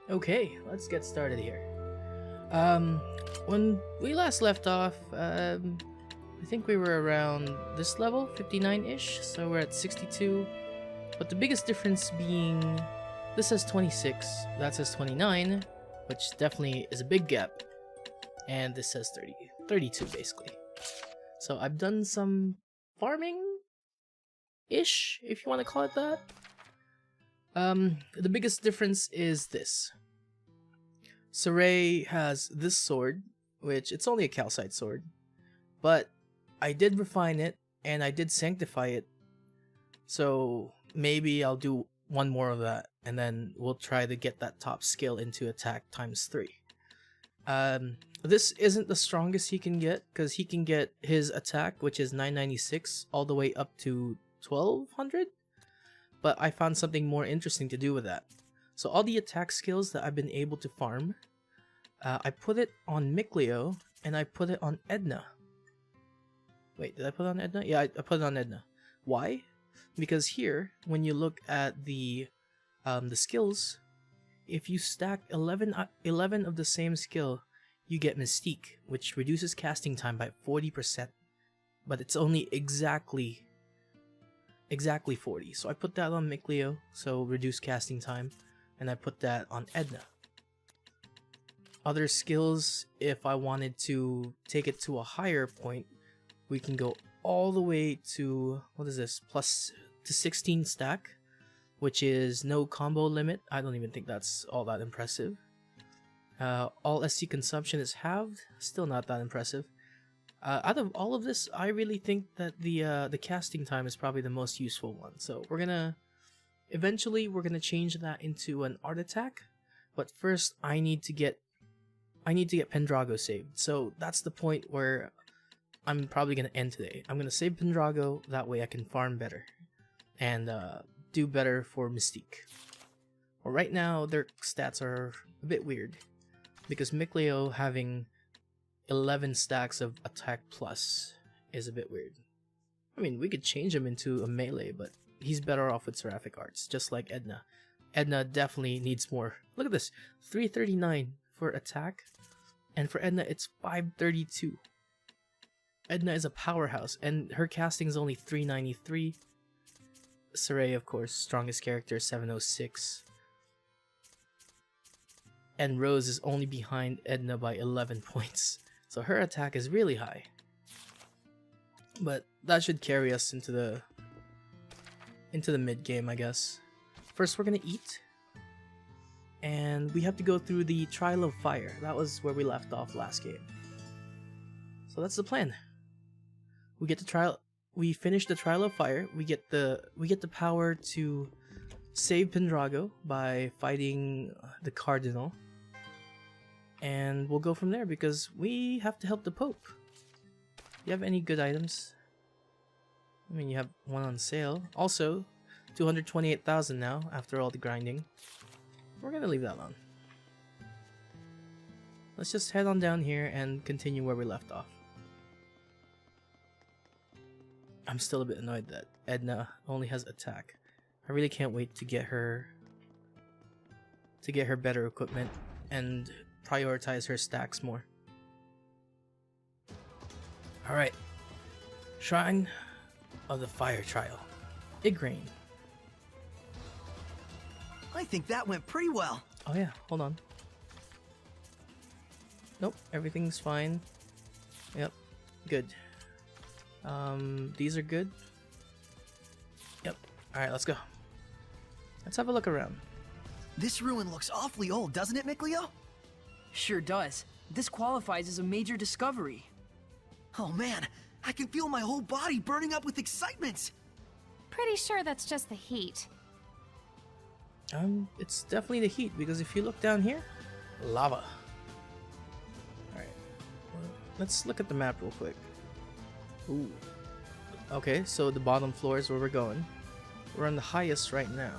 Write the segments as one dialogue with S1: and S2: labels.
S1: Okay, let's get started here. Um, when we last left off, I think we were around this level, 59-ish, so we're at 62. But the biggest difference being, this says 26, that says 29, which definitely is a big gap, and this says 30, 32 basically. So I've done some farming-ish, if you want to call it that. The biggest difference is this. Saray has this sword, which it's only a calcite sword, but I did refine it and I did sanctify it, so maybe I'll do one more of that and then we'll try to get that top skill into attack times 3. This isn't the strongest he can get because he can get his attack, which is 996, all the way up to 1200, but I found something more interesting to do with that. So all the attack skills that I've been able to farm, I put it on Mikleo and I put it on Edna. Wait, did I put it on Edna? Yeah, I put it on Edna. Why? Because here, when you look at the skills, if you stack 11 of the same skill, you get Mystique, which reduces casting time by 40%. But it's only exactly 40. So I put that on Mikleo, so reduce casting time, and I put that on Edna. Other skills, if I wanted to take it to a higher point, we can go all the way to, what is this, plus to 16 stack, which is no combo limit. I don't even think that's all that impressive. All SC consumption is halved, still not that impressive. Out of all of this, I really think that the casting time is probably the most useful one. So eventually we're gonna change that into an art attack, but first I need to get Pendrago saved. So that's the point where I'm probably gonna end today. I'm gonna save Pendrago, that way I can farm better and do better for Mystique. Well, right now their stats are a bit weird because Mikleo having 11 stacks of attack plus is a bit weird. I mean, we could change him into a melee, but he's better off with Seraphic Arts, just like Edna. Edna definitely needs more. Look at this, 339 for attack, and for Edna it's 532. Edna is a powerhouse, and her casting is only 393. Saray, of course, strongest character, 706. And Rose is only behind Edna by 11 points. So her attack is really high. But that should carry us into the mid game, I guess. First we're gonna eat. And we have to go through the Trial of Fire. That was where we left off last game. So that's the plan. We finish the Trial of Fire. We get the power to save Pendrago by fighting the Cardinal. And we'll go from there because we have to help the Pope. Do you have any good items? I mean, you have one on sale. Also, 228,000 now after all the grinding. We're gonna leave that alone. Let's just head on down here and continue where we left off. I'm still a bit annoyed that Edna only has attack. I really can't wait to get her better equipment and prioritize her stacks more. Alright. Shrine of the Fire Trial. Igraine.
S2: I think that went pretty well.
S1: Oh yeah, hold on. Nope, everything's fine. Yep, good. These are good. Yep. Alright, let's go. Let's have a look around.
S2: This ruin looks awfully old, doesn't it, Mikleo?
S3: Sure does. This qualifies as a major discovery.
S2: Oh man, I can feel my whole body burning up with excitement.
S4: Pretty sure that's just the heat.
S1: It's definitely the heat because if you look down here, lava. Alright. Let's look at the map real quick. Ooh. Okay, so the bottom floor is where we're going. We're on the highest right now.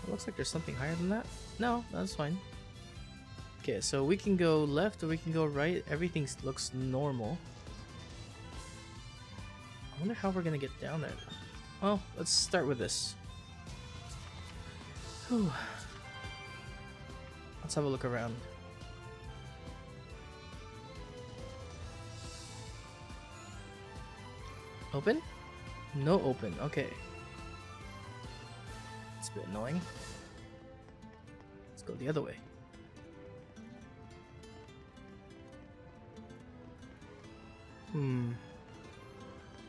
S1: It looks like there's something higher than that. No, that's fine. Okay, so we can go left or we can go right. Everything looks normal. I wonder how we're gonna get down there. Well, let's start with this. Whew. Let's have a look around. Open? No open. Okay. It's a bit annoying. Let's go the other way.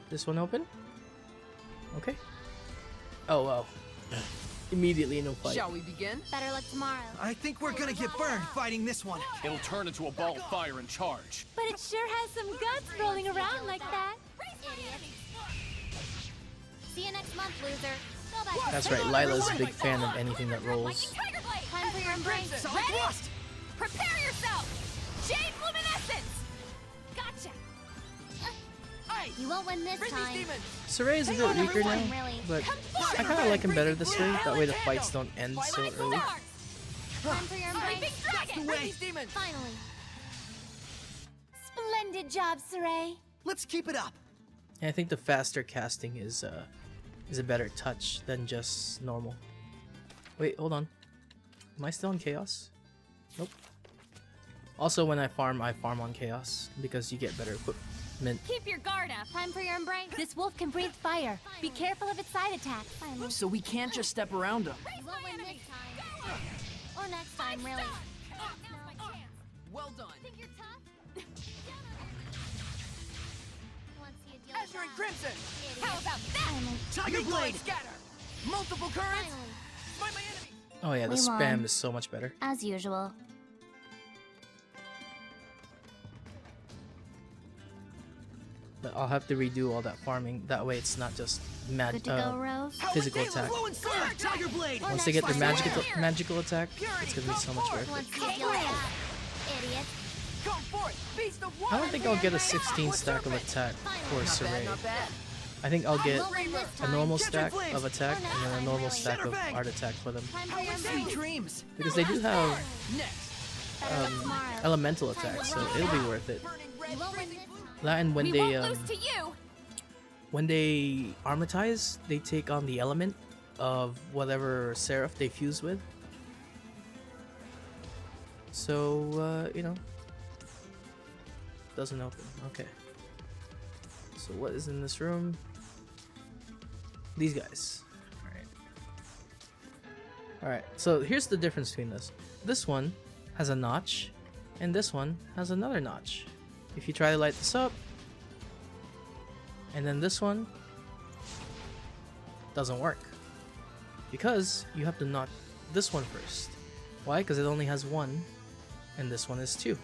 S1: This one open? Okay. Oh wow. Immediately no fight.
S3: Shall we begin?
S4: Better luck tomorrow.
S2: I think we're gonna get burned fighting this one.
S5: It'll turn into a ball of fire and charge.
S4: But it sure has some guts rolling around like that. See you next month, loser. Go back to
S1: That's right, Lila's a big fan of anything that rolls.
S4: Time for your embrace.
S2: Solid thrust!
S4: Prepare yourself! Jade Luminescence! Gotcha! You won't win this time.
S1: Saray is a bit weaker now,
S4: Really.
S1: but I kind of like him better this way. That way the fights don't end so early.
S4: Time for your embrace.
S2: That's the way!
S4: Finally. Splendid job, Saray.
S2: Let's keep it up.
S1: And I think the faster casting is a better touch than just normal. Wait, hold on. Am I still in chaos? Nope. Also, when I farm on chaos because you get better equipment.
S4: Keep your guard up. Time for your embrace. This wolf can breathe fire. Be careful of its side attack. Finally.
S3: So we can't just step around him.
S4: You won't win this time. Or next time, really.
S3: Well done.
S4: Think you're tough? Want to see a deal
S3: Azure and
S4: with
S3: Crimson.
S4: that? How about that?
S2: Tiger Blade!
S3: Scatter. Multiple currents.
S4: Finally.
S3: Find my enemy.
S1: Oh yeah, the
S4: We
S1: spam
S4: won.
S1: is so much better.
S4: As usual.
S1: But I'll have to redo all that farming. That way it's not just
S4: Good to go, Rose?
S1: physical attack.
S2: Flowing sword! Tiger Blade!
S1: Once they get their magical attack, it's gonna be so much worth
S4: Want
S1: it.
S4: to see a deal with that? Idiot.
S3: Come forth. Beast of
S1: I
S3: water.
S1: don't think I'll get a 16 stack of attack for
S3: Not bad,
S1: Saray.
S3: not bad.
S1: I think I'll get
S4: Won't win this
S1: a
S4: time.
S1: normal
S2: Catch
S1: stack
S2: your flames.
S1: of attack and then a normal stack of art attack for them.
S4: Time for your
S3: Sweet
S4: embrace.
S3: dreams.
S1: Because they do have
S3: Next.
S4: Better luck tomorrow.
S1: elemental attacks, so it'll be worth it.
S3: Burning red.
S4: You won't win this time.
S1: That and when
S4: you.
S1: they armatize, they take on the element of whatever seraph they fuse with. So you know, doesn't open. Okay. So what is in this room? These guys. All right. All right. So here's the difference between this. This one has a notch, and this one has another notch. If you try to light this up, and then this one doesn't work because you have to knock this one first. Why? Because it only has one, and this one is two.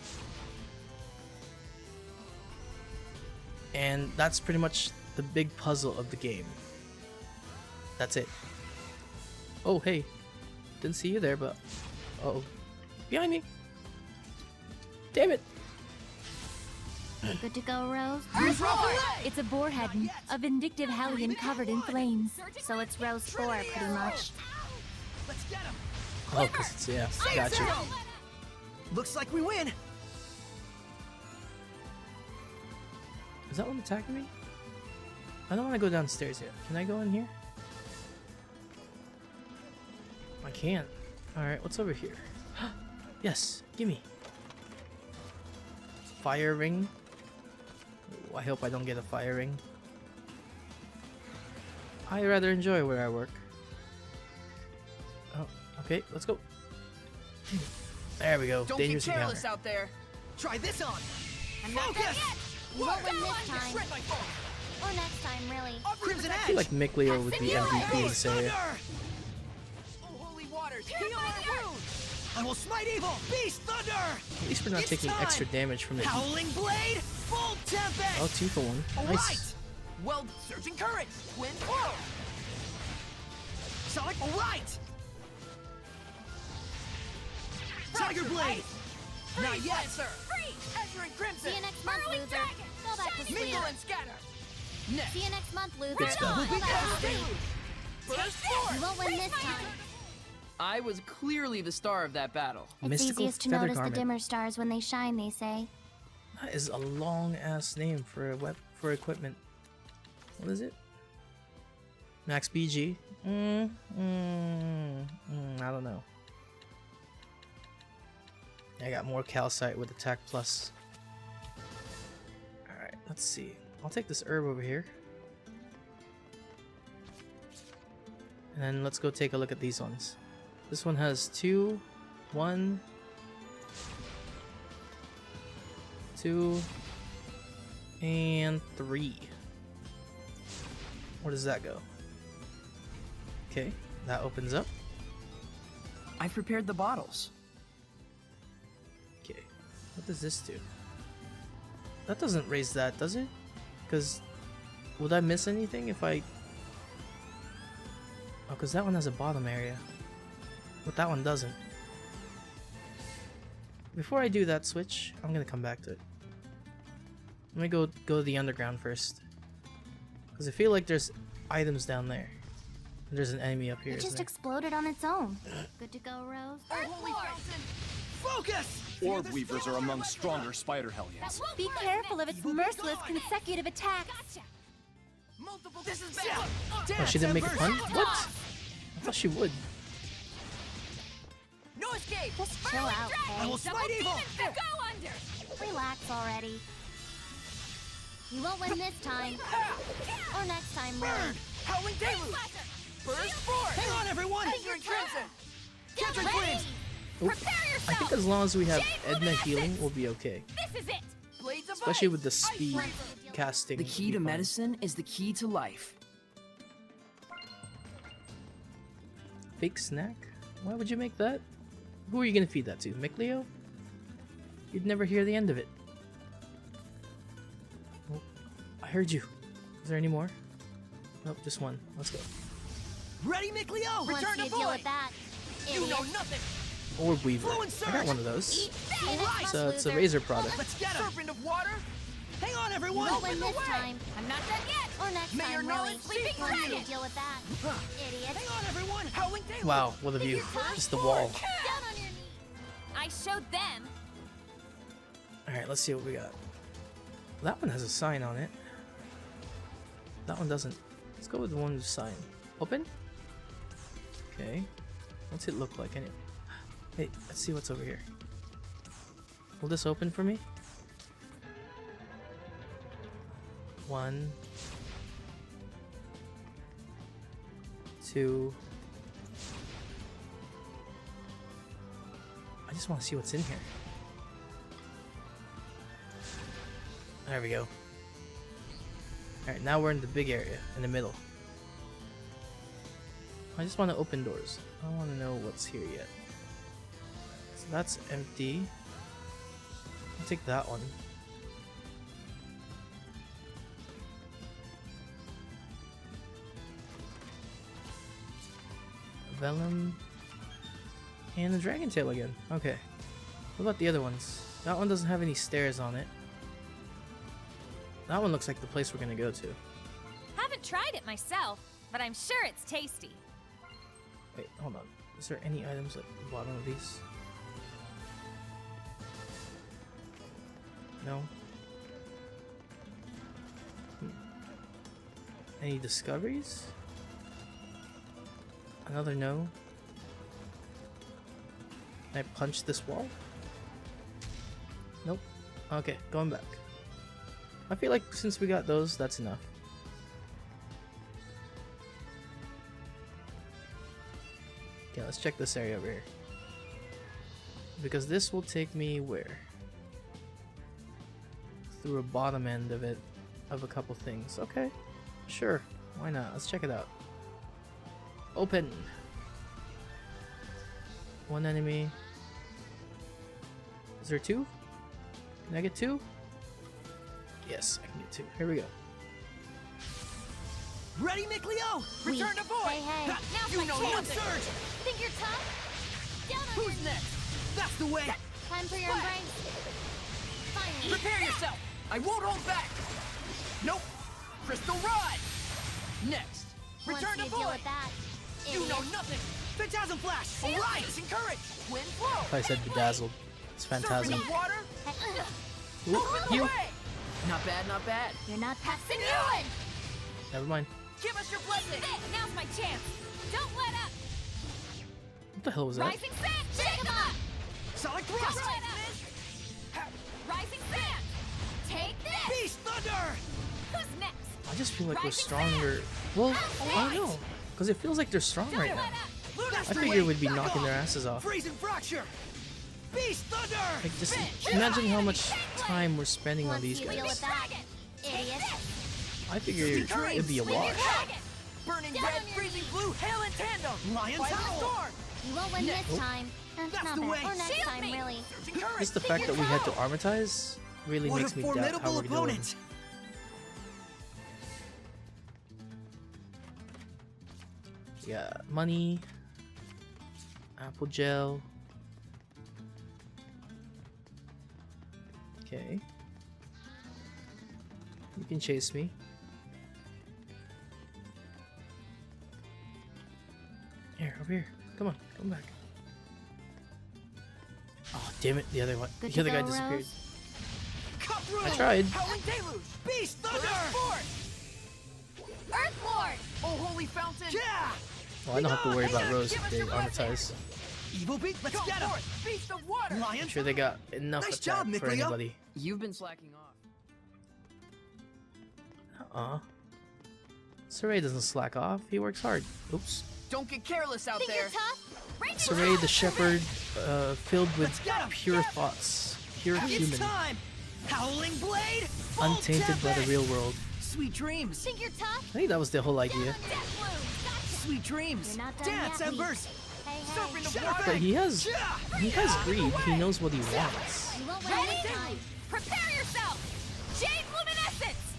S1: And that's pretty much the big puzzle of the game. That's it. Oh, hey. Didn't see you there, but... Uh-oh. Behind me! Damn it!
S4: Good to go, Rose?
S3: Here's Roar.
S4: It's a boarhead, a vindictive hellion covered in flames. So it's Rose 4, pretty much.
S2: Let's get him!
S1: Oh, because it's... Yeah, gotcha.
S2: Looks like we win!
S1: Is that one attacking me? I don't want to go downstairs yet. Can I go in here? I can't. Alright, what's over here? Yes, gimme. Fire ring. Ooh, I hope I don't get a fire ring. I rather enjoy where I work. Oh, okay, let's go. There we go.
S3: Don't be
S1: Dangerous
S3: careless
S1: encounter.
S3: out there.
S2: Try this on!
S4: I'm not done
S2: Focus!
S4: yet. You won't win this time. Or next time, really.
S2: Crimson
S1: I
S2: Edge!
S1: feel like Mick Leo would be MVP in Zestiria.
S2: Thunder!
S3: Oh, holy waters. Heal our wounds.
S2: I will smite evil! Beast Thunder!
S1: At least we're not
S2: It's
S1: taking
S2: time.
S1: extra damage from the
S2: Howling Blade! Full Tempest!
S1: Oh, 2 for 1.
S2: Alright!
S1: Nice.
S3: Well, surging current. Wind whirl.
S2: Sonic, alright! Tiger Blade! Not yet!
S3: Sir. Azure and Crimson.
S4: See you next month,
S3: Burrowing
S4: loser.
S3: Dragon.
S4: Go back to sleep.
S3: Mingle and scatter. Next.
S4: See you next month, loser.
S1: Good stuff.
S4: Go back to sleep.
S3: Burst
S4: You
S3: forth.
S4: won't win this time.
S3: I was clearly the star of that battle.
S4: It's
S1: Mystical
S4: easiest to
S1: feather
S4: notice
S1: garment.
S4: the dimmer stars when they shine, they say.
S1: That is a long ass name for a for equipment. What is it? Max BG? I don't know. I got more calcite with attack plus. Alright, let's see. I'll take this herb over here. And then let's go take a look at these ones. This one has 2, 1, 2, and 3. Where does that go? Okay, that opens up.
S3: I've prepared the bottles.
S1: Okay, what does this do? That doesn't raise that, does it? Because would I miss anything if I... Oh, because that one has a bottom area. But that one doesn't. Before I do that switch, I'm gonna come back to it. Let me go to the underground first. Because I feel like there's items down there. There's an enemy up here.
S4: It just
S1: Isn't
S4: exploded on its own. Good to go, Rose.
S2: Focus!
S5: Orb weavers are among stronger spider hellions.
S4: Be careful of its merciless consecutive attacks.
S2: This is bad!
S1: there? Oh, she didn't make a pun? What? I thought she would.
S2: No escape!
S4: Just chill out,
S2: I will
S4: Kay.
S2: smite evil!
S4: Relax already. You won't win this time. Or next time,
S2: Burn!
S4: really.
S2: Howling Deluge! Burst forth! Hang on, everyone! You're crimson! Catch your flames!
S1: Oop. I think as long as we have Edna healing, we'll be okay.
S6: This is it.
S2: Blades of
S1: Especially
S2: ice!
S1: with the speed casting.
S3: The key to medicine is the key to life.
S1: Fake snack? Why would you make that? Who are you gonna feed that to? Micleo? You'd never hear the end of it. Oh, I heard you. Is there any more? Nope, just one. Let's go.
S2: Ready, Micleo?
S4: Once
S2: Return
S4: you
S2: to
S4: deal
S2: void!
S4: with that,
S2: You know
S4: idiot.
S2: nothing!
S1: Orb Weaver.
S2: Fluent
S1: I got
S2: surge.
S1: one of those.
S4: It's
S1: It's a Razor product.
S2: Let's get him! Serpent of water! Hang on,
S4: You
S2: everyone!
S4: won't win this time.
S6: I'm not done yet.
S4: Or next
S2: May your
S4: time, really.
S2: knowledge sleeping
S4: Once you
S2: dragon.
S4: deal with that, idiot.
S2: Hang on, everyone! Howling Deluge!
S1: Wow, what a view. Just the wall.
S4: Down on your knees.
S6: I showed them.
S1: Alright, let's see what we got. That one has a sign on it. That one doesn't. Let's go with the one with the sign. Open? Okay. What's it look like anyway? Hey, let's see what's over here. Will this open for me? 1, 2. I just want to see what's in here. There we go. Alright, now we're in the big area, in the middle. I just want to open doors. I don't want to know what's here yet. So that's empty. I'll take that one. Vellum. And the dragon tail again. Okay. What about the other ones? That one doesn't have any stairs on it. That one looks like the place we're gonna go to.
S6: Haven't tried it myself, but I'm sure it's tasty.
S1: Wait, hold on. Is there any items at the bottom of these? No? Any discoveries? Another no? Can I punch this wall? Nope. Okay, going back. I feel like since we got those, that's enough. Okay, let's check this area over here. Because this will take me where? Through a bottom end of it, of a couple things. Okay, sure, why not? Let's check it out. Open. One enemy. Is there 2? Can I get 2? Yes, I can get 2. Here we go.
S2: Ready, Micleo? Return to void!
S4: Hey, hey.
S2: Ha,
S6: Now's
S2: you
S6: my
S2: know
S6: chance.
S2: nothing!
S4: Think you're tough? Down on your
S2: Who's
S4: knees.
S2: next? That's the way!
S4: Time for your embrace. Finally.
S2: Prepare yourself! I won't hold back! Nope! Crystal Rod! Next!
S4: Once
S2: Return
S4: you
S2: to
S4: deal
S2: void!
S4: with that,
S2: You know
S4: idiot.
S2: nothing! Phantasm Flash! Alliance encourage! Wind flow!
S1: If I said bedazzled, it's
S2: Serpent
S1: phantasm.
S2: of water!
S1: Ooh,
S2: Open the
S1: heal.
S2: way!
S3: Not bad, not bad.
S4: You're not passing
S6: Passing you!
S1: Never mind.
S2: Give us your blessing!
S6: This, now's my chance. Don't let up.
S1: What the hell was that?
S6: Rising Sun, shake 'em up.
S2: Sonic Thrust!
S6: Rising sand! Take this!
S2: Beast Thunder!
S6: Who's next?
S1: I just feel like we're
S6: Rising
S1: stronger. Well, I don't know. Because it feels like they're strong right now. I figured we'd be knocking their asses off.
S2: Freeze and Fracture! Beast Thunder!
S1: Like, just imagine how much time we're spending on
S4: Once
S1: these
S4: you deal with
S1: guys.
S4: that, idiot.
S1: I figured it'd be a wash.
S2: Burning red, freezing blue, hail in tandem! Lion
S4: Fire
S2: Tower!
S4: Storm. You won't win this time.
S2: That's
S4: Not
S2: the
S4: bad.
S2: way.
S4: Or next
S6: Shield
S4: time,
S6: me.
S4: really.
S1: Just the fact that we had to armatize really
S2: What a
S1: makes me doubt how
S2: formidable
S1: we're doing.
S2: opponent!
S1: Yeah, money, apple gel. Okay. You can chase me. Here, over here. Come on, come back. Oh, damn it! The other one,
S4: Good
S1: the
S4: to
S1: other guy
S4: go,
S1: disappeared.
S4: Rose.
S2: Cut through!
S1: I tried.
S2: Howling Deluge! Beast Thunder!
S6: Earth Lord!
S2: Oh, holy fountain! Yeah!
S1: Well, I don't have to worry about Rose if they armatize.
S2: Evil Beast, let's get him! Beast of Water! Lion!
S1: I'm sure they got enough
S2: Nice
S1: attack
S2: job,
S1: for
S2: Nickleo.
S1: anybody.
S3: You've been slacking off.
S1: Saray doesn't slack off. He works hard. Oops.
S3: Don't get careless out
S6: Think
S3: there.
S6: you're tough? Raging
S1: Saray the
S6: Sand!
S1: shepherd, filled with
S2: get him.
S1: pure thoughts, pure
S2: It's
S1: human,
S2: time! Howling Blade! Full
S1: untainted by the
S2: tempest!
S1: real world.
S2: Sweet dreams!
S6: Think you're tough?
S1: I think that was the whole idea.
S6: Death Bloom! Gotcha!
S2: Sweet dreams!
S4: You're not done
S2: Dance,
S4: yet,
S2: Embers!
S4: Hey,
S2: Serpent
S4: hey.
S2: of
S1: But
S2: Water!
S1: he has greed. He knows what he wants.
S4: You won't win
S6: Ready?
S4: this time.
S6: Prepare yourself! Jade Luminescence!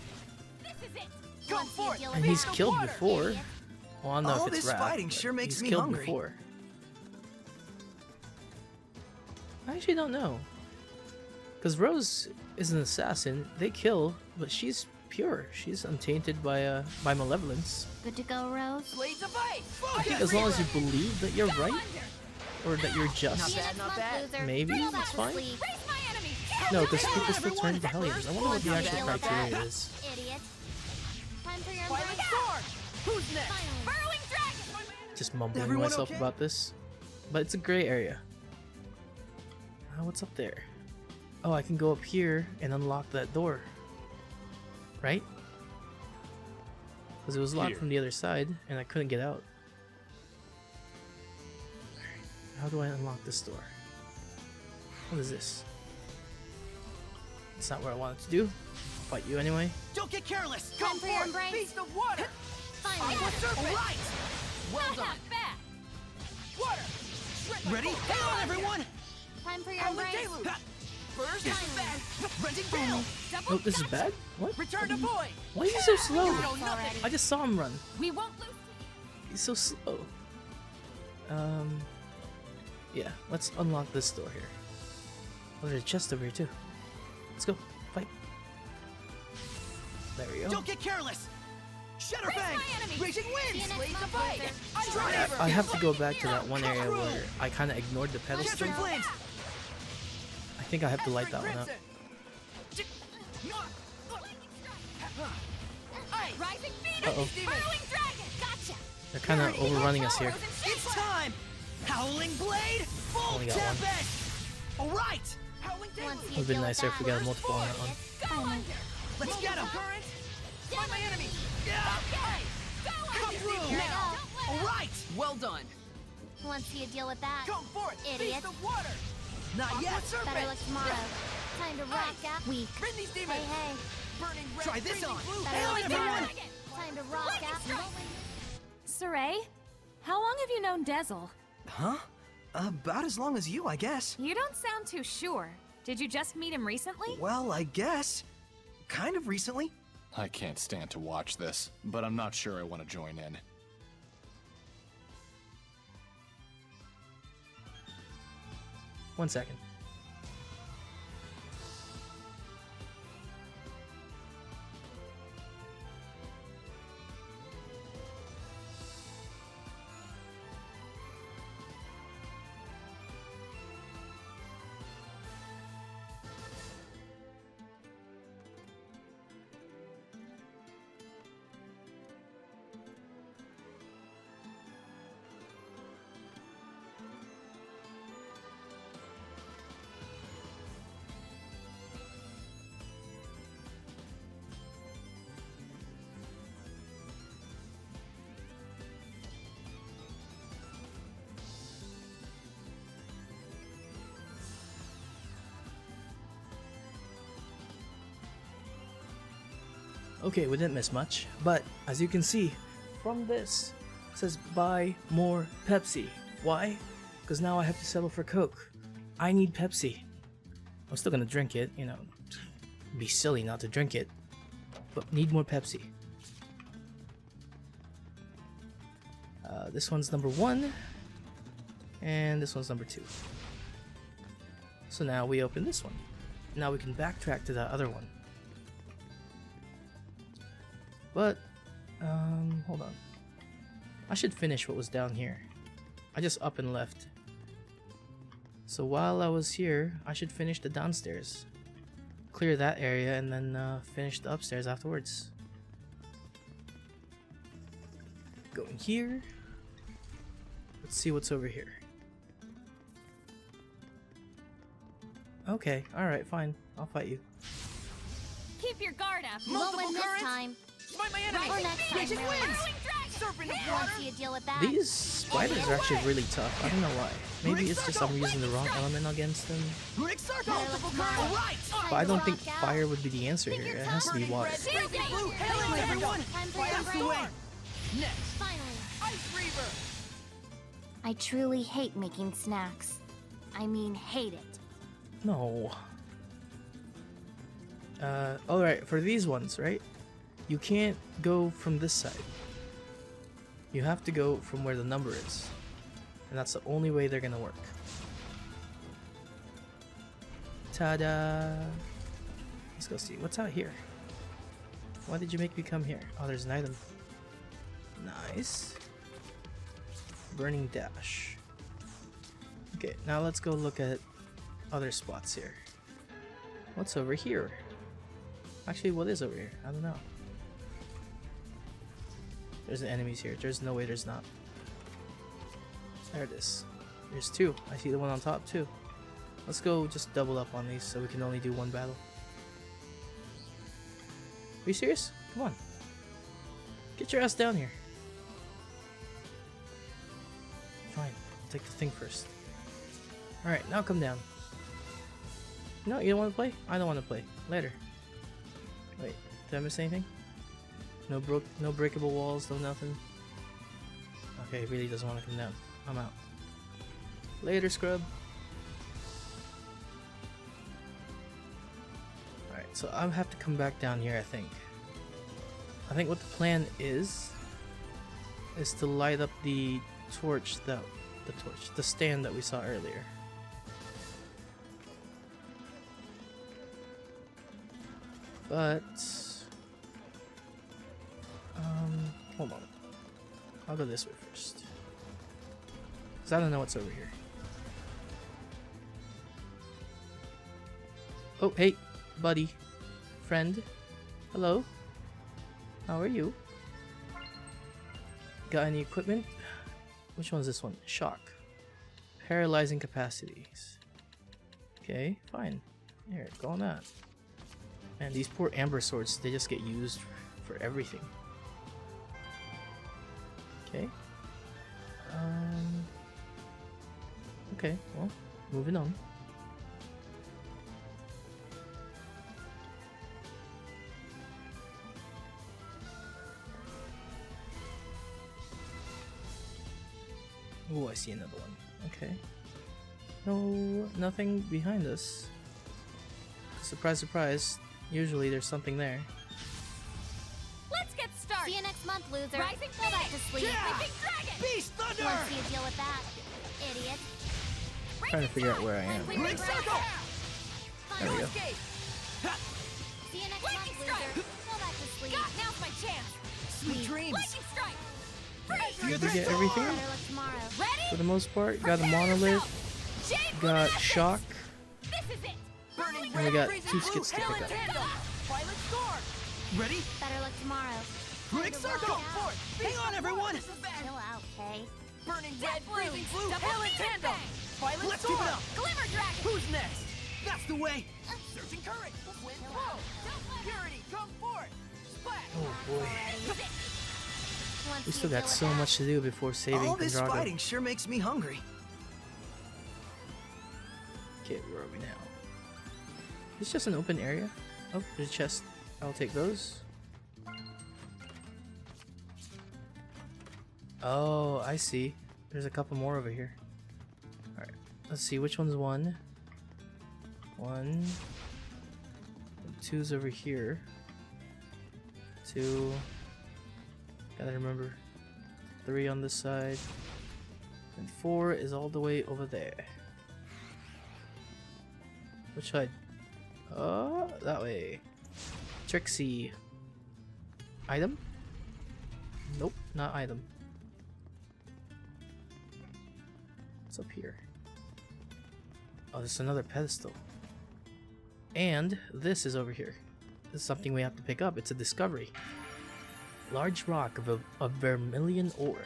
S6: This is it!
S2: Go
S4: Once you
S2: forth!
S4: deal
S1: And
S4: with
S1: he's
S4: that,
S1: killed
S2: water,
S1: before.
S4: idiot.
S1: Well, I don't know
S2: All
S1: if it's
S2: this
S1: Wrath,
S2: fighting
S1: but
S2: sure makes
S1: he's
S2: me
S1: killed
S2: hungry.
S1: before. I actually don't know. Because Rose is an assassin. They kill, but she's pure. She's untainted by malevolence.
S4: Good to go, Rose.
S2: Blades of Ice!
S1: I think as long as you believe that you're right, or that you're
S3: Not
S1: just,
S4: See you
S3: bad,
S4: next
S3: not
S4: month,
S3: bad.
S4: loser.
S1: maybe
S4: Roll
S1: that's
S4: back to
S1: fine.
S4: sleep.
S6: Raise my enemy!
S1: No, because
S2: Come on,
S1: people still turn into
S2: everyone.
S1: Hellions. I wonder what the
S4: Once you
S1: actual
S4: deal with that,
S1: criteria is.
S4: Idiot. Time for your
S2: Fiery
S4: break.
S2: Sword! Who's next?
S4: Finally.
S6: Burrowing Dragon!
S1: Just mumbling
S2: Everyone
S1: myself
S2: okay?
S1: about this. But it's a gray area. What's up there? Oh, I can go up here and unlock that door. Right? Because it was locked
S5: Here.
S1: from the other side and I couldn't get out. How do I unlock this door? What is this? It's not what I wanted to do. I'll fight you anyway.
S2: Don't get careless! Go
S4: Time for your
S2: forth!
S4: embrace.
S2: Beast of Water!
S4: Finally.
S2: Aqua Serpent! Right!
S3: Well
S6: Not
S3: done.
S6: half bad!
S2: Water! Ready? Hang on, everyone!
S4: Time for your
S2: Howling
S4: embrace.
S2: Deluge! Burst!
S4: Finally.
S2: Rending Veil!
S6: Double
S1: Oh, this is
S6: gotcha.
S1: bad? What?
S2: Return to Void!
S1: Why is he so slow?
S2: You know nothing!
S1: I just saw him run.
S6: We won't lose.
S1: He's so slow. Yeah, let's unlock this door here. Oh, there's a chest over here too. Let's go, fight. There we go.
S2: Don't get careless! Shatterfang!
S6: my enemy.
S2: Raging
S4: See you
S2: Winds!
S4: next
S2: Blades of
S4: month,
S2: Ice!
S4: loser.
S2: Driver!
S1: I have to go back to that one area where I kind of ignored the pedestal.
S2: Catching Flames!
S1: I think I have to light that one up.
S6: Rising Phoenix!
S1: Uh-oh.
S6: Burrowing Dragon! Gotcha!
S1: They're kind of overrunning us here.
S2: It's time! Howling Blade! Full
S1: Only got one.
S2: Tempest! Alright! Howling
S4: Once
S2: Deluge!
S4: you
S1: Would've been
S4: deal with
S1: nicer if we
S4: that,
S1: got a multiple on that one.
S4: Finally.
S2: Let's get him! Find my enemy! Yeah! Come through!
S4: Here I
S2: Now!
S4: go.
S2: Alright!
S3: Well done.
S4: Once you deal with that,
S2: Come forth!
S4: Idiot.
S2: Beast of Water! Not yet!
S4: better luck tomorrow. Time to rock out. Weak.
S2: Rid these
S4: Hey,
S2: demons!
S4: hey.
S2: Burning red! Try this on!
S4: Better
S2: Hail
S4: luck
S2: everyone!
S4: tomorrow. Time to rock out.
S6: Saray, how long have you known Dezel?
S2: Huh? About as long as you, I guess.
S6: You don't sound too sure. Did you just meet him recently?
S2: Well, I guess. Kind of recently.
S5: I can't stand to watch this, but I'm not sure I want to join in.
S1: One second. Okay, we didn't miss much, but as you can see from this, it says buy more Pepsi. Why? Because now I have to settle for Coke. I need Pepsi. I'm still gonna drink it, you know, be silly not to drink it, but need more Pepsi. This one's number 1, and this one's number 2. So now we open this one. Now we can backtrack to that other one. But, hold on. I should finish what was down here. I just up and left. So while I was here, I should finish the downstairs. Clear that area and then finish the upstairs afterwards. Go in here. Let's see what's over here. Okay, alright, fine. I'll fight you.
S6: Keep your guard up.
S4: You won't win
S2: Multiple
S4: this
S2: currents?
S4: time.
S2: Smite my enemy!
S4: Or next time,
S2: Magician
S4: really.
S2: wins!
S6: Whirling dragon.
S2: Serpent of
S4: You want
S2: water!
S4: to see a deal with that?
S1: These spiders are actually really tough. I don't know why. Maybe it's just I'm using the wrong element against them.
S2: Quick circle! Multiple currents! Alright!
S1: But I don't think fire would be the answer here. It has to be water.
S2: Red, green, blue, hail it, everyone!
S4: Time for
S2: That's
S4: your
S2: the
S4: break.
S2: way! Next,
S4: Finally.
S2: Ice Reaver!
S4: I truly hate making snacks. I mean, hate it.
S1: No. Alright, for these ones, right? You can't go from this side. You have to go from where the number is. And that's the only way they're gonna work. Ta-da! Let's go see. What's out here? Why did you make me come here? Oh, there's an item. Nice. Burning Dash. Okay, now let's go look at other spots here. What's over here? Actually, what is over here? I don't know. There's the enemies here. There's no way there's not. There it is. There's 2. I see the one on top too. Let's go just double up on these so we can only do 1 battle. Are you serious? Come on. Get your ass down here. Fine. I'll take the thing first. Alright, now come down. No, you don't want to play? I don't want to play. Later. Wait, did I miss anything? No breakable walls, no nothing. Okay, he really doesn't want to come down. I'm out. Later, scrub. Alright, so I have to come back down here, I think. I think what the plan is to light up the torch the stand that we saw earlier. But hold on. I'll go this way first. Cause I don't know what's over here. Oh, hey, buddy, friend, hello. How are you? Got any equipment? Which one's this one? Shock. Paralyzing capacities. Okay, fine. Here, go on that. Man, these poor amber swords, they just get used for everything. Okay. Okay, well, moving on. Oh, I see another one. Okay. No, nothing behind us. Surprise, surprise. Usually there's something there.
S6: Let's get started.
S4: See you next month, loser.
S6: Rising
S4: Go back to sleep.
S2: Yeah!
S6: Sleeping dragon.
S2: Beast Thunder!
S4: Want to see a deal with that, idiot?
S1: Trying to figure out where I am.
S2: Quick circle!
S1: There we go.
S2: Escape!
S4: See you next
S6: Lightning
S4: month,
S6: strike.
S4: loser. Go back to sleep.
S6: God, now's my chance.
S2: Sweet dreams!
S6: Lightning strike. Freeze.
S1: Did we get everything?
S4: Better luck tomorrow.
S6: Ready?
S1: For the most part, got a
S6: Prepare
S1: monolith,
S6: yourself. Jade
S1: got
S6: luminescence.
S1: shock,
S6: This is it.
S2: Burning
S1: and we
S2: red,
S1: got
S2: freezing
S1: 2
S2: blue,
S1: skits to
S2: hail
S1: pick
S2: and
S1: up.
S2: tandem! Violet storm! Ready?
S4: Better luck tomorrow.
S2: Quick
S4: to
S2: circle!
S4: walk out.
S2: Hang on, everyone!
S4: Chill out, Kay.
S2: Burning
S6: Death
S2: red, freezing
S6: blooms.
S2: blue,
S6: Double
S2: hail and
S6: demon
S2: tandem!
S6: fang.
S2: Violet
S5: Let's
S2: storm!
S5: keep it up.
S6: Glimmer dragon.
S2: Who's next? That's the way! Surging current! Wind
S4: Chill
S2: flow!
S4: out.
S2: Purity, come forth! Splash!
S1: Oh boy.
S4: Want
S1: We
S4: to
S1: still
S4: see a
S1: got
S4: deal
S1: so
S4: with
S1: much to do before saving
S7: All this
S1: Pendrago.
S7: fighting sure makes me hungry.
S1: Okay, where are we now? It's just an open area. Oh, there's a chest. I'll take those. Oh, I see. There's a couple more over here. Alright, let's see which one's one. One. And two's over here. Two. Gotta remember. Three on this side. And four is all the way over there. Which side? Oh, that way. Trixie. Item? Nope, not item. What's up here? Oh, there's another pedestal. And this is over here. This is something we have to pick up. It's a discovery. Large rock of vermilion ore.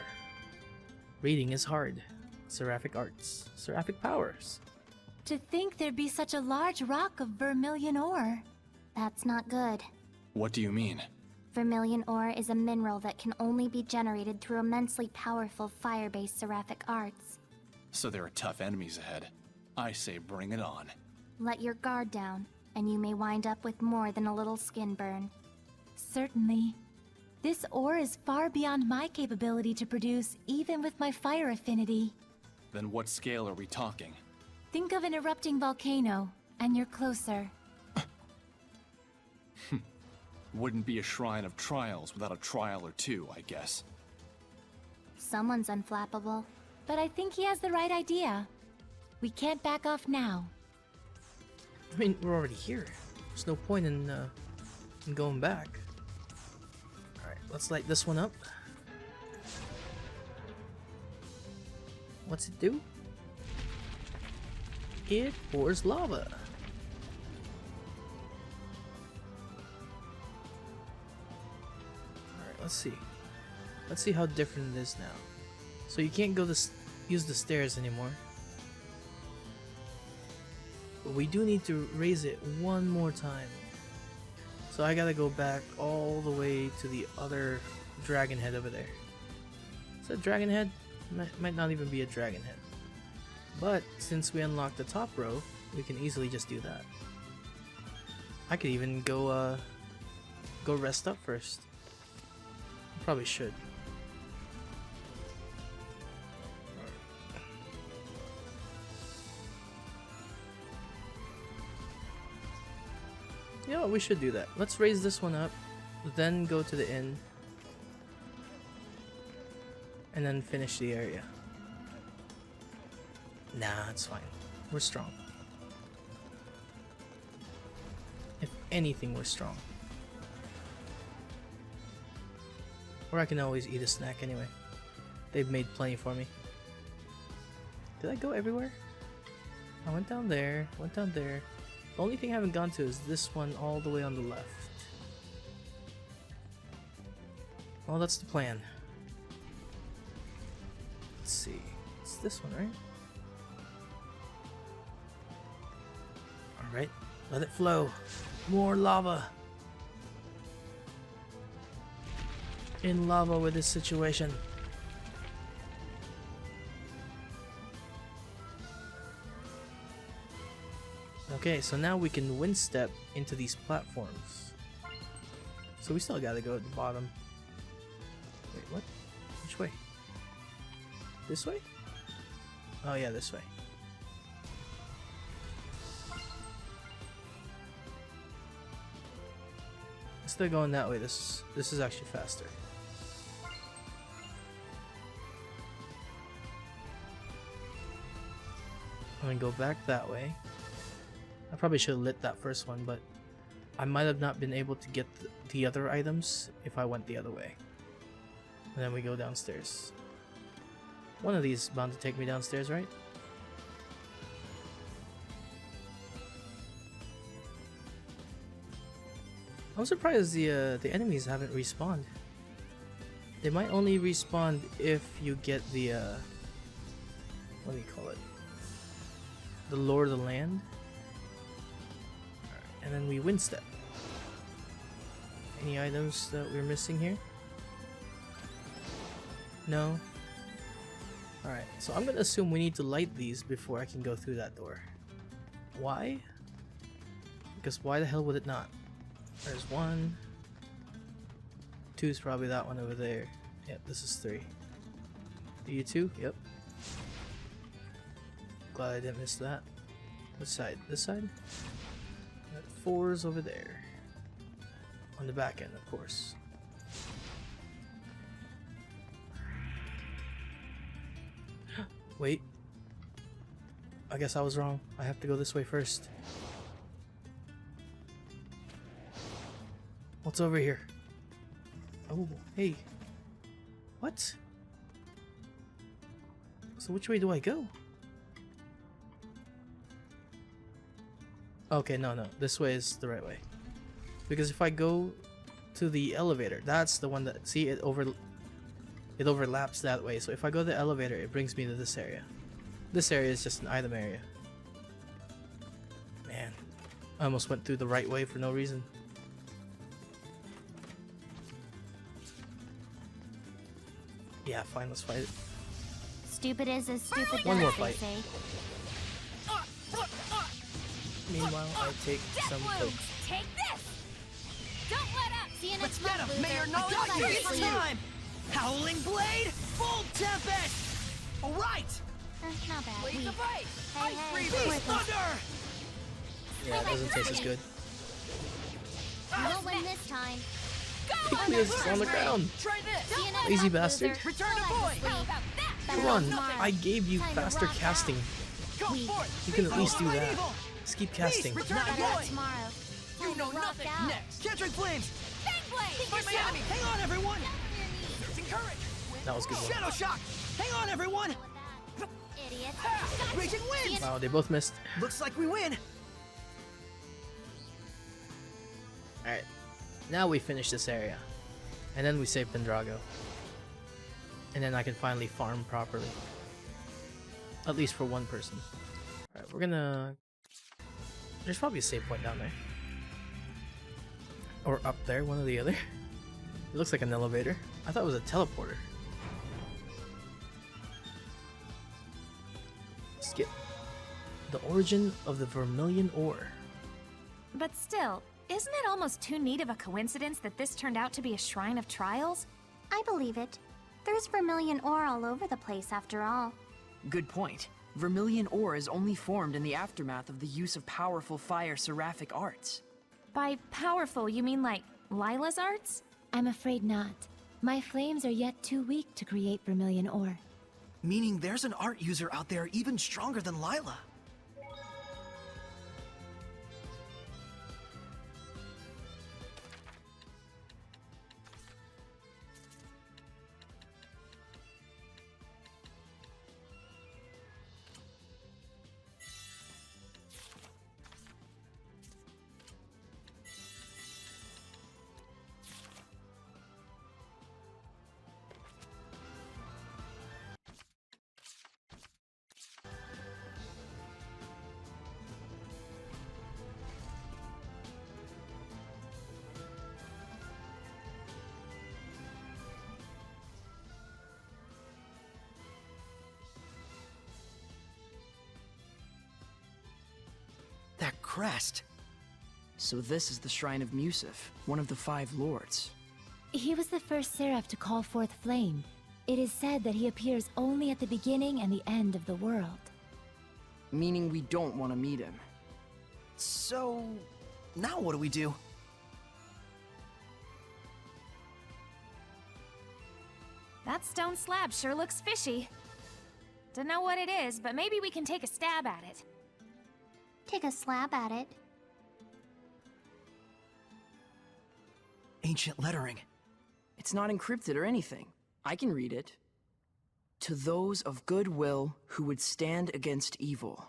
S1: Reading is hard. Seraphic arts. Seraphic powers.
S4: To think there'd be such a large rock of vermilion ore. That's not good.
S5: What do you mean?
S4: Vermilion ore is a mineral that can only be generated through immensely powerful fire-based seraphic arts.
S5: So there are tough enemies ahead. I say bring it on.
S4: Let your guard down, and you may wind up with more than a little skin burn.
S7: Certainly. This ore is far beyond my capability to produce, even with my fire affinity.
S5: Then what scale are we talking?
S7: Think of an erupting volcano, and you're closer.
S5: Wouldn't be a shrine of trials without a trial or two, I guess.
S4: Someone's unflappable.
S7: But I think he has the right idea. We can't back off now.
S1: I mean, we're already here. There's no point in going back. Alright, let's light this one up. What's it do? It pours lava. Alright, let's see. Let's see how different it is now. So you can't go use the stairs anymore. But we do need to raise it one more time. So I gotta go back all the way to the other dragon head over there. Is that dragon head? Might not even be a dragon head. But since we unlocked the top row, we can easily just do that. I could even go rest up first. Probably should. You know what, we should do that. Let's raise this one up, then go to the inn, and then finish the area. Nah, it's fine. We're strong. If anything, we're strong. Or I can always eat a snack anyway. They've made plenty for me. Did I go everywhere? I went down there, went down there. The only thing I haven't gone to is this one all the way on the left. Well, that's the plan. Let's see. It's this one, right? Alright, let it flow. More lava. In lava with this situation. Okay, so now we can wind step into these platforms. So we still gotta go at the bottom. Wait, what? Which way? This way? Oh yeah, this way. Instead of going that way, this is actually faster. I'm gonna go back that way. I probably should have lit that first one, but I might have not been able to get the other items if I went the other way. And then we go downstairs. One of these is bound to take me downstairs, right? I'm surprised the enemies haven't respawned. They might only respawn if you get the what do you call it? The Lord of the Land. And then we wind step. Any items that we're missing here? No? Alright, so I'm gonna assume we need to light these before I can go through that door. Why? Because why the hell would it not? There's one. Two is probably that one over there. Yep, this is three. You too? Yep. Glad I didn't miss that. What side? This side? Got 4s over there. On the back end, of course. Wait. I guess I was wrong. I have to go this way first. What's over here? Oh, hey. What? So which way do I go? Okay, no. This way is the right way. Because if I go to the elevator, that's the one that... See, it overlaps that way. So if I go to the elevator, it brings me to this area. This area is just an item area. Man, I almost went through the right way for no reason. Yeah, fine, let's fight it.
S4: Stupid is as stupid
S1: One
S4: does,
S1: more
S4: they
S1: fight.
S4: say.
S1: Meanwhile, I take some coke.
S6: Take this! Don't let up!
S4: See you
S2: Let's
S4: next
S2: get
S4: month,
S2: him, Mayor
S4: loser.
S2: Knowledge!
S4: I'll fight
S2: It's
S4: for you.
S2: time! Howling Blade, full tempest! Alright!
S4: Not bad.
S6: Blaze
S4: Weak.
S6: of ice!
S4: Hey,
S6: Ice
S4: hey.
S6: breather!
S2: Beast Thunder!
S1: Yeah, it doesn't taste as good.
S4: We'll win this time.
S6: Go on!
S1: Pickles is on the ground.
S2: Try this!
S4: See you next
S1: Lazy
S4: month,
S1: bastard.
S4: loser.
S2: Return to
S4: Relax,
S2: void.
S6: How
S4: sleep.
S6: about that?
S4: Better
S1: Come on,
S4: luck tomorrow.
S1: I gave you
S4: Time to
S1: faster
S4: rock
S1: casting.
S2: Go
S4: Weak.
S2: for it!
S1: You can at least do
S2: Fight
S1: that.
S2: evil.
S1: Just keep casting.
S2: Beast, return to
S4: Better luck
S2: void!
S4: tomorrow.
S2: You
S4: Time
S2: know
S4: to rock
S2: nothing!
S4: out.
S2: Next! Kettrick Flames!
S6: Bang blade!
S2: Fight my enemy! Hang on, everyone! Searching courage!
S1: That was a good one.
S2: Shadow Shock! Hang on, everyone!
S4: Idiot.
S2: Ah, Raging Winds!
S1: Wow, they both missed.
S2: Looks like we win!
S1: Alright, now we finish this area. And then we save Pendrago. And then I can finally farm properly. At least for one person. Alright, we're gonna... There's probably a save point down there. Or up there, one or the other. It looks like an elevator. I thought it was a teleporter. Skip. The origin of the vermilion ore.
S7: But still, isn't it almost too neat of a coincidence that this turned out to be a shrine of trials?
S4: I believe it. There's vermilion ore all over the place after all.
S3: Good point. Vermilion ore is only formed in the aftermath of the use of powerful fire seraphic arts.
S7: By powerful, you mean like Lila's arts?
S8: I'm afraid not. My flames are yet too weak to create vermilion ore.
S2: Meaning there's an art user out there even stronger than Lila. That crest.
S3: So this is the Shrine of Musif, one of the 5 lords.
S8: He was the first seraph to call forth flame. It is said that he appears only at the beginning and the end of the world.
S3: Meaning we don't want to meet him.
S2: So, now what do we do?
S7: That stone slab sure looks fishy. Don't know what it is, but maybe we can take a stab at it.
S4: Take a slab at it.
S2: Ancient lettering.
S3: It's not encrypted or anything. I can read it. To those of good will who would stand against evil.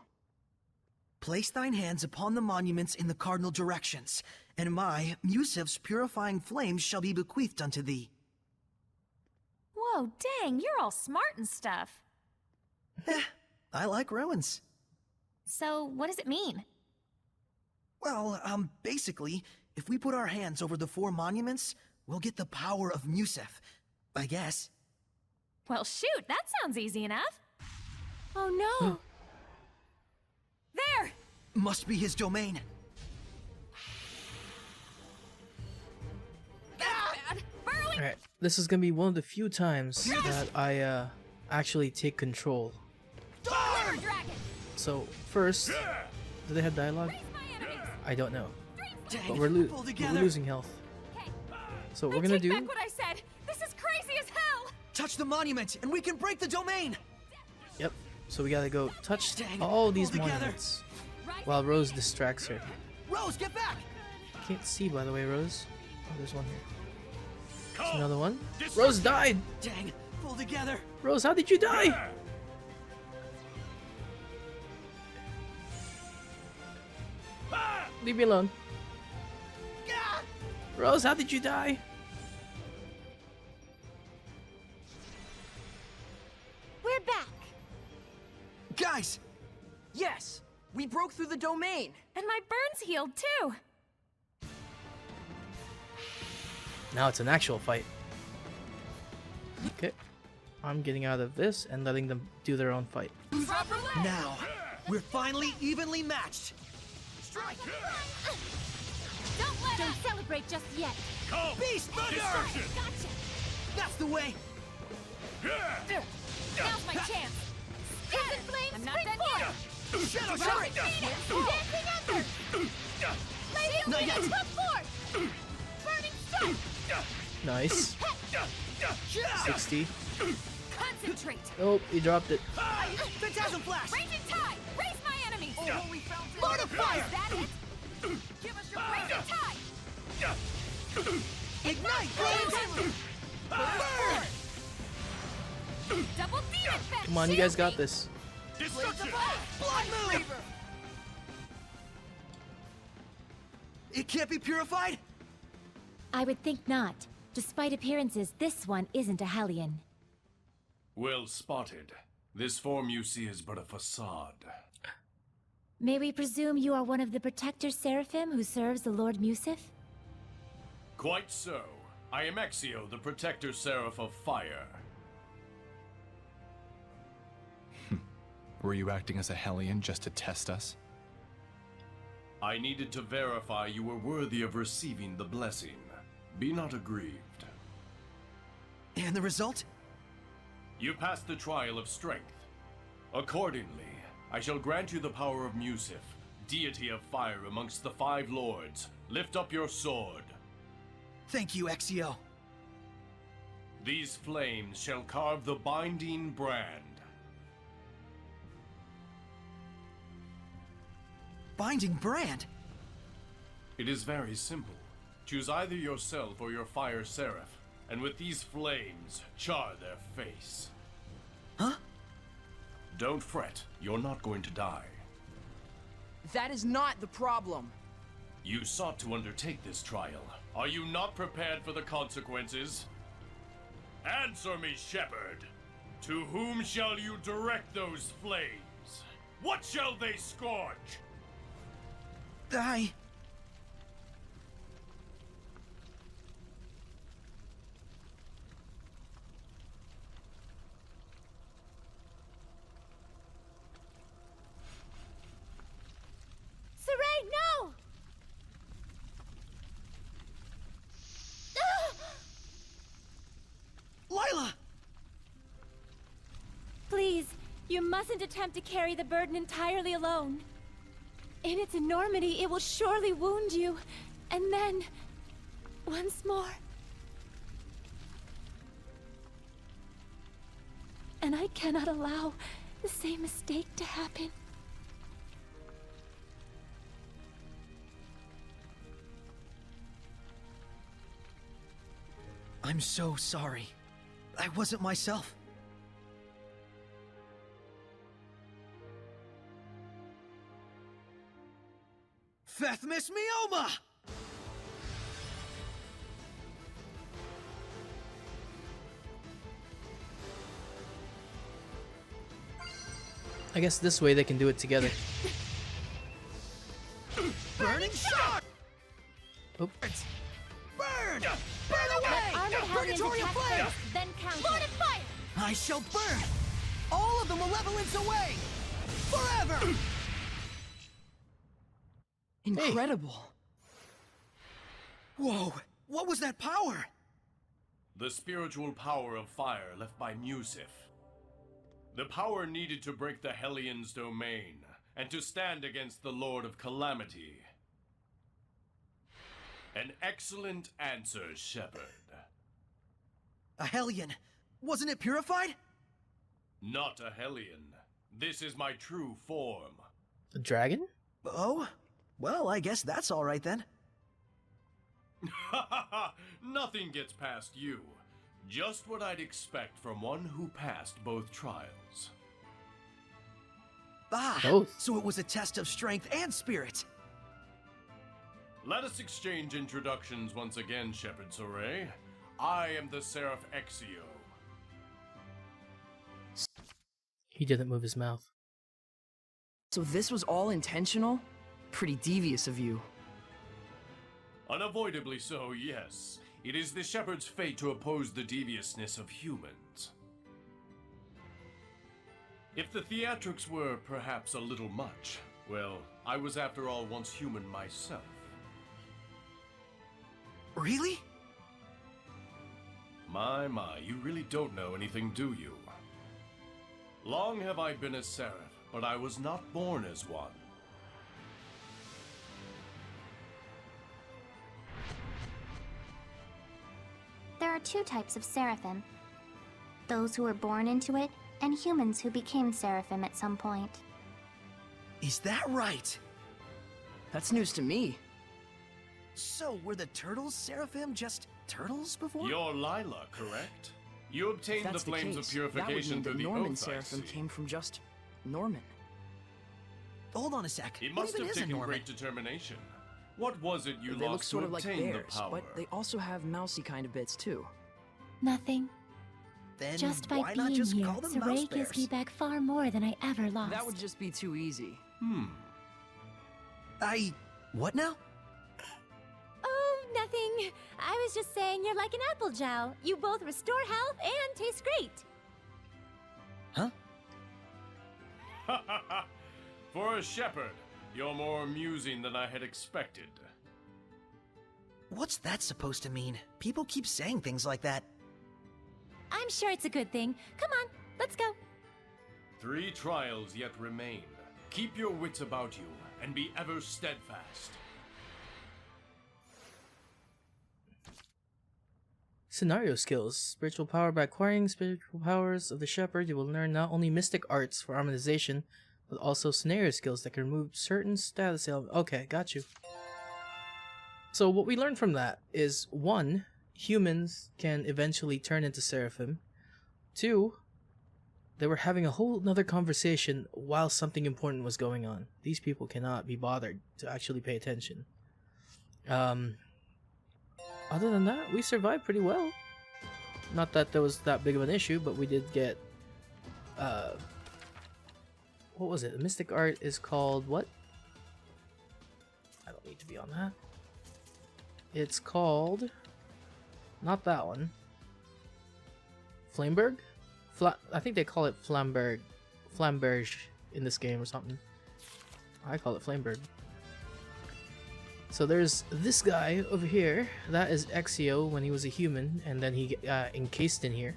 S2: Place thine hands upon the monuments in the cardinal directions, and my, Musif's purifying flames shall be bequeathed unto thee.
S7: Whoa, dang, you're all smart and stuff.
S2: I like ruins.
S7: So, what does it mean?
S2: Well, basically, if we put our hands over the 4 monuments, we'll get the power of Musif, I guess.
S7: Well, shoot, that sounds easy enough. Oh no! There!
S2: Must be his domain.
S6: Bad! Burrowing!
S1: Alright, this is gonna be one of the few times that I actually take control.
S6: Fire dragon!
S1: So first, do they have dialogue?
S6: Raise my enemies!
S1: I don't know.
S2: Dang,
S1: But
S2: pull
S1: we're
S2: together.
S1: losing health.
S6: Okay.
S1: So what
S6: I
S1: we're gonna
S6: take
S1: do?
S6: back what I said! This is crazy as hell!
S2: Touch the monument, and we can break the domain.
S1: Yep. So we gotta go touch
S2: Dang,
S1: all these
S2: pull together.
S1: monuments
S6: Right?
S1: while Rose distracts her.
S2: Rose, get back!
S1: Can't see, by the way, Rose. Oh, there's one here. There's another one. Rose died!
S2: Dang, pull together.
S1: Rose, how did you die? Leave me alone. Rose, how did you die?
S7: We're back!
S2: Guys,
S3: Yes, we broke through the domain.
S6: And my burns healed too!
S1: Now it's an actual fight. Okay. I'm getting out of this and letting them do their own fight.
S6: Proper way!
S2: now, we're finally evenly matched.
S6: Strike! Don't let
S7: Don't
S6: up!
S7: celebrate just yet!
S2: Beast Thunder!
S6: Gotcha!
S2: That's the way.
S6: Now's my chance! Isn't flame I'm not done yet!
S2: Shadow Shard!
S6: Dancing Ember! Lady
S2: Not yet.
S6: Come forth! Burning strike!
S1: Nice. 60.
S6: Concentrate!
S1: Oh, he dropped it.
S2: Phantasm Flash!
S6: Raging Tide! Raise my enemies!
S2: Oh, holy fountain! Lord of Fire!
S6: Is that it? Give us your Raging Tide!
S2: Ignite! Flames! Burn!
S6: Double Demon Fest!
S1: Come on, you guys got this.
S2: Blood Moon! It can't be purified?
S8: I would think not. Despite appearances, this one isn't a Hellion.
S9: Well spotted. This form you see is but a facade.
S8: May we presume you are one of the Protector Seraphim who serves the Lord Musif?
S9: Quite so. I am Exio, the Protector Seraph of Fire.
S5: Were you acting as a Hellion just to test us?
S9: I needed to verify you were worthy of receiving the blessing. Be not aggrieved.
S2: And the result?
S9: You passed the trial of strength. Accordingly, I shall grant you the power of Musif, deity of fire amongst the five lords. Lift up your sword.
S2: Thank you, Exio.
S9: These flames shall carve the binding brand.
S2: Binding brand?
S9: It is very simple. Choose either yourself or your fire seraph, and with these flames, char their face.
S2: Huh?
S9: Don't fret, you're not going to die.
S3: That is not the problem.
S9: You sought to undertake this trial. Are you not prepared for the consequences? Answer me, Shepherd. To whom shall you direct those flames? What shall they scorch?
S7: Saray, no!
S2: Lila!
S7: Please, you mustn't attempt to carry the burden entirely alone. In its enormity, it will surely wound you. And then, once more. And I cannot allow the same mistake to happen.
S2: I'm so sorry. I wasn't myself. Fethmis Mioma!
S1: I guess this way they can do it together.
S2: Burning Shard!
S1: Oop.
S2: Burn! Burn away!
S7: Armored Hellions
S2: Purgatory of
S7: attack
S2: Flame!
S7: first, then counter.
S6: Lord of Fire!
S2: I shall burn! All of the malevolence away! Forever!
S3: Incredible.
S2: Whoa! What was that power?
S9: The spiritual power of fire left by Musif. The power needed to break the Hellions' domain, and to stand against the Lord of Calamity. An excellent answer, Shepard.
S2: A Hellion. Wasn't it purified?
S9: Not a Hellion. This is my true form.
S1: A dragon?
S2: Oh? Well, I guess that's alright then.
S9: Nothing gets past you. Just what I'd expect from one who passed both trials.
S2: Ah,
S1: Both.
S2: so it was a test of strength and spirit.
S9: Let us exchange introductions once again, Shepard Soray. I am the Seraph Exio.
S1: He didn't move his mouth.
S3: So this was all intentional? Pretty devious of you.
S9: Unavoidably so, yes. It is the Shepherd's fate to oppose the deviousness of humans. If the theatrics were perhaps a little much, well, I was after all once human myself.
S2: Really?
S9: My, you really don't know anything, do you? Long have I been a Seraph, but I was not born as one.
S4: There are two types of seraphim. Those who were born into it, and humans who became seraphim at some point.
S2: Is that right?
S3: That's news to me.
S2: So, were the turtles seraphim just turtles before?
S9: You're Lila, correct? You
S3: If
S9: obtained the
S3: that's the
S9: flames
S3: case,
S9: of purification
S3: that
S9: through
S3: would
S9: the
S3: mean that Norman
S9: oath, I
S3: Seraphim
S9: see.
S3: came from just Norman.
S2: Hold on a sec.
S9: It
S2: What
S9: must
S2: even
S9: have
S2: is a
S9: taken
S2: Norman?
S9: great determination. What was it you
S3: They look
S9: lost
S3: sort
S9: to
S3: of like
S9: obtain
S3: bears,
S9: the power?
S3: but they also have mousy kind of bits too.
S8: Nothing.
S2: Then
S8: Just by
S2: why
S8: being
S2: not just
S8: here,
S2: call them mouse
S8: Saray gives
S2: bears?
S8: me back far more than I ever lost.
S3: That would just be too easy.
S2: What now?
S7: Oh, nothing. I was just saying you're like an apple jowl. You both restore health and taste great.
S2: Huh?
S9: For a shepherd, you're more amusing than I had expected.
S2: What's that supposed to mean? People keep saying things like that.
S7: I'm sure it's a good thing. Come on, let's go.
S9: 3 trials yet remain. Keep your wits about you, and be ever steadfast.
S1: Scenario skills. Spiritual power. By acquiring spiritual powers of the Shepherd, you will learn not only mystic arts for harmonization, but also scenario skills that can remove certain status elements. Okay, got you. So what we learned from that is 1, humans can eventually turn into seraphim. 2, they were having a whole nother conversation while something important was going on. These people cannot be bothered to actually pay attention. Other than that, we survived pretty well. Not that there was that big of an issue, but we did get what was it? The mystic art is called what? I don't need to be on that. It's called not that one. Flamberg? I think they call it Flamberg. Flamberge in this game or something. I call it Flamberg. So there's this guy over here. That is Exio when he was a human, and then he encased in here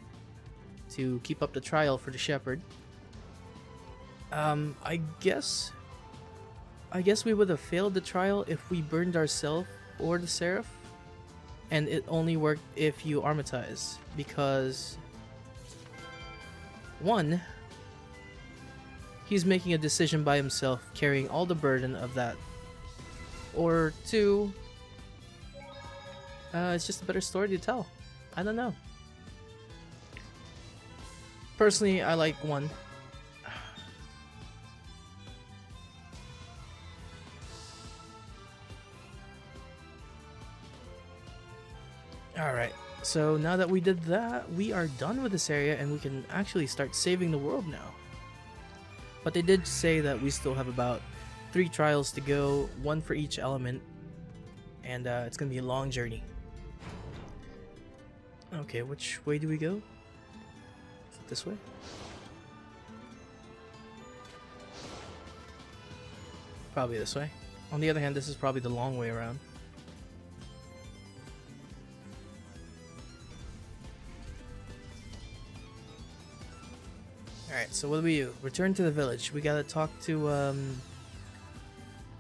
S1: to keep up the trial for the Shepherd. I guess we would have failed the trial if we burned ourselves or the Seraph, and it only worked if you armatize, because 1, he's making a decision by himself, carrying all the burden of that, or 2, it's just a better story to tell. I don't know. Personally, I like 1. Alright, so now that we did that, we are done with this area and we can actually start saving the world now. But they did say that we still have about 3 trials to go, 1 for each element, and it's gonna be a long journey. Okay, which way do we go? Is it this way? Probably this way. On the other hand, this is probably the long way around. Alright, so what do we do? Return to the village. We gotta talk to, I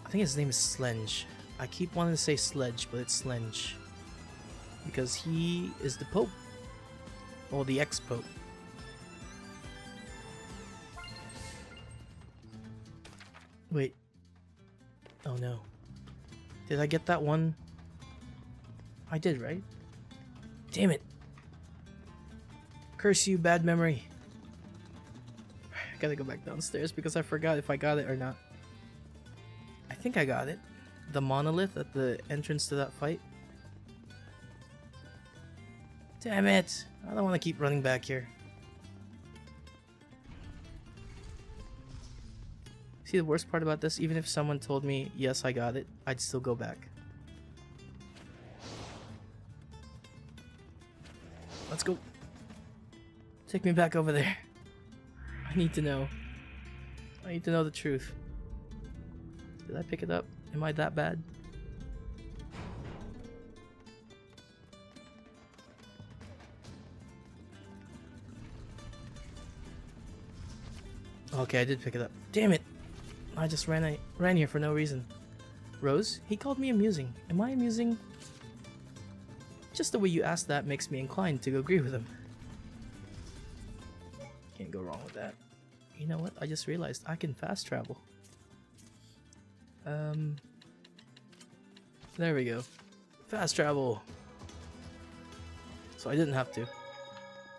S1: think his name is Slenge. I keep wanting to say Sledge, but it's Slenge. Because he is the Pope. Or the ex-Pope. Wait. Oh no. Did I get that one? I did, right? Damn it. Curse you, bad memory. I gotta go back downstairs because I forgot if I got it or not. I think I got it. The monolith at the entrance to that fight. Damn it! I don't want to keep running back here. See, the worst part about this, even if someone told me, yes, I got it, I'd still go back. Let's go. Take me back over there. I need to know. I need to know the truth. Did I pick it up? Am I that bad? Okay, I did pick it up. Damn it! I just ran here for no reason. Rose? He called me amusing. Am I amusing? Just the way you asked that makes me inclined to agree with him. Can't go wrong with that. You know what? I just realized I can fast travel. There we go. Fast travel! So I didn't have to.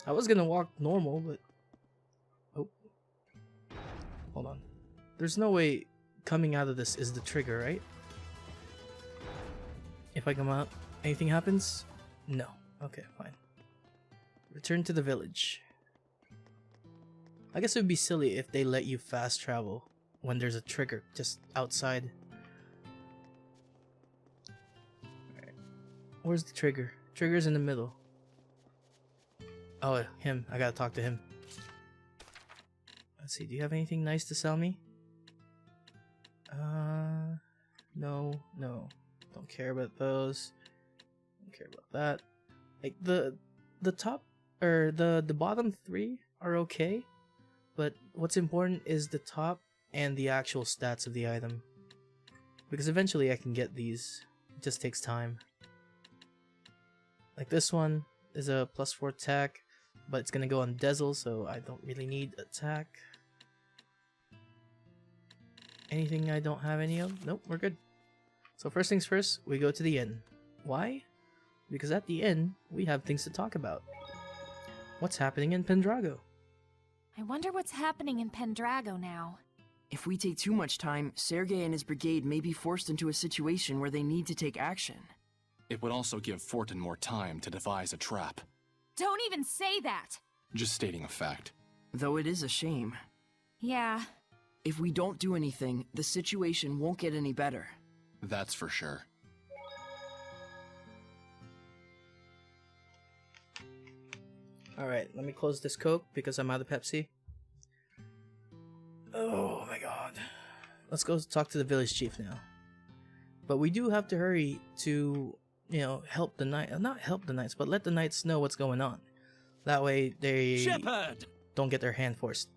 S1: I was gonna walk normal, but... Oh. Hold on. There's no way coming out of this is the trigger, right? If I come out, anything happens? No. Okay, fine. Return to the village. I guess it would be silly if they let you fast travel when there's a trigger just outside. Alright. Where's the trigger? Trigger's in the middle. Oh, him. I gotta talk to him. Let's see, do you have anything nice to sell me? No. Don't care about those. Don't care about that. Like, the top, or the bottom three are okay. But what's important is the top and the actual stats of the item. Because eventually I can get these. It just takes time. Like this one is a +4 attack, but it's gonna go on Dazzle, so I don't really need attack. Anything I don't have any of? Nope, we're good. So first things first, we go to the inn. Why? Because at the inn, we have things to talk about. What's happening in Pendrago?
S7: I wonder what's happening in Pendrago now.
S3: If we take too much time, Sergei and his brigade may be forced into a situation where they need to take action.
S5: It would also give Fortin more time to devise a trap.
S6: Don't even say that!
S5: Just stating a fact.
S3: Though it is a shame.
S7: Yeah.
S3: If we don't do anything, the situation won't get any better.
S5: That's for sure.
S1: Alright, let me close this Coke because I'm out of Pepsi. Oh my god. Let's go talk to the village chief now. But we do have to hurry to, you know, help the knight. Not help the knights, but let the knights know what's going on. That way they
S9: Shepard!
S1: don't get their hand forced.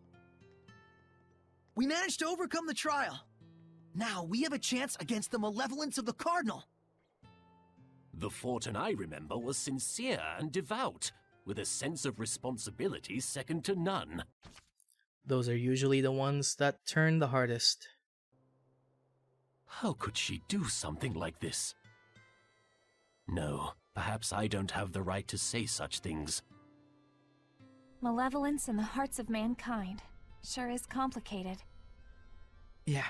S2: We managed to overcome the trial. Now we have a chance against the malevolence of the Cardinal.
S10: The Fortin I remember was sincere and devout, with a sense of responsibility second to none.
S1: Those are usually the ones that turn the hardest.
S10: How could she do something like this? No, perhaps I don't have the right to say such things.
S7: Malevolence in the hearts of mankind. Sure is complicated.
S2: Yeah.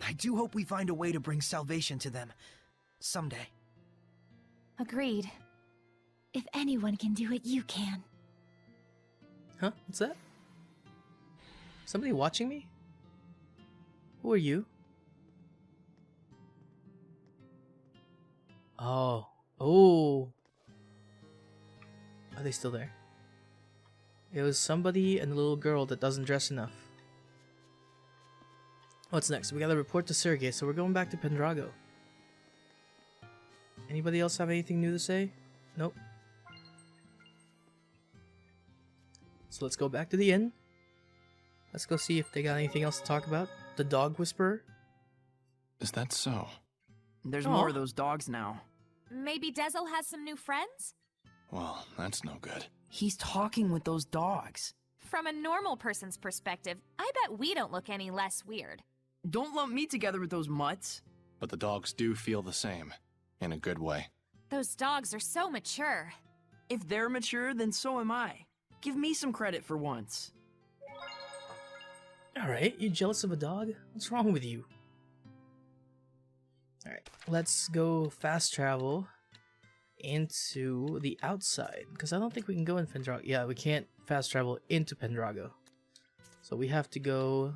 S2: I do hope we find a way to bring salvation to them. Someday.
S7: Agreed.
S8: If anyone can do it, you can.
S1: Huh? What's that? Somebody watching me? Who are you? Oh. Oh. Are they still there? It was somebody and a little girl that doesn't dress enough. What's next? We gotta report to Sergei, so we're going back to Pendrago. Anybody else have anything new to say? Nope. So let's go back to the inn Let's go see if they got anything else to talk about. The dog whisperer?
S5: Is that so?
S3: There's
S1: Aw.
S3: more of those dogs now.
S6: Maybe Dezel has some new friends?
S5: Well, that's no good.
S3: He's talking with those dogs.
S6: From a normal person's perspective, I bet we don't look any less weird.
S3: Don't lump me together with those mutts.
S5: But the dogs do feel the same. In a good way.
S6: Those dogs are so mature.
S3: If they're mature, then so am I. Give me some credit for once.
S1: Alright, you jealous of a dog? What's wrong with you? Alright, let's go fast travel into the outside. Because I don't think we can go in Pendrago. Yeah, we can't fast travel into Pendrago. So we have to go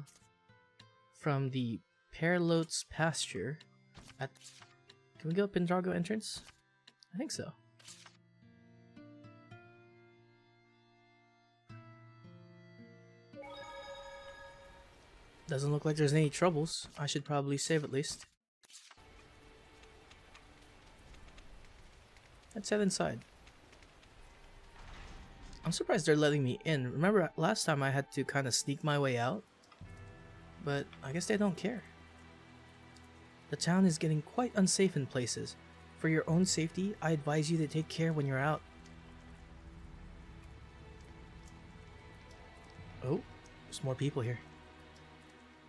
S1: from the Perlote's pasture at... Can we go Pendrago entrance? I think so. Doesn't look like there's any troubles. I should probably save at least. Let's head inside. I'm surprised they're letting me in. Remember last time I had to kind of sneak my way out? But I guess they don't care. The town is getting quite unsafe in places. For your own safety, I advise you to take care when you're out. Oh, there's more people here.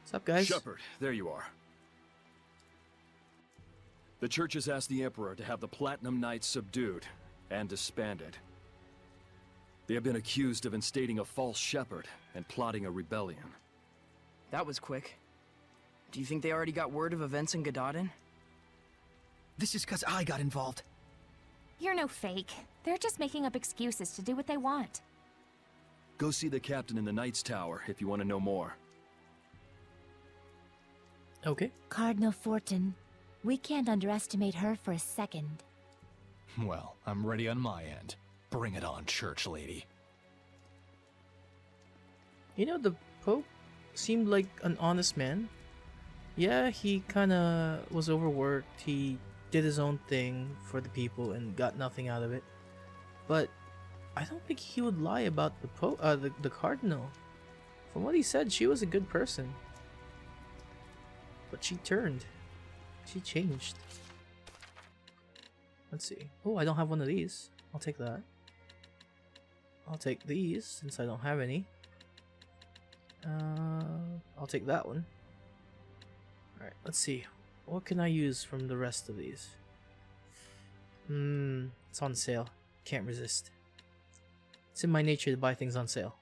S1: What's up, guys?
S11: Shepard, there you are. The Church has asked the Emperor to have the Platinum Knights subdued and disbanded. They have been accused of instating a false shepherd and plotting a rebellion.
S3: That was quick. Do you think they already got word of events in Gadadin?
S2: This is 'cause I got involved.
S6: You're no fake. They're just making up excuses to do what they want.
S11: Go see the captain in the Knight's Tower if you want to know more.
S1: Okay.
S8: Cardinal Fortin. We can't underestimate her for a second.
S5: Well, I'm ready on my end. Bring it on, church lady.
S1: You know, the Pope seemed like an honest man. Yeah, he kinda was overworked. He did his own thing for the people and got nothing out of it. But I don't think he would lie about the Pope, the Cardinal. From what he said, she was a good person. But she turned. She changed. Let's see. Oh, I don't have one of these. I'll take that. I'll take these since I don't have any. I'll take that one. Alright, let's see. What can I use from the rest of these? It's on sale. Can't resist. It's in my nature to buy things on sale.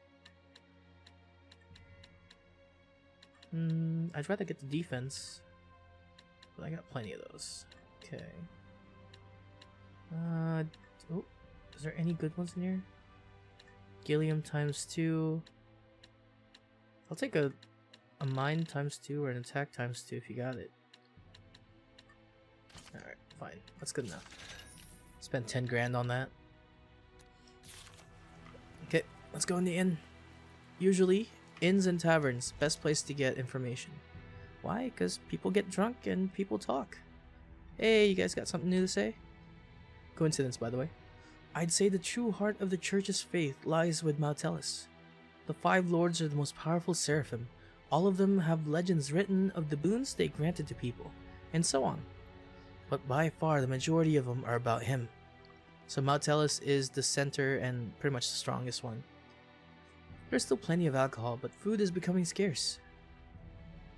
S1: I'd rather get the defense. But I got plenty of those. Okay. Oh, is there any good ones in here? Gilliam ×2. I'll take a mine ×2 or an attack ×2 if you got it. Alright, fine. That's good enough. Spent 10 grand on that. Okay, let's go in the inn. Usually, inns and taverns, best place to get information. Why? Because people get drunk and people talk. Hey, you guys got something new to say? Coincidence, by the way. I'd say the true heart of the Church's faith lies with Mautellus. The 5 lords are the most powerful seraphim. All of them have legends written of the boons they granted to people, and so on. But by far the majority of them are about him. So Mautellus is the center and pretty much the strongest one. There's still plenty of alcohol, but food is becoming scarce.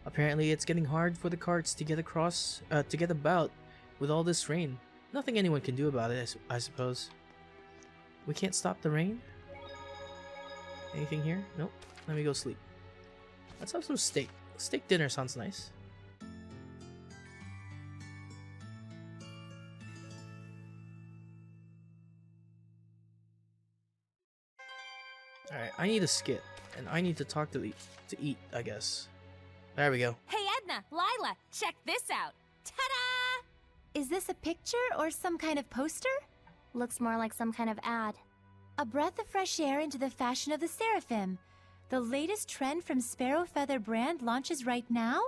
S1: Apparently it's getting hard for the carts to get across, to get about with all this rain. Nothing anyone can do about it, I suppose. We can't stop the rain? Anything here? Nope. Let me go sleep. Let's have some steak. Steak dinner sounds nice. Alright, I need a skit, and I need to talk to eat, I guess. There we go.
S6: Hey Edna, Lila, check this out. Ta-da!
S8: Is this a picture or some kind of poster?
S4: Looks more like some kind of ad.
S8: A breath of fresh air into the fashion of the Seraphim. The latest trend from Sparrow Feather brand launches right now?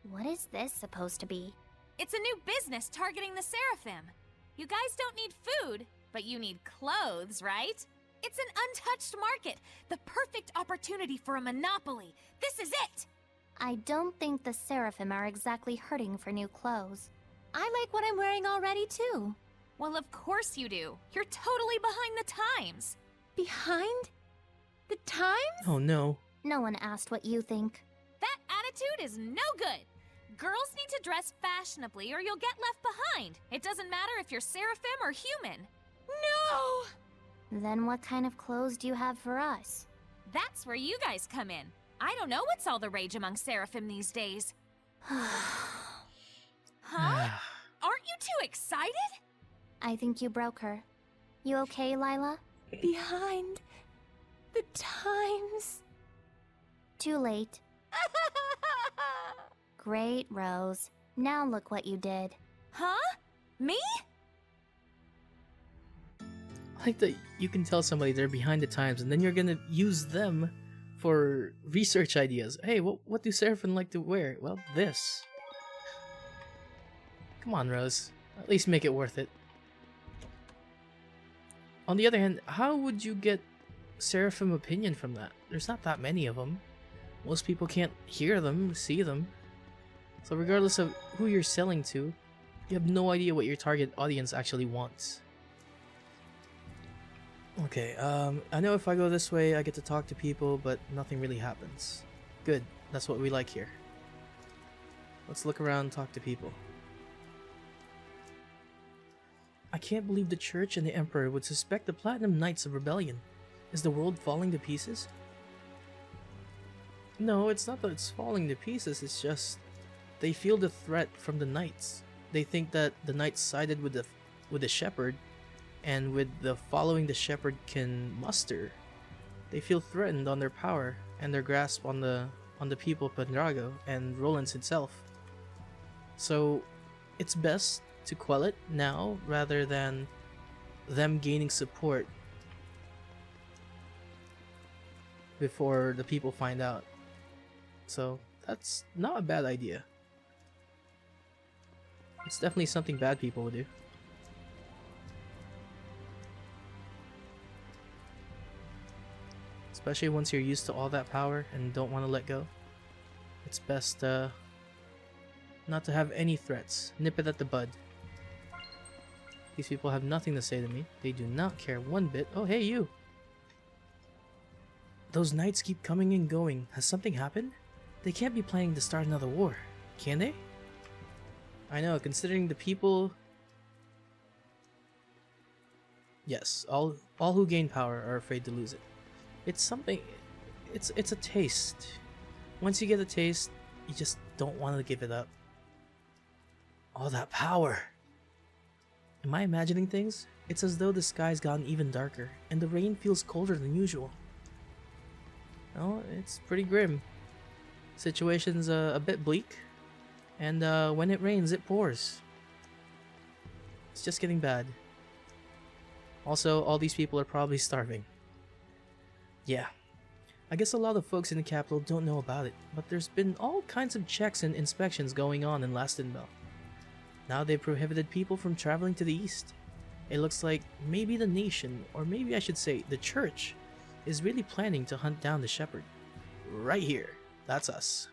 S4: What is this supposed to be?
S6: It's a new business targeting the Seraphim. You guys don't need food, but you need clothes, right? It's an untouched market. The perfect opportunity for a monopoly. This is it!
S4: I don't think the Seraphim are exactly hurting for new clothes.
S8: I like what I'm wearing already, too.
S6: Well, of course you do. You're totally behind the times.
S8: Behind the times?
S1: Oh no.
S4: No one asked what you think.
S6: That attitude is no good. Girls need to dress fashionably or you'll get left behind. It doesn't matter if you're Seraphim or human.
S7: No!
S4: Then what kind of clothes do you have for us?
S6: That's where you guys come in. I don't know what's all the rage among Seraphim these days. Huh? Aren't you too excited?
S4: I think you broke her. You okay, Lila?
S8: Behind the times.
S4: Too late. Great, Rose. Now look what you did.
S6: Huh? Me?
S1: I like that you can tell somebody they're behind the times and then you're gonna use them for research ideas. Hey, what do Seraphim like to wear? Well, this. Come on, Rose. At least make it worth it. On the other hand, how would you get Seraphim opinion from that? There's not that many of them. Most people can't hear them, see them. So regardless of who you're selling to, you have no idea what your target audience actually wants. Okay, I know if I go this way, I get to talk to people, but nothing really happens. Good, that's what we like here. Let's look around and talk to people. I can't believe the Church and the Emperor would suspect the Platinum Knights of rebellion. Is the world falling to pieces? No, it's not that it's falling to pieces, it's just they feel the threat from the Knights. They think that the Knights sided with the Shepherd, and with the following the Shepherd can muster, they feel threatened on their power and their grasp on the people of Pendrago and Roland's itself. So it's best to quell it now rather than them gaining support before the people find out. So that's not a bad idea. It's definitely something bad people would do. Especially once you're used to all that power and don't want to let go. It's best not to have any threats. Nip it at the bud. These people have nothing to say to me. They do not care one bit. Oh, hey, you! Those knights keep coming and going. Has something happened? They can't be planning to start another war, can they? I know, considering the people... Yes, all who gain power are afraid to lose it. It's something... It's a taste. Once you get a taste, you just don't want to give it up. All that power! Am I imagining things? It's as though the sky's gotten even darker, and the rain feels colder than usual. Oh, it's pretty grim. Situation's a bit bleak, and when it rains, it pours. It's just getting bad. Also, all these people are probably starving. Yeah, I guess a lot of folks in the capital don't know about it, but there's been all kinds of checks and inspections going on in Lastenbell. Now they've prohibited people from traveling to the east. It looks like maybe the nation, or maybe I should say the church, is really planning to hunt down the shepherd. Right here. That's us.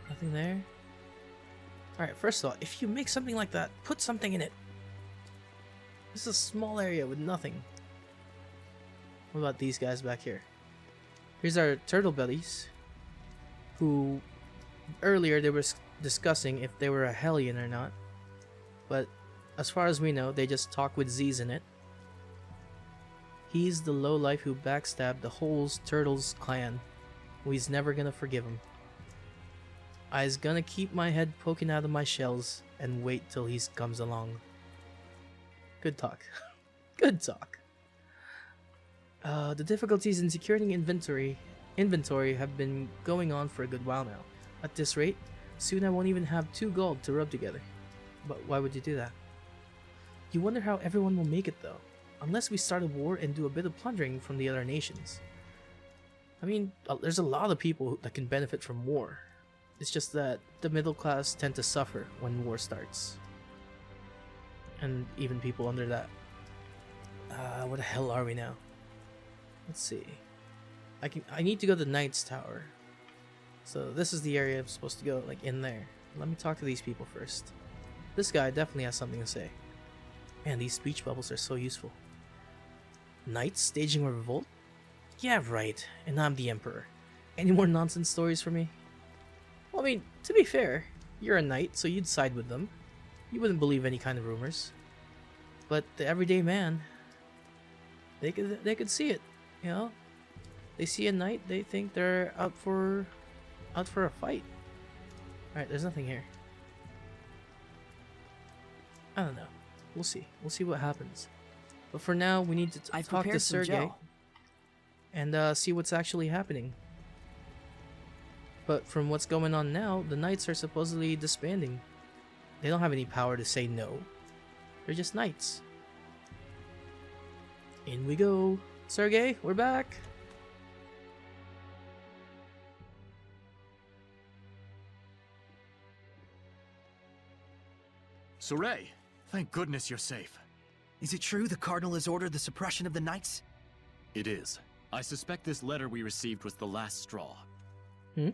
S1: Nothing there? Alright, first of all, if you make something like that, put something in it. This is a small area with nothing. What about these guys back here? Here's our turtle bellies, who earlier they were discussing if they were a Hellion or not, but as far as we know, they just talk with Z's in it. He's the lowlife who backstabbed the whole Turtles clan. We's never gonna forgive him. I's gonna keep my head poking out of my shells and wait till he comes along. Good talk. Good talk. The difficulties in securing inventory have been going on for a good while now. At this rate, soon I won't even have 2 gold to rub together. But why would you do that? You wonder how everyone will make it though, unless we start a war and do a bit of plundering from the other nations. I mean, there's a lot of people that can benefit from war. It's just that the middle class tend to suffer when war starts. and even people under that. Where the hell are we now? Let's see. I need to go to the Knight's Tower. So this is the area I'm supposed to go, like in there. Let me talk to these people first. This guy definitely has something to say. Man, these speech bubbles are so useful. Knights staging a revolt? Yeah, right. And I'm the Emperor. Any more nonsense stories for me? Well, I mean, to be fair, you're a knight, so you'd side with them. You wouldn't believe any kind of rumors. But the everyday man, they could see it, you know? They see a knight, they think they're out for a fight. Alright, there's nothing here. I don't know. We'll see. We'll see what happens. But for now, we need to talk to Sergei and see what's actually happening. But from what's going on now, the knights are supposedly disbanding. They don't have any power to say no. They're just knights. In we go. Sergei, we're back.
S5: Sorey, thank goodness you're safe.
S2: Is it true the Cardinal has ordered the suppression of the Knights?
S5: It is. I suspect this letter we received was the last straw.
S1: Hmm?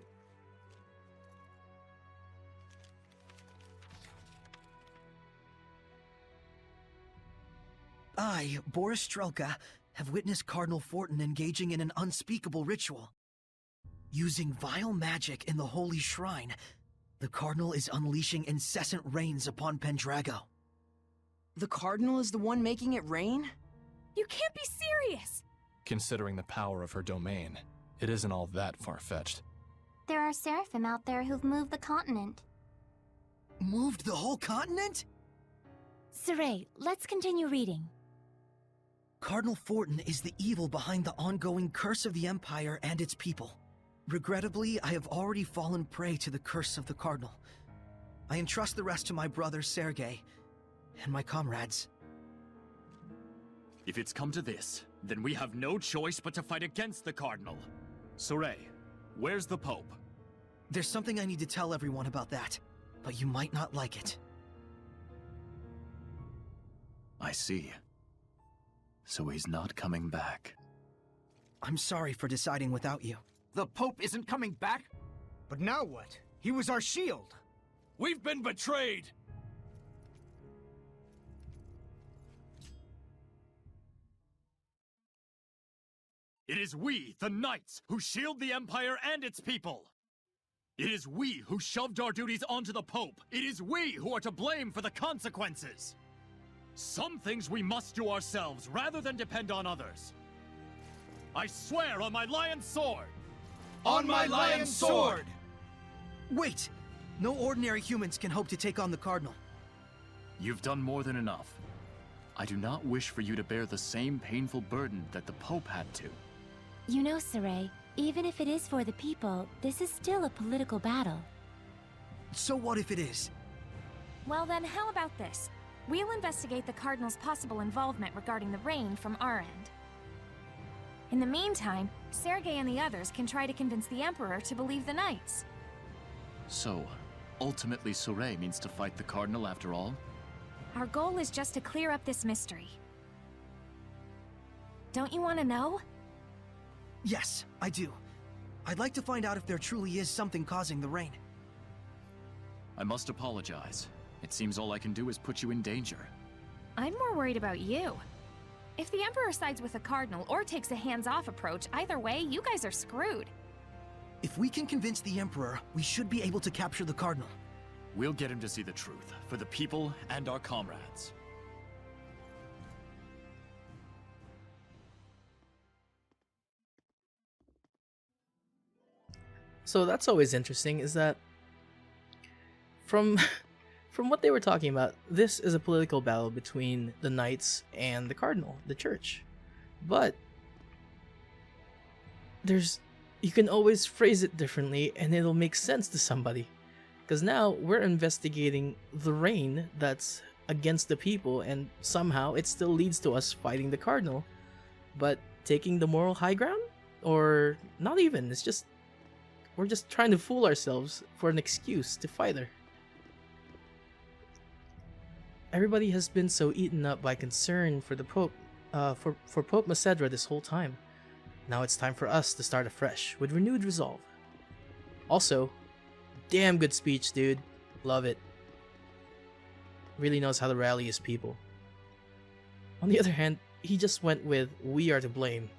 S2: I, Boris Strelka, have witnessed Cardinal Fortin engaging in an unspeakable ritual. Using vile magic in the holy shrine, the Cardinal is unleashing incessant rains upon Pendrago.
S3: The Cardinal is the one making it rain?
S6: You can't be serious!
S5: Considering the power of her domain, it isn't all that far-fetched.
S4: There are Seraphim out there who've moved the continent.
S2: Moved the whole continent?
S8: Saray, let's continue reading.
S2: Cardinal Fortin is the evil behind the ongoing curse of the Empire and its people. Regrettably, I have already fallen prey to the curse of the Cardinal. I entrust the rest to my brother Sergei and my comrades.
S5: If it's come to this, then we have no choice but to fight against the Cardinal. Sorey, where's the Pope?
S2: There's something I need to tell everyone about that, but you might not like it.
S5: I see. So he's not coming back.
S2: I'm sorry for deciding without you.
S12: The Pope isn't coming back? But now what? He was our shield.
S9: We've been betrayed!
S5: It is we, the Knights, who shield the Empire and its people! It is we who shoved our duties onto the Pope! It is we who are to blame for the consequences! Some things we must do ourselves, rather than depend on others. I swear on my lion's sword!
S12: On my lion's sword!
S2: Wait! No ordinary humans can hope to take on the Cardinal.
S5: You've done more than enough. I do not wish for you to bear the same painful burden that the Pope had to.
S8: You know, Saray, even if it is for the people, this is still a political battle.
S2: So what if it is?
S6: Well then, how about this? We'll investigate the Cardinal's possible involvement regarding the rain from our end. In the meantime, Sergei and the others can try to convince the Emperor to believe the Knights.
S5: So, ultimately Sorey means to fight the Cardinal after all?
S6: Our goal is just to clear up this mystery. Don't you want to know?
S2: Yes, I do. I'd like to find out if there truly is something causing the rain.
S5: I must apologize. It seems all I can do is put you in danger.
S6: I'm more worried about you. If the Emperor sides with the Cardinal or takes a hands-off approach, either way, you guys are screwed.
S2: If we can convince the Emperor, we should be able to capture the Cardinal.
S5: We'll get him to see the truth, for the people and our comrades.
S1: So that's always interesting, is that from what they were talking about, this is a political battle between the Knights and the Cardinal, the Church. But you can always phrase it differently and it'll make sense to somebody. Because now we're investigating the rain that's against the people, and somehow it still leads to us fighting the Cardinal. But taking the moral high ground? Or not even, it's just we're just trying to fool ourselves for an excuse to fight her. Everybody has been so eaten up by concern for the Pope, for Pope Macedra this whole time. Now it's time for us to start afresh with renewed resolve. Also, damn good speech, dude. Love it. Really knows how to rally his people. On the other hand, he just went with "we are to blame."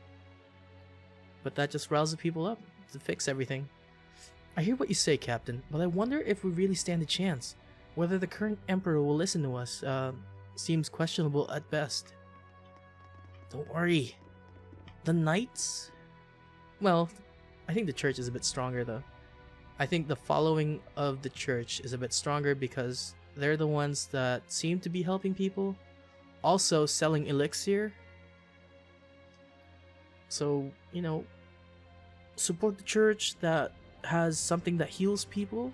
S1: But that just riles the people up to fix everything. I hear what you say, Captain, but I wonder if we really stand a chance. Whether the current Emperor will listen to us seems questionable at best. Don't worry. The Knights? Well, I think the Church is a bit stronger though. I think the following of the Church is a bit stronger because they're the ones that seem to be helping people. Also selling elixir. So, you know, support the Church that has something that heals people,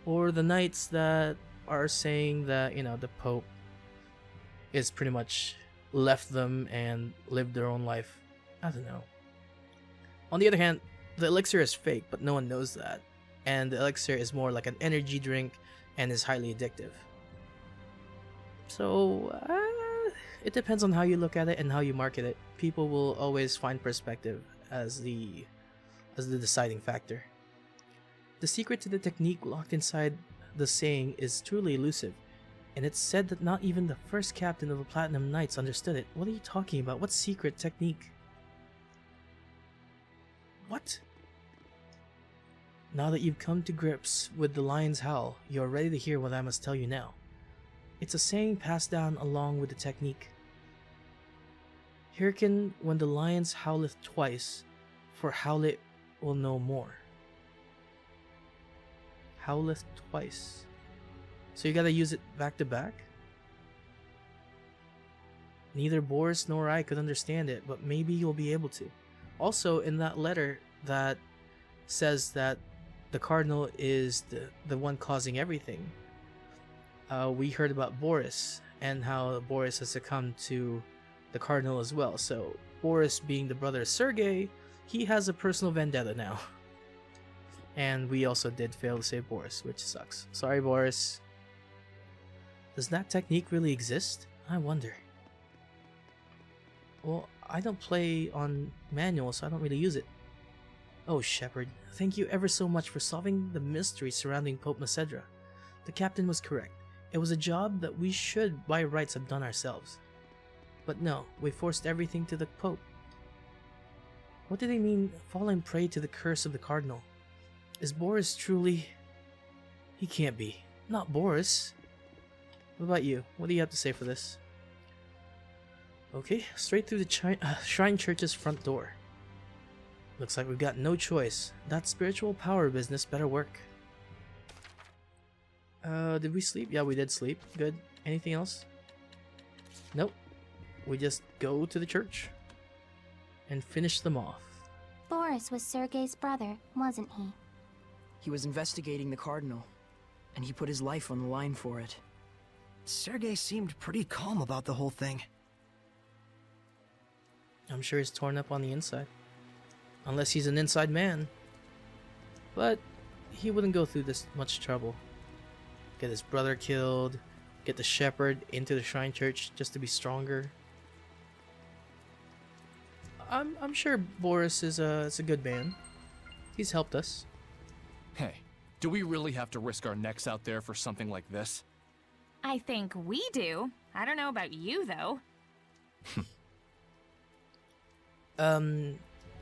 S1: or the Knights that are saying that, you know, the Pope is pretty much left them and lived their own life. I don't know. On the other hand, the elixir is fake, but no one knows that. And the elixir is more like an energy drink and is highly addictive. So, it depends on how you look at it and how you market it. People will always find perspective as the deciding factor. The secret to the technique locked inside the saying is truly elusive, and it's said that not even the first captain of the Platinum Knights understood it. What are you talking about? What secret technique? What? Now that you've come to grips with the lion's howl, you are ready to hear what I must tell you now. It's a saying passed down along with the technique. Hearken when the lions howleth twice, for howlet will no more. Howleth twice. So you gotta use it back to back? Neither Boris nor I could understand it, but maybe you'll be able to. Also, in that letter that says that the Cardinal is the one causing everything, we heard about Boris and how Boris has succumbed to the Cardinal as well. So Boris, being the brother of Sergei, he has a personal vendetta now. And we also did fail to save Boris, which sucks. Sorry, Boris. Does that technique really exist? I wonder. Well, I don't play on manual, so I don't really use it. Oh, Shepard, thank you ever so much for solving the mystery surrounding Pope Macedra. The captain was correct. It was a job that we should, by rights, have done ourselves. But no, we forced everything to the Pope. What do they mean, falling prey to the curse of the Cardinal? Is Boris truly... He can't be. Not Boris. What about you? What do you have to say for this? Okay, straight through the Shrine Church's front door. Looks like we've got no choice. That spiritual power business better work. Did we sleep? Yeah, we did sleep. Good. Anything else? Nope. We just go to the church and finish them off.
S4: Boris was Sergei's brother, wasn't he?
S3: He was investigating the Cardinal, and he put his life on the line for it.
S2: Sergei seemed pretty calm about the whole thing.
S1: I'm sure he's torn up on the inside. Unless he's an inside man. But he wouldn't go through this much trouble. Get his brother killed, get the shepherd into the Shrine Church just to be stronger. I'm sure Boris is a good man. He's helped us.
S5: Hey, do we really have to risk our necks out there for something like this?
S6: I think we do. I don't know about you, though.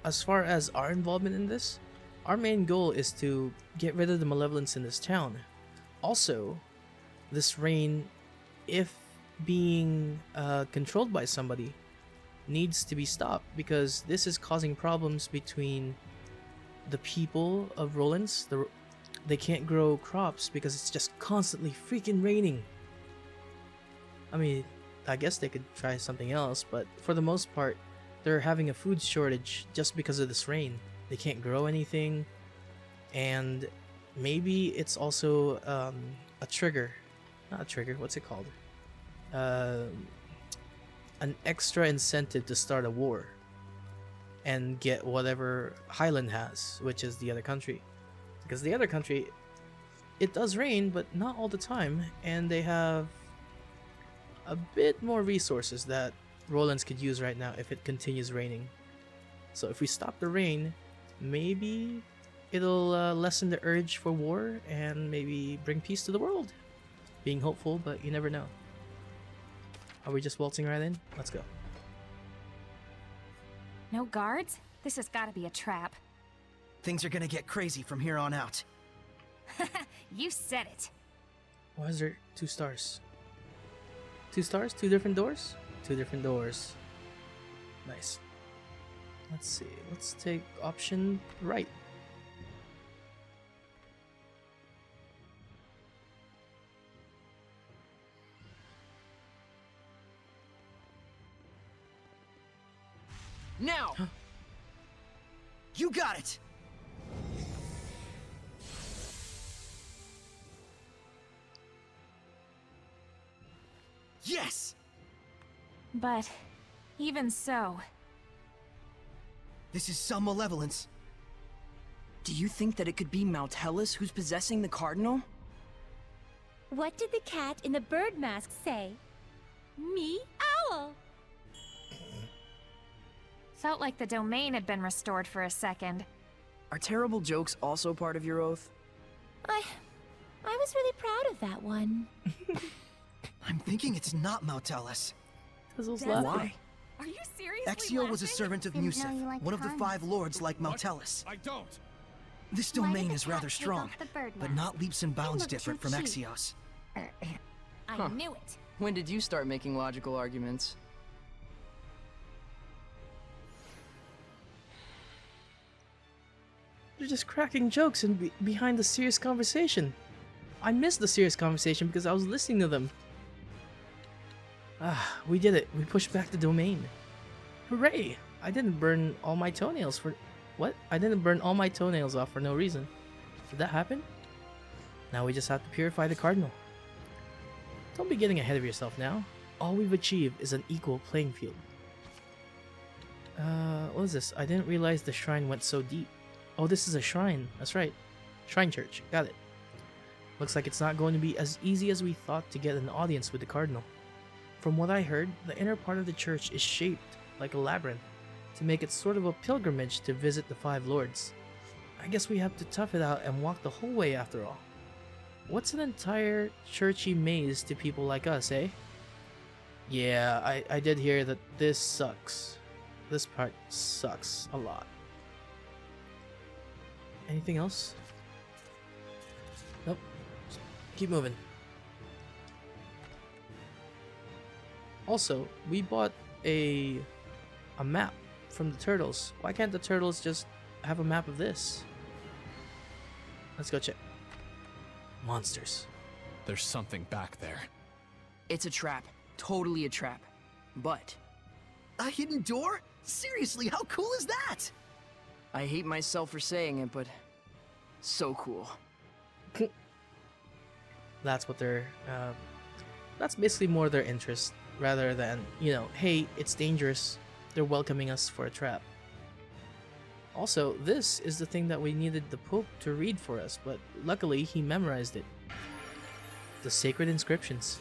S1: As far as our involvement in this, our main goal is to get rid of the malevolence in this town. Also, this reign, if being controlled by somebody, needs to be stopped because this is causing problems between the people of Rollins. They can't grow crops because it's just constantly freaking raining. I mean, I guess they could try something else, but for the most part, they're having a food shortage just because of this rain. They can't grow anything, and maybe it's also a trigger. Not a trigger, what's it called? An extra incentive to start a war and get whatever Highland has, which is the other country. Because the other country, it does rain, but not all the time, and they have a bit more resources that Rollins could use right now if it continues raining. So if we stop the rain, maybe it'll lessen the urge for war and maybe bring peace to the world. Being hopeful, but you never know. Are we just waltzing right in? Let's go.
S6: No guards? This has got to be a trap.
S2: Things are gonna get crazy from here on out.
S6: You said it.
S1: Why is there 2 stars? 2 stars? 2 different doors? 2 different doors. Nice. Let's see. Let's take option right.
S3: Now!
S2: You got it! Yes!
S6: But even so,
S2: This is some malevolence.
S3: Do you think that it could be Maltellus who's possessing the Cardinal?
S7: What did the cat in the bird mask say? Me, owl.
S6: felt like the domain had been restored for a second.
S3: Are terrible jokes also part of your oath?
S8: I was really proud of that one.
S2: I'm thinking it's not Maltellus.
S1: Puzzles
S6: That's-
S3: Why?
S6: Are you seriously
S2: Exio was a
S6: laughing?
S2: servant of
S4: Didn't know
S2: Musif,
S4: you liked
S2: one of the
S4: puns.
S2: 5 lords like Maltellus.
S9: I don't.
S2: This
S4: Why did
S2: domain
S4: the
S2: is
S4: cat
S2: rather
S4: take
S2: strong,
S4: off the bird
S2: but
S4: mask?
S2: not leaps and bounds
S4: looked too
S2: different from
S4: cheap.
S2: Exio's.
S6: I
S3: Huh.
S6: knew it.
S3: When did you start making logical arguments?
S1: They're just cracking jokes and behind the serious conversation. I missed the serious conversation because I was listening to them. Ah, we did it. We pushed back the domain. Hooray! I didn't burn all my toenails for... What? I didn't burn all my toenails off for no reason. Did that happen? Now we just have to purify the Cardinal. Don't be getting ahead of yourself now. All we've achieved is an equal playing field. What is this? I didn't realize the shrine went so deep. Oh, this is a shrine. That's right. Shrine church. Got it. Looks like it's not going to be as easy as we thought to get an audience with the Cardinal. From what I heard, the inner part of the church is shaped like a labyrinth to make it sort of a pilgrimage to visit the 5 lords. I guess we have to tough it out and walk the whole way after all. What's an entire churchy maze to people like us, eh? Yeah, I did hear that this sucks. This part sucks a lot. Anything else? Nope. Keep moving. Also, we bought a map from the turtles. Why can't the turtles just have a map of this? Let's go check. Monsters.
S5: There's something back there.
S3: It's a trap. Totally a trap. But
S2: A hidden door? Seriously, how cool is that?
S3: I hate myself for saying it, but so cool.
S1: That's what they're that's basically more their interest rather than, you know, hey, it's dangerous. They're welcoming us for a trap. Also, this is the thing that we needed the Pope to read for us, but luckily he memorized it. The sacred inscriptions.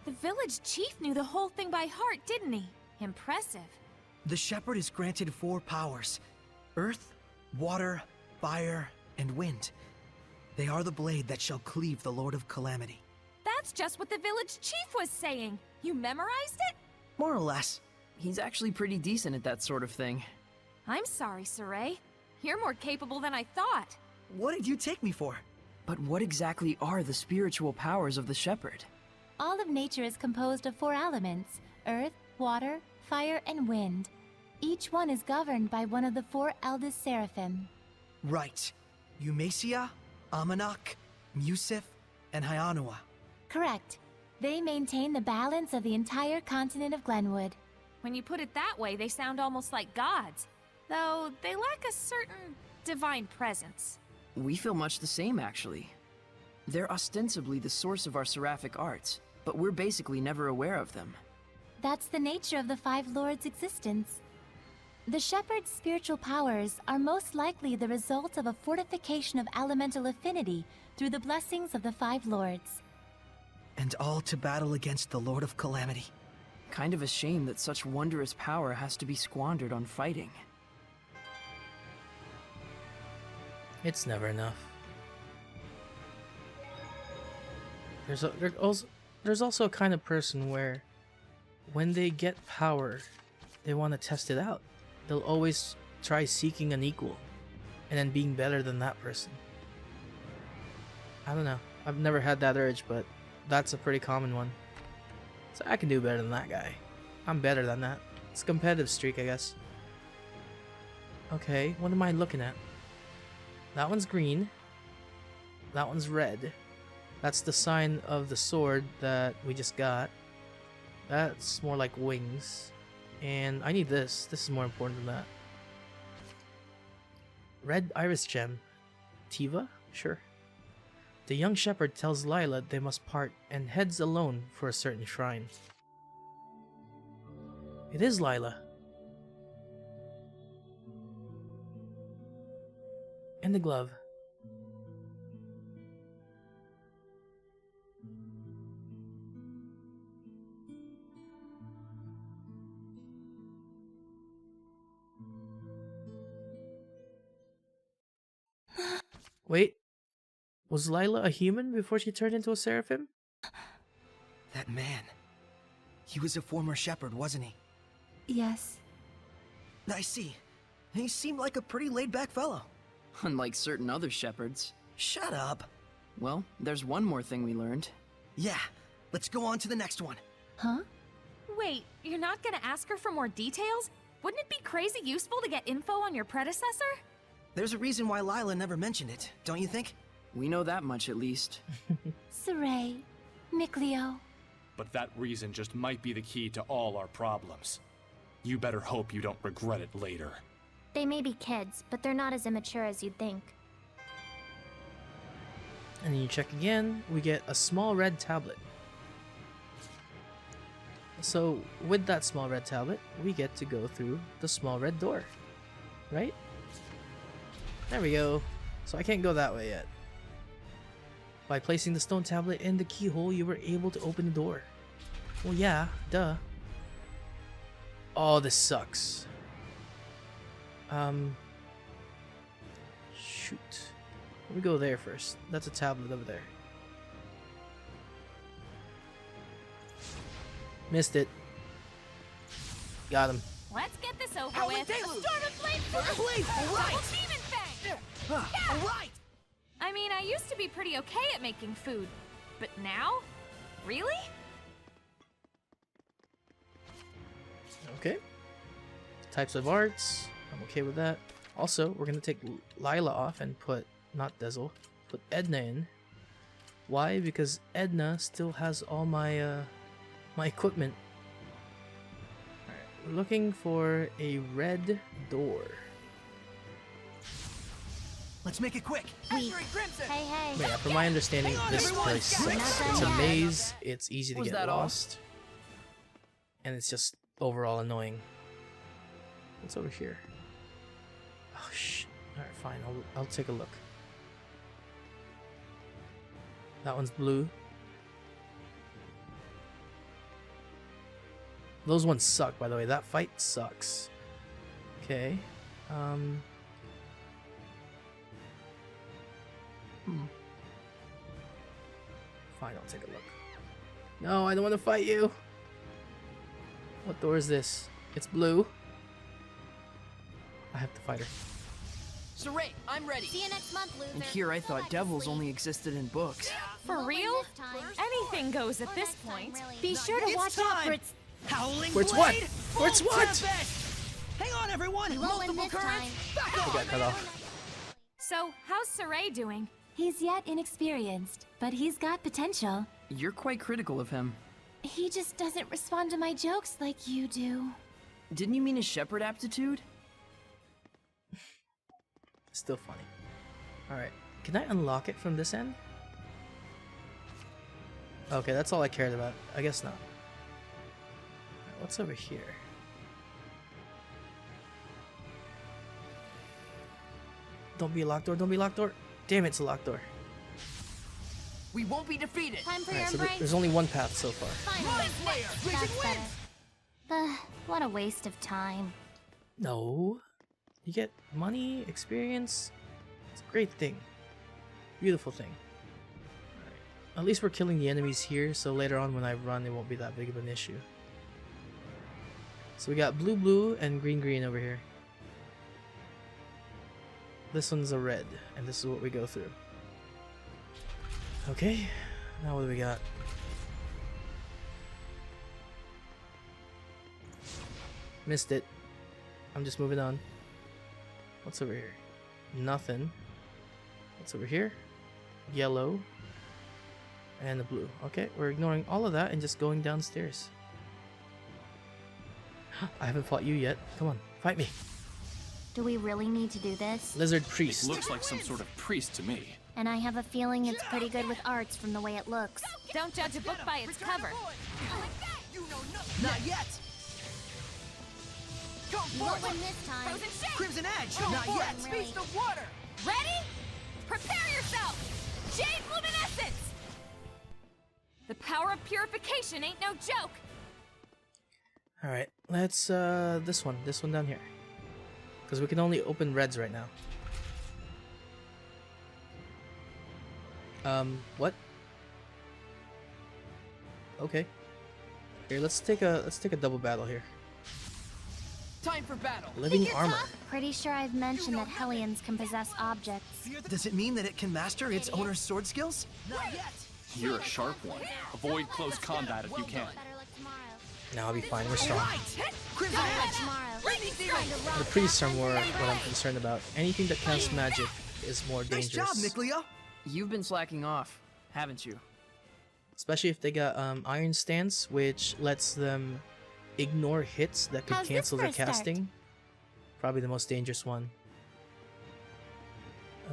S6: The village chief knew the whole thing by heart, didn't he? Impressive.
S2: The shepherd is granted 4 powers: earth, water, fire, and wind. They are the blade that shall cleave the Lord of Calamity.
S6: That's just what the village chief was saying. You memorized it?
S2: More or less.
S3: He's actually pretty decent at that sort of thing.
S6: I'm sorry, Saray. You're more capable than I thought.
S2: What did you take me for?
S3: But what exactly are the spiritual powers of the shepherd?
S8: All of nature is composed of 4 elements: earth, water, fire, and wind. Each one is governed by one of the 4 eldest seraphim.
S2: Right. Eumacia, Amanak, Musif, and Hyanua.
S8: Correct. They maintain the balance of the entire continent of Glenwood.
S6: When you put it that way, they sound almost like gods. Though they lack a certain divine presence.
S3: We feel much the same, actually. They're ostensibly the source of our seraphic arts, but we're basically never aware of them.
S8: That's the nature of the 5 lords' existence. The shepherd's spiritual powers are most likely the result of a fortification of elemental affinity through the blessings of the 5 lords.
S2: And all to battle against the Lord of Calamity.
S3: Kind of a shame that such wondrous power has to be squandered on fighting.
S1: It's never enough. There's also a kind of person where when they get power, they want to test it out. They'll always try seeking an equal and then being better than that person. I don't know. I've never had that urge, but that's a pretty common one. So I can do better than that guy. I'm better than that. It's a competitive streak, I guess. Okay, what am I looking at? That one's green. That one's red. That's the sign of the sword that we just got. That's more like wings. And I need this. This is more important than that. Red iris gem. Tiva? Sure. The young shepherd tells Lila they must part and heads alone for a certain shrine. It is Lila. And the glove. Wait, was Lila a human before she turned into a seraphim?
S2: That man. He was a former shepherd, wasn't he?
S8: Yes.
S2: I see. He seemed like a pretty laid-back fellow.
S3: Unlike certain other shepherds.
S2: Shut up.
S3: Well, there's one more thing we learned.
S2: Yeah, let's go on to the next one.
S8: Huh?
S6: Wait, you're not gonna ask her for more details? Wouldn't it be crazy useful to get info on your predecessor?
S2: There's a reason why Lila never mentioned it, don't you think?
S3: We know that much at least.
S8: Saray. Mikleo.
S5: But that reason just might be the key to all our problems. You better hope you don't regret it later.
S4: They may be kids, but they're not as immature as you'd think.
S1: And then you check again, we get a small red tablet. So with that small red tablet, we get to go through the small red door, right? There we go. So I can't go that way yet. By placing the stone tablet in the keyhole, you were able to open the door. Well, yeah, duh. Oh, this sucks. Shoot. Let me go there first. That's a tablet over there. Missed it. Got him.
S6: Let's get this over
S2: Howling
S6: with.
S2: Deluge!
S6: Storm of Flame first!
S2: Please,
S6: Double
S2: right!
S6: Demon Fang!
S2: All right!
S6: I mean, I used to be pretty okay at making food, but now? Really?
S1: Okay. Types of arts. I'm okay with that. Also, we're gonna take Lila off and put, not Dezel, put Edna in. Why? Because Edna still has all my my equipment. Alright, we're looking for a red door.
S2: Let's make it quick.
S4: Hey, hey.
S1: But yeah, from my understanding, this place sucks. It's a maze, it's easy to
S3: Was
S1: get
S3: that all?
S1: lost, and it's just overall annoying. What's over here? Oh shit. Alright, fine, I'll take a look. That one's blue. Those ones suck, by the way. That fight sucks. Okay. Fine, I'll take a look. No, I don't want to fight you. What door is this? It's blue. I have to fight her.
S3: Saray, I'm ready.
S4: See you next month, loser.
S3: And here I thought devils only existed in books.
S6: For real? Anything goes at this point.
S7: Be sure to watch out for its...
S12: Howling
S1: Where's what?
S12: Blade,
S1: Where's
S12: full
S1: what?
S12: tempest! Hang on, everyone!
S4: You won't win
S12: Multiple
S4: this time.
S12: currents! Back
S1: I
S12: off!
S1: got cut off.
S6: So, how's Saray doing?
S8: He's yet inexperienced, but he's got potential.
S3: You're quite critical of him.
S8: He just doesn't respond to my jokes like you do.
S3: Didn't you mean his shepherd aptitude?
S1: Still funny. Alright. Can I unlock it from this end? Okay, that's all I cared about. I guess not. Alright, what's over here? Don't be a locked door, don't be a locked door. Damn, it's a locked door.
S3: We won't be defeated.
S7: Time for
S1: Alright,
S7: your
S1: so
S7: embrace.
S1: there's only one path so far.
S7: Finally.
S4: That's better. What a waste of time.
S1: No. You get money, experience. It's a great thing. Beautiful thing. Alright. At least we're killing the enemies here, so later on when I run it won't be that big of an issue. So we got blue blue and green green over here. This one's a red, and this is what we go through. Okay, now what do we got? Missed it. I'm just moving on. What's over here? Nothing. What's over here? Yellow. And the blue. Okay, we're ignoring all of that and just going downstairs. I haven't fought you yet. Come on, fight me.
S4: Do we really need to do this?
S1: Lizard priest.
S5: It looks like some sort of priest to me.
S4: And I have a feeling it's pretty good with arts from the way it looks.
S6: Don't judge a book by its cover.
S2: Not yet!
S4: You won't win this time.
S6: Frozen shake!
S2: Crimson Edge!
S4: Go
S2: Not
S4: for
S2: yet!
S4: it, really.
S3: Feast of water!
S6: Ready? Prepare yourself! Jade Luminescence! The power of purification ain't no joke!
S1: Alright, let's this one down here. Because we can only open reds right now. What? Okay. Here, let's take a double battle here.
S3: Time for battle.
S1: Living armor.
S4: Pretty sure I've mentioned that Hellions can possess objects.
S2: Does it mean that it can master its owner's sword skills? Not yet!
S5: You're a sharp one. Avoid close combat if you can.
S1: Now I'll be fine, we're strong.
S2: Crimson Edge!
S1: The priests are more what I'm concerned about. Anything that casts magic is more
S2: Nice job,
S1: dangerous.
S2: Nicleo!
S3: You've been slacking off, haven't you?
S1: Especially if they got Iron Stance, which lets them ignore hits that could
S4: How's this
S1: cancel their
S4: for a start?
S1: casting. Probably the most dangerous one.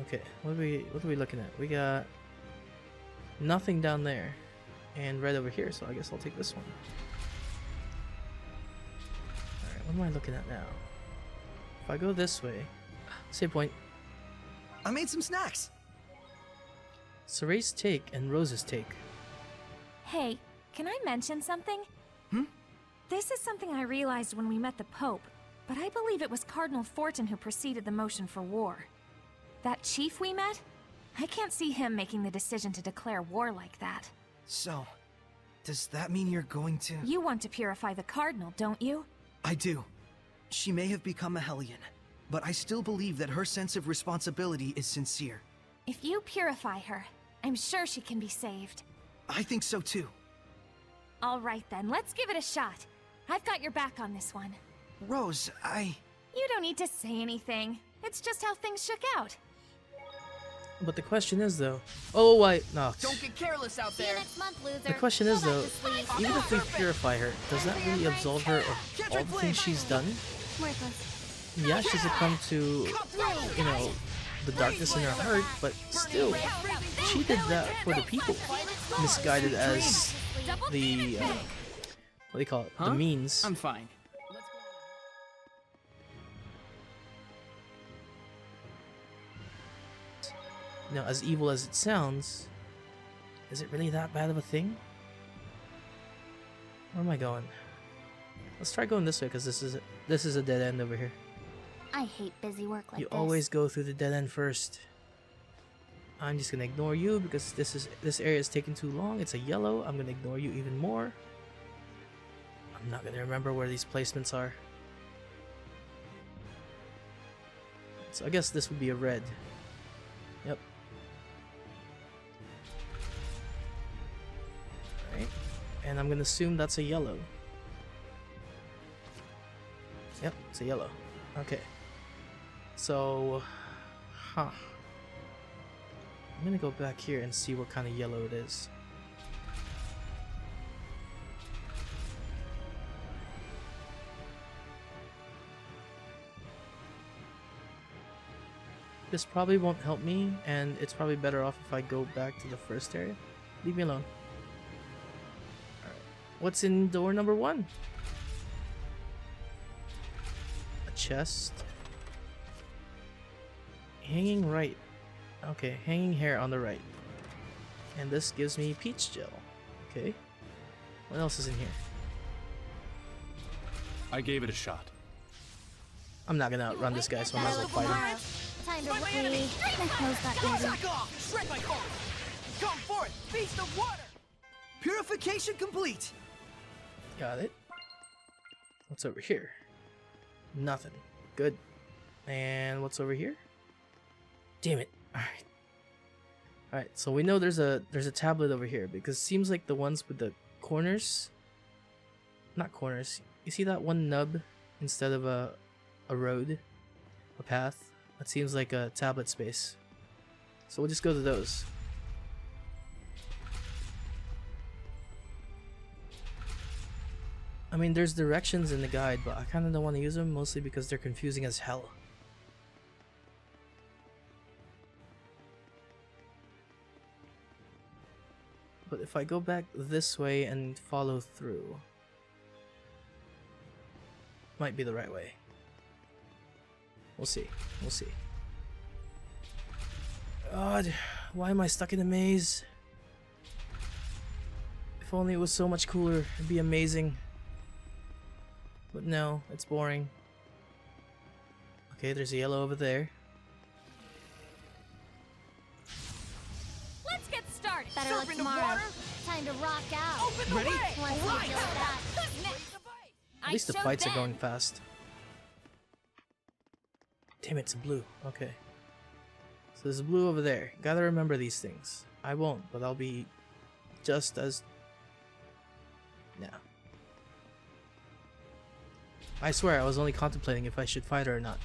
S1: Okay, what are we looking at? We got nothing down there, and red over here. So I guess I'll take this one. All right, what am I looking at now? If I go this way, save point.
S2: I made some snacks!
S1: Soray's take and Rose's take.
S6: Hey, can I mention something? This is something I realized when we met the Pope, but I believe it was Cardinal Fortin who preceded the motion for war. That chief we met? I can't see him making the decision to declare war like that.
S2: So, does that mean you're going to...
S6: You want to purify the Cardinal, don't you?
S2: I do. She may have become a Hellion, but I still believe that her sense of responsibility is sincere.
S6: If you purify her, I'm sure she can be saved.
S2: I think so too.
S6: All right then, let's give it a shot. I've got your back on this one.
S2: Rose,
S6: You don't need to say anything. It's just how things shook out.
S1: But the question is though, oh I no.
S3: Don't get careless out
S4: See you
S3: there.
S4: next month, loser.
S1: The question is
S4: Go back
S1: though,
S4: to sleep.
S1: even if we purify her, does that really absolve her of all the things she's done?
S4: Worthless.
S1: Yeah, she's succumbed to, you know, the darkness in her heart, but still, she did that for the people. Misguided as the, what do you call it? The means.
S3: I'm fine.
S1: You know, as evil as it sounds, is it really that bad of a thing? Where am I going? Let's try going this way, because this is a dead end over here.
S4: I hate busy work like
S1: You
S4: this.
S1: always go through the dead end first. I'm just gonna ignore you because this area is taking too long. It's a yellow. I'm gonna ignore you even more. I'm not gonna remember where these placements are. So I guess this would be a red. Yep. Alright. And I'm gonna assume that's a yellow. Yep, it's a yellow. Okay. So, I'm gonna go back here and see what kind of yellow it is. This probably won't help me, and it's probably better off if I go back to the first area. Leave me alone. Alright. What's in door number 1? A chest. Hanging right. Okay, hanging hair on the right. And this gives me peach gel. Okay. What else is in here?
S5: I gave it a shot.
S1: I'm not gonna outrun this guy, so I might as well fight him.
S4: Time to wait. Close that baby.
S2: Come forth, feast of water! Purification complete!
S1: Got it. What's over here? Nothing. Good. And what's over here? Damn it. Alright. Alright, so we know there's a tablet over here because it seems like the ones with the corners, not corners. You see that one nub instead of a road, a path? That seems like a tablet space. So we'll just go to those. I mean, there's directions in the guide, but I kind of don't want to use them, mostly because they're confusing as hell. But if I go back this way and follow through, might be the right way. We'll see. We'll see. God, why am I stuck in a maze? If only it was so much cooler, it'd be amazing. But no, it's boring. Okay, there's a yellow over there.
S6: Let's get started.
S4: Better luck tomorrow. Time to rock out.
S12: Open the
S2: Ready?
S12: way!
S4: Once we
S12: Right.
S4: deal with that.
S1: At least the fights are going fast. Damn it, it's a blue. Okay. So there's a blue over there. Gotta remember these things. I won't, but I'll be just as... Nah. I swear, I was only contemplating if I should fight her or not.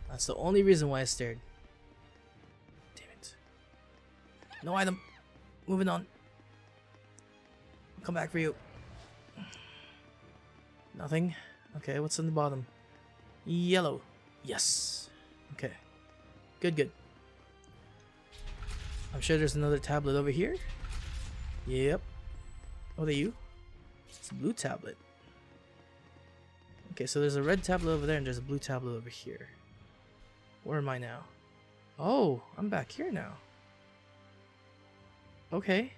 S1: That's the only reason why I stared. Damn it. No item. Moving on. I'll come back for you. Nothing. Okay, what's in the bottom? Yellow. Yes. Okay. Good, good. I'm sure there's another tablet over here. Yep. Oh, they you? It's a blue tablet. Okay, so there's a red tablet over there and there's a blue tablet over here. Where am I now? Oh, I'm back here now. Okay.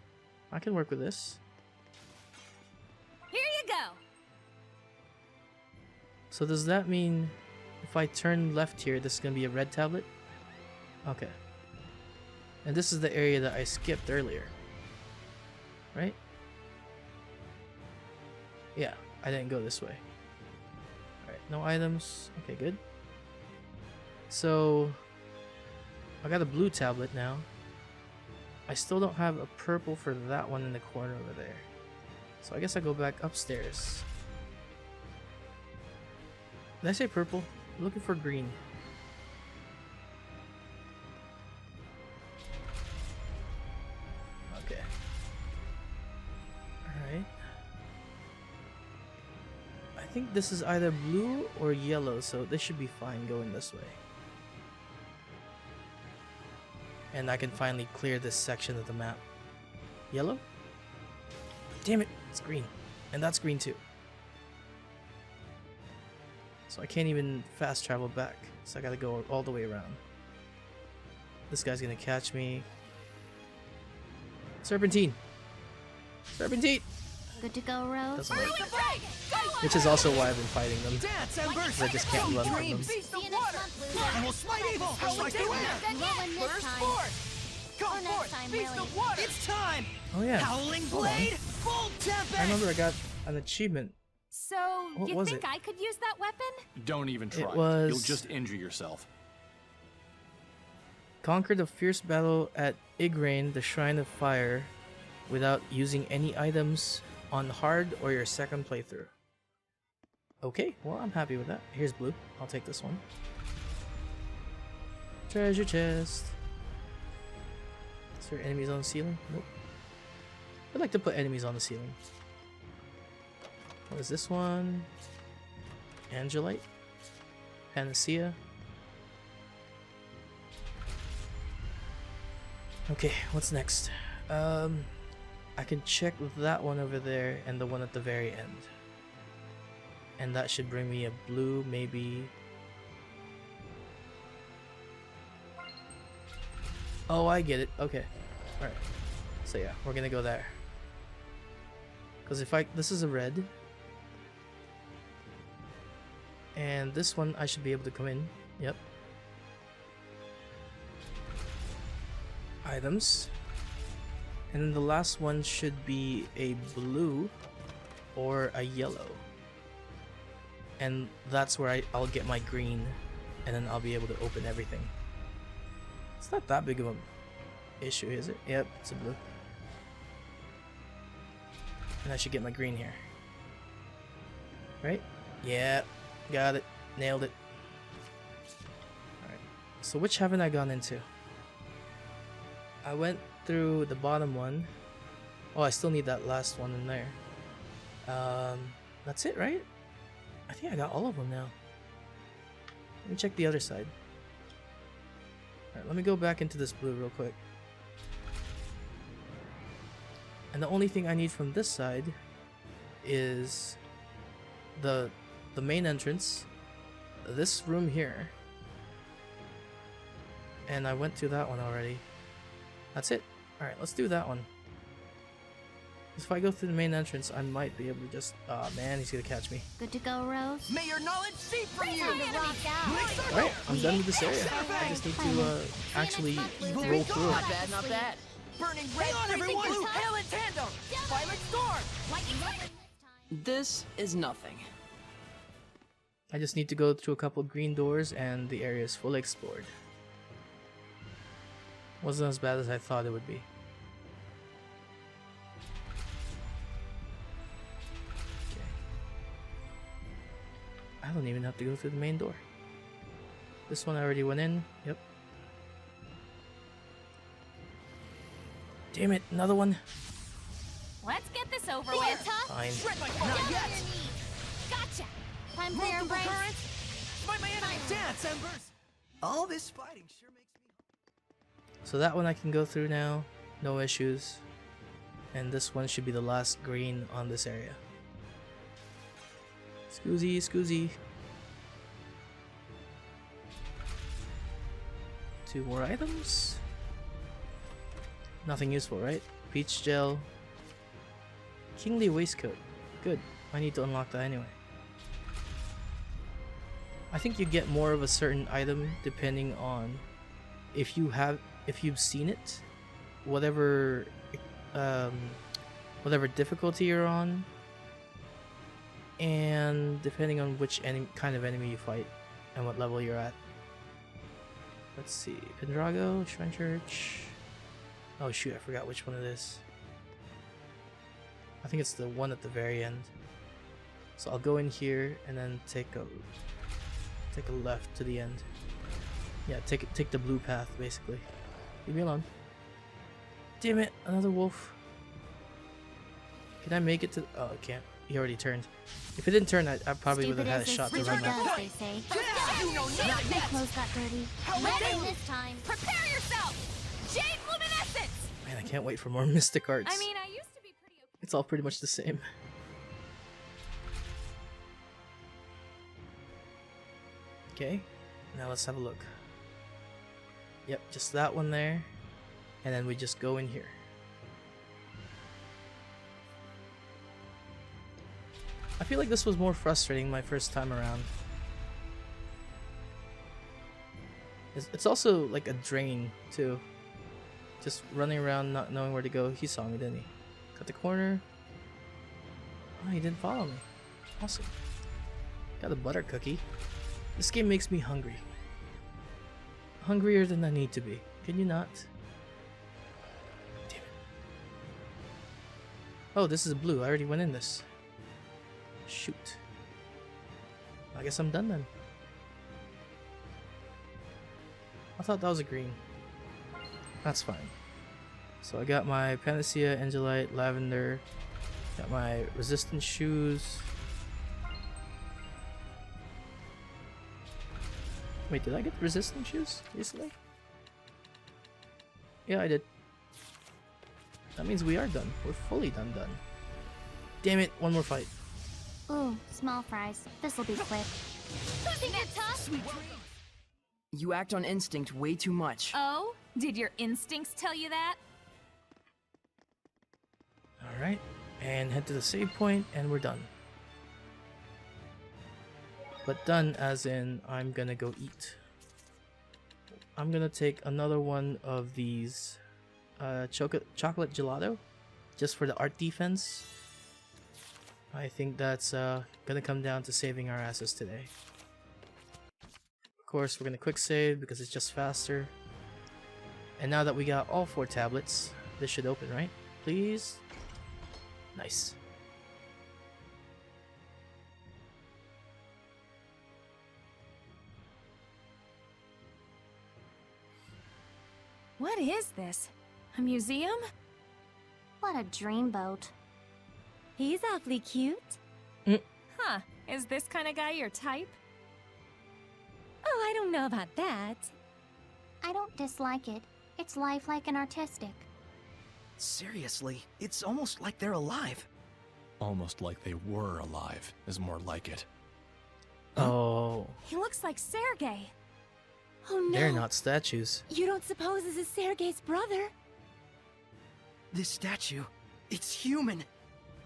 S1: I can work with this.
S6: Here you go.
S1: So does that mean if I turn left here, this is going to be a red tablet? Okay. And this is the area that I skipped earlier. Right? Yeah, I didn't go this way. Alright, no items. Okay, good. So, I got a blue tablet now. I still don't have a purple for that one in the corner over there. So I guess I go back upstairs. Did I say purple? I'm looking for green. Okay. Alright. I think this is either blue or yellow, so this should be fine going this way. And I can finally clear this section of the map. Yellow? Damn it, it's green. And that's green too. So I can't even fast travel back. So I gotta go all the way around. This guy's gonna catch me. Serpentine! Serpentine!
S4: Good to go, Rose.
S1: Doesn't work. Which is also why I've been fighting them.
S2: Dance, Embers!
S1: Because I just can't run from them.
S2: Feast
S4: See you
S2: of
S4: next
S2: water!
S4: month, loser.
S2: I will smite evil! How
S4: Rolling
S2: much do
S4: this
S2: Burst
S4: time.
S2: forth! Come
S4: Or next
S2: forth!
S4: time,
S2: Feast
S4: really.
S2: of water! It's time!
S1: Oh yeah.
S2: Howling
S1: Hold on.
S2: blade! Full tempest!
S1: I remember I got an achievement.
S6: So,
S1: What
S6: you
S1: was
S6: think
S1: it?
S6: I could use that weapon?
S5: Don't even try.
S1: It was...
S5: You'll just injure yourself.
S1: Conquer the fierce battle at Igraine, the Shrine of Fire, without using any items on hard or your second playthrough. Okay, well I'm happy with that. Here's blue. I'll take this one. Treasure chest. Is there enemies on the ceiling? Nope. I'd like to put enemies on the ceiling. What is this one? Angelite? Panacea? Okay, what's next? I can check that one over there and the one at the very end. And that should bring me a blue, maybe. Oh, I get it. Okay. Alright. So yeah, we're gonna go there. Because if this is a red. And this one, I should be able to come in. Yep. Items. And then the last one should be a blue or a yellow. And that's where I'll get my green, and then I'll be able to open everything. It's not that big of an issue, is it? Yep, it's a blue. And I should get my green here. Right? Yeah, got it. Nailed it. Alright, so which haven't I gone into? I went through the bottom one. Oh, I still need that last one in there. That's it, right? I think I got all of them now. Let me check the other side. Alright, let me go back into this blue real quick. And the only thing I need from this side is the main entrance, this room here. And I went to that one already. That's it. Alright, let's do that one. If I go through the main entrance, I might be able to just... Oh man, he's gonna catch me.
S4: Good to go, Rose?
S12: May your knowledge seep from you!
S1: Alright, I'm done with this area. I just need to actually roll through it.
S3: Not bad, not bad.
S12: Burning red, freezing blue, hail in tandem! Violet storm!
S3: This is nothing.
S1: I just need to go through a couple green doors and the area is fully explored. Wasn't as bad as I thought it would be. Okay. I don't even have to go through the main door. This one I already went in. Yep. Damn it, another one.
S6: Let's get this over with.
S1: Fine.
S12: Not yet!
S6: Gotcha.
S4: Time for your break.
S12: Fight my enemy! Dance, Embers! All this fighting sure makes me...
S1: So that one I can go through now. No issues. And this one should be the last green on this area. Scoozy, scoozy. 2 more items. Nothing useful, right? Peach gel. Kingly waistcoat. Good. I need to unlock that anyway. I think you get more of a certain item depending on if you've seen it, whatever difficulty you're on, and depending on which kind of enemy you fight and what level you're at. Let's see, Pendrago, Shrine Church. Oh shoot, I forgot which one it is. I think it's the one at the very end. So I'll go in here and then take a left to the end. Yeah, take the blue path basically. Leave me alone. Damn it, another wolf. Can I make it to? Oh, I can't. He already turned. If it didn't turn, I probably would have had a shot to run that.
S4: They say. My clothes got dirty. Ready this time.
S6: Prepare yourself. Jade Luminescence.
S1: Man, I can't wait for more Mystic Arts.
S6: I mean, I used to be pretty okay.
S1: It's all pretty much the same. Okay, now let's have a look. Yep, just that one there. And then we just go in here. I feel like this was more frustrating my first time around. It's also like a drain too. Just running around not knowing where to go. He saw me, didn't he? Cut the corner. Oh, he didn't follow me. Awesome. Got a butter cookie. This game makes me hungry. Hungrier than I need to be. Can you not? Damn it. Oh, this is blue. I already went in this. Shoot. I guess I'm done then. I thought that was a green. That's fine. So I got my Panacea, Angelite, Lavender. Got my resistance shoes. Wait, did I get resistance shoes recently? Yeah, I did. That means we are done. We're fully done. Damn it, one more fight.
S4: Ooh, small fries. This'll be quick.
S6: Losing it tough.
S3: You act on instinct way too much.
S6: Oh, did your instincts tell you that?
S1: Alright, and head to the save point, and we're done. But done as in, I'm gonna go eat. I'm gonna take another one of these chocolate gelato, just for the art defense. I think that's gonna come down to saving our asses today. Of course, we're gonna quick save because it's just faster. And now that we got all 4 tablets, this should open, right? Please? Nice.
S6: What is this? A museum?
S4: What a dreamboat.
S7: He's awfully cute.
S6: Huh. Is this kind of guy your type?
S7: Oh, I don't know about that.
S4: I don't dislike it. It's lifelike and artistic.
S2: Seriously, it's almost like they're alive.
S5: Almost like they were alive is more like it.
S1: Oh,
S6: He looks like Sergei.
S7: Oh no.
S1: they're not statues.
S7: You don't suppose this is Sergei's brother?
S2: This statue, it's human.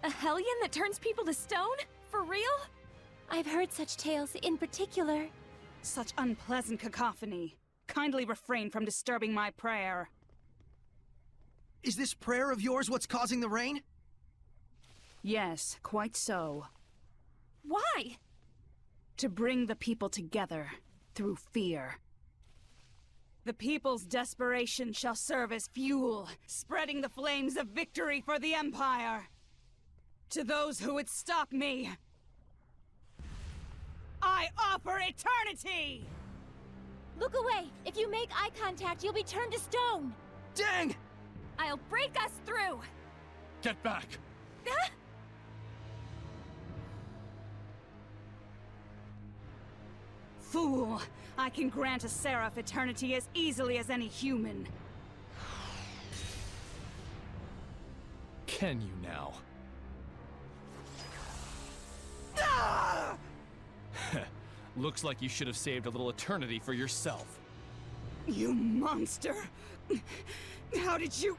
S6: A hellion that turns people to stone? For real?
S7: I've heard such tales in particular.
S13: Such unpleasant cacophony. Kindly refrain from disturbing my prayer.
S2: Is this prayer of yours what's causing the rain?
S13: Yes, quite so.
S6: Why?
S13: To bring the people together through fear. The people's desperation shall serve as fuel, spreading the flames of victory for the Empire. To those who would stop me, I offer eternity!
S7: Look away! If you make eye contact, you'll be turned to stone!
S2: Dang!
S6: I'll break us through!
S5: Get back!
S13: Fool! I can grant a seraph eternity as easily as any human.
S5: Can you now?
S13: Ah!
S5: Looks like you should have saved a little eternity for yourself.
S13: You monster! How did you...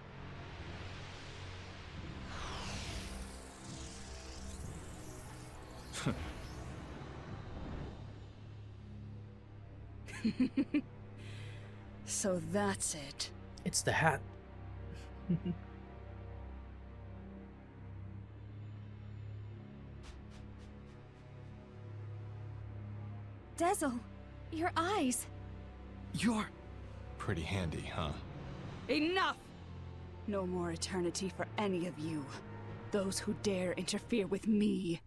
S13: So that's it.
S1: It's the hat.
S6: Dezel, your eyes.
S2: You're...
S5: Pretty handy, huh?
S13: Enough! No more eternity for any of you. Those who dare interfere with me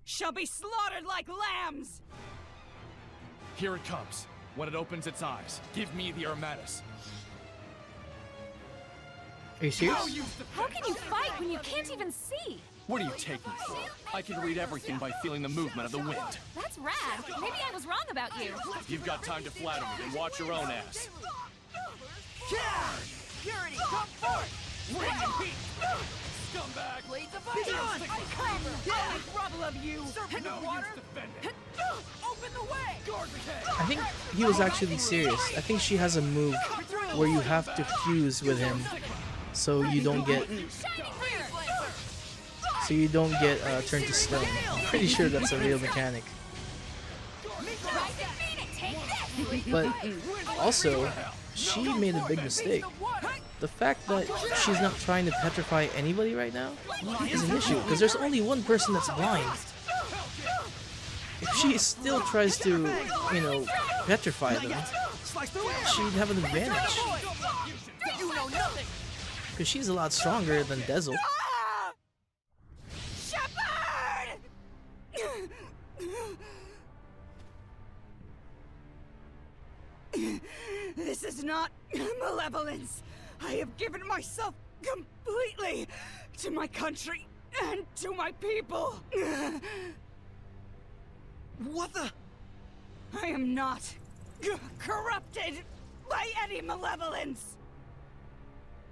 S13: shall be slaughtered like lambs!
S5: Here it comes. When it opens its eyes, give me the Armatus.
S1: Are you serious?
S6: How can you fight when you can't even see?
S5: What do you take me for? I can read everything by feeling the movement of the wind.
S6: That's rad. Maybe I was wrong about you.
S5: If you've got time to flatter me, then watch your own ass.
S12: Purity, come forth!
S5: Bring the heat! Scumbag!
S12: Blades of fire!
S13: Holy rubble of you!
S12: Serpent of water! Open the way!
S5: Guard the cage!
S1: I think he was actually serious. I think she has a move where you have to fuse with him, so you don't get turned to stone. I'm pretty sure that's a real mechanic. But also, she made a big mistake. The fact that she's not trying to petrify anybody right now is an issue, because there's only one person that's blind. If she still tries to, you know, petrify them, she'd have an advantage. Because she's a lot stronger than Dezel.
S13: Shepard! This is not malevolence. I have given myself completely to my country and to my people.
S2: What the...
S13: I am not corrupted by any malevolence.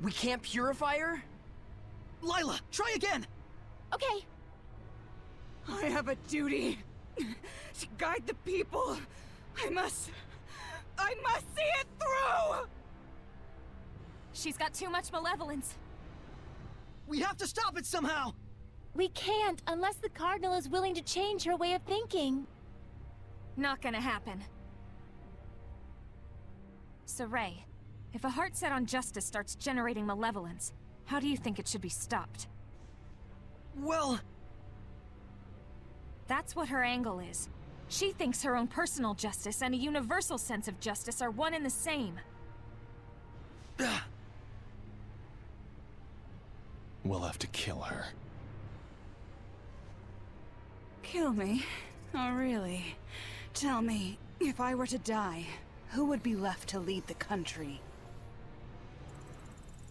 S3: We can't purify her?
S2: Lila, try again!
S7: Okay.
S13: I have a duty to guide the people. I must see it through!
S6: She's got too much malevolence.
S12: We have to stop it somehow!
S7: We can't unless the Cardinal is willing to change her way of thinking.
S6: Not gonna happen. Saray, if a heart set on justice starts generating malevolence, how do you think it should be stopped?
S12: Well...
S6: That's what her angle is. She thinks her own personal justice and a universal sense of justice are one and the same.
S5: We'll have to kill her.
S13: Kill me? Oh, really? Tell me, if I were to die, who would be left to lead the country?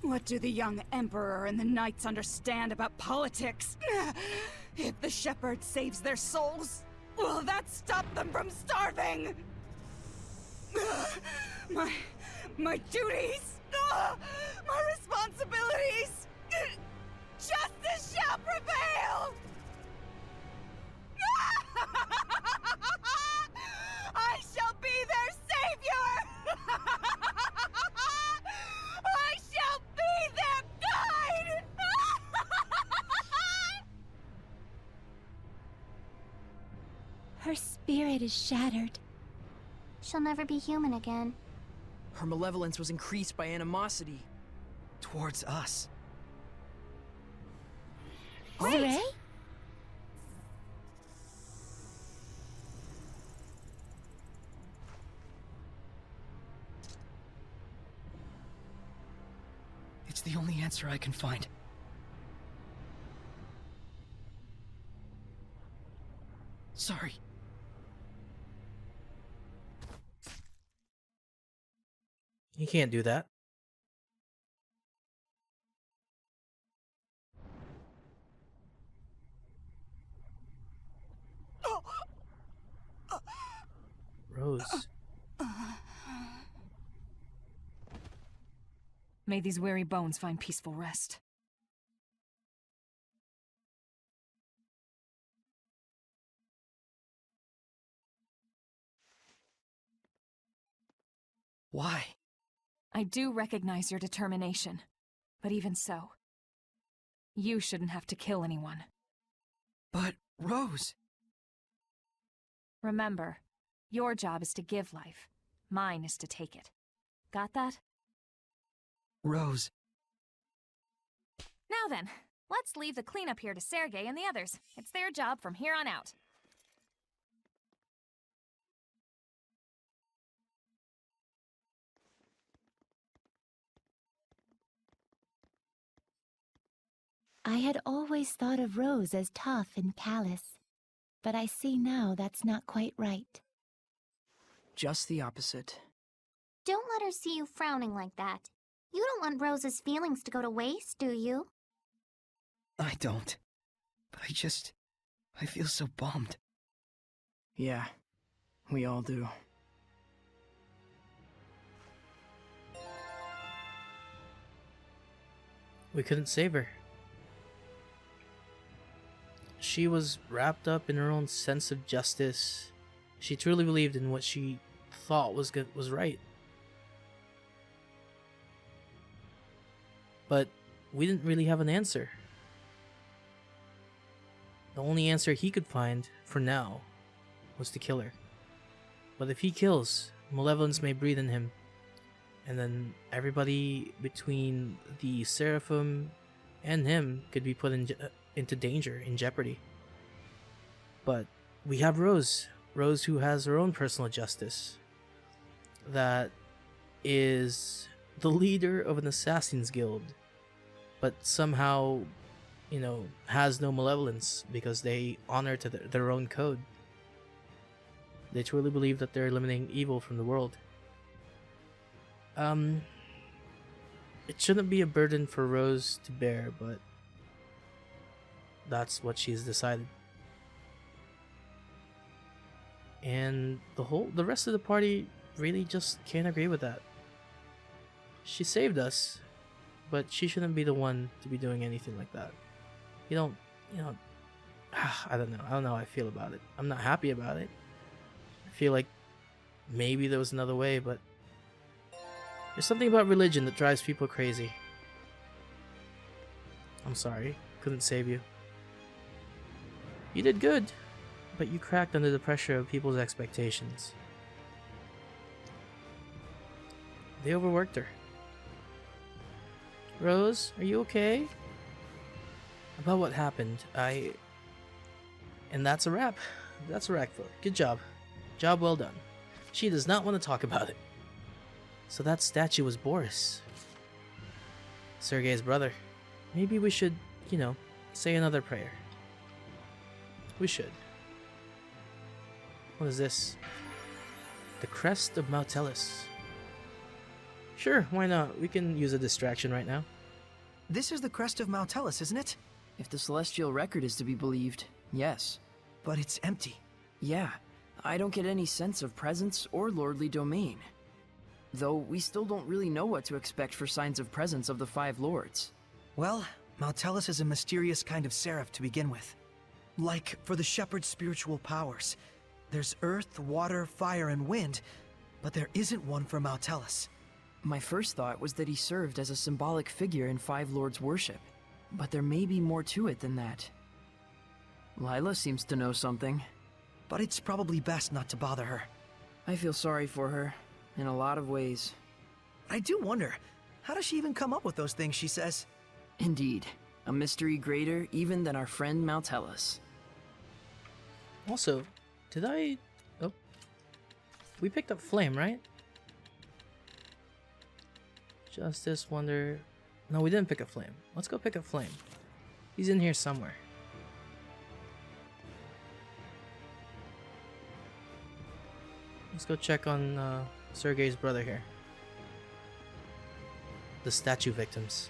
S13: What do the young Emperor and the Knights understand about politics? If the Shepherd saves their souls, will that stop them from starving? My duties! My responsibilities! Justice shall prevail! I shall be their savior! I shall be their guide!
S8: Her spirit is shattered.
S4: She'll never be human again.
S3: Her malevolence was increased by animosity.
S12: Towards us.
S8: Saray?
S12: It's the only answer I can find. Sorry.
S1: You can't do that. Rose.
S6: May these weary bones find peaceful rest.
S12: Why?
S6: I do recognize your determination, but even so, you shouldn't have to kill anyone.
S12: But, Rose...
S6: Remember, your job is to give life. Mine is to take it. Got that?
S12: Rose...
S6: Now then, let's leave the cleanup here to Sergei and the others. It's their job from here on out.
S8: I had always thought of Rose as tough and callous, but I see now that's not quite right.
S3: Just the opposite.
S4: Don't let her see you frowning like that. You don't want Rose's feelings to go to waste, do you?
S12: I don't. But I feel so bummed.
S3: Yeah, we all do.
S1: We couldn't save her. She was wrapped up in her own sense of justice. She truly believed in what she thought was good, was right. But we didn't really have an answer. The only answer he could find, for now, was to kill her. But if he kills, malevolence may breathe in him. And then everybody between the Seraphim and him could be put into danger, in jeopardy. But we have Rose. Rose, who has her own personal justice. That is the leader of an assassin's guild. But somehow, you know, has no malevolence because they honor to their own code. They truly believe that they're eliminating evil from the world. It shouldn't be a burden for Rose to bear, but that's what she's decided. And the rest of the party really just can't agree with that. She saved us, but she shouldn't be the one to be doing anything like that. I don't know. I don't know how I feel about it. I'm not happy about it. I feel like maybe there was another way, but there's something about religion that drives people crazy. I'm sorry. Couldn't save you. You did good, but you cracked under the pressure of people's expectations. They overworked her. Rose, are you okay? About what happened, And that's a wrap. That's a wrap. Good job. Job well done. She does not want to talk about it. So that statue was Boris. Sergei's brother. Maybe we should, say another prayer. We should. What is this? The crest of Mount Tellus. Sure, why not? We can use a distraction right now.
S2: This is the crest of Mount Tellus, isn't it?
S3: If the celestial record is to be believed, yes.
S2: But it's empty.
S3: Yeah, I don't get any sense of presence or lordly domain. Though we still don't really know what to expect for signs of presence of the Five Lords.
S2: Well, Mount Tellus is a mysterious kind of seraph to begin with. Like, for the shepherd's spiritual powers, there's earth, water, fire, and wind, but there isn't one for Mount Tellus.
S3: My first thought was that he served as a symbolic figure in Five Lords worship, but there may be more to it than that. Lila seems to know something.
S2: But it's probably best not to bother her.
S3: I feel sorry for her, in a lot of ways.
S2: I do wonder, how does she even come up with those things she says?
S3: Indeed, a mystery greater even than our friend Mount Tellus.
S1: Also, did I... Oh. We picked up Flame, right? Justice, Wonder... No, we didn't pick up Flame. Let's go pick up Flame. He's in here somewhere. Let's go check on Sergei's brother here. The statue victims.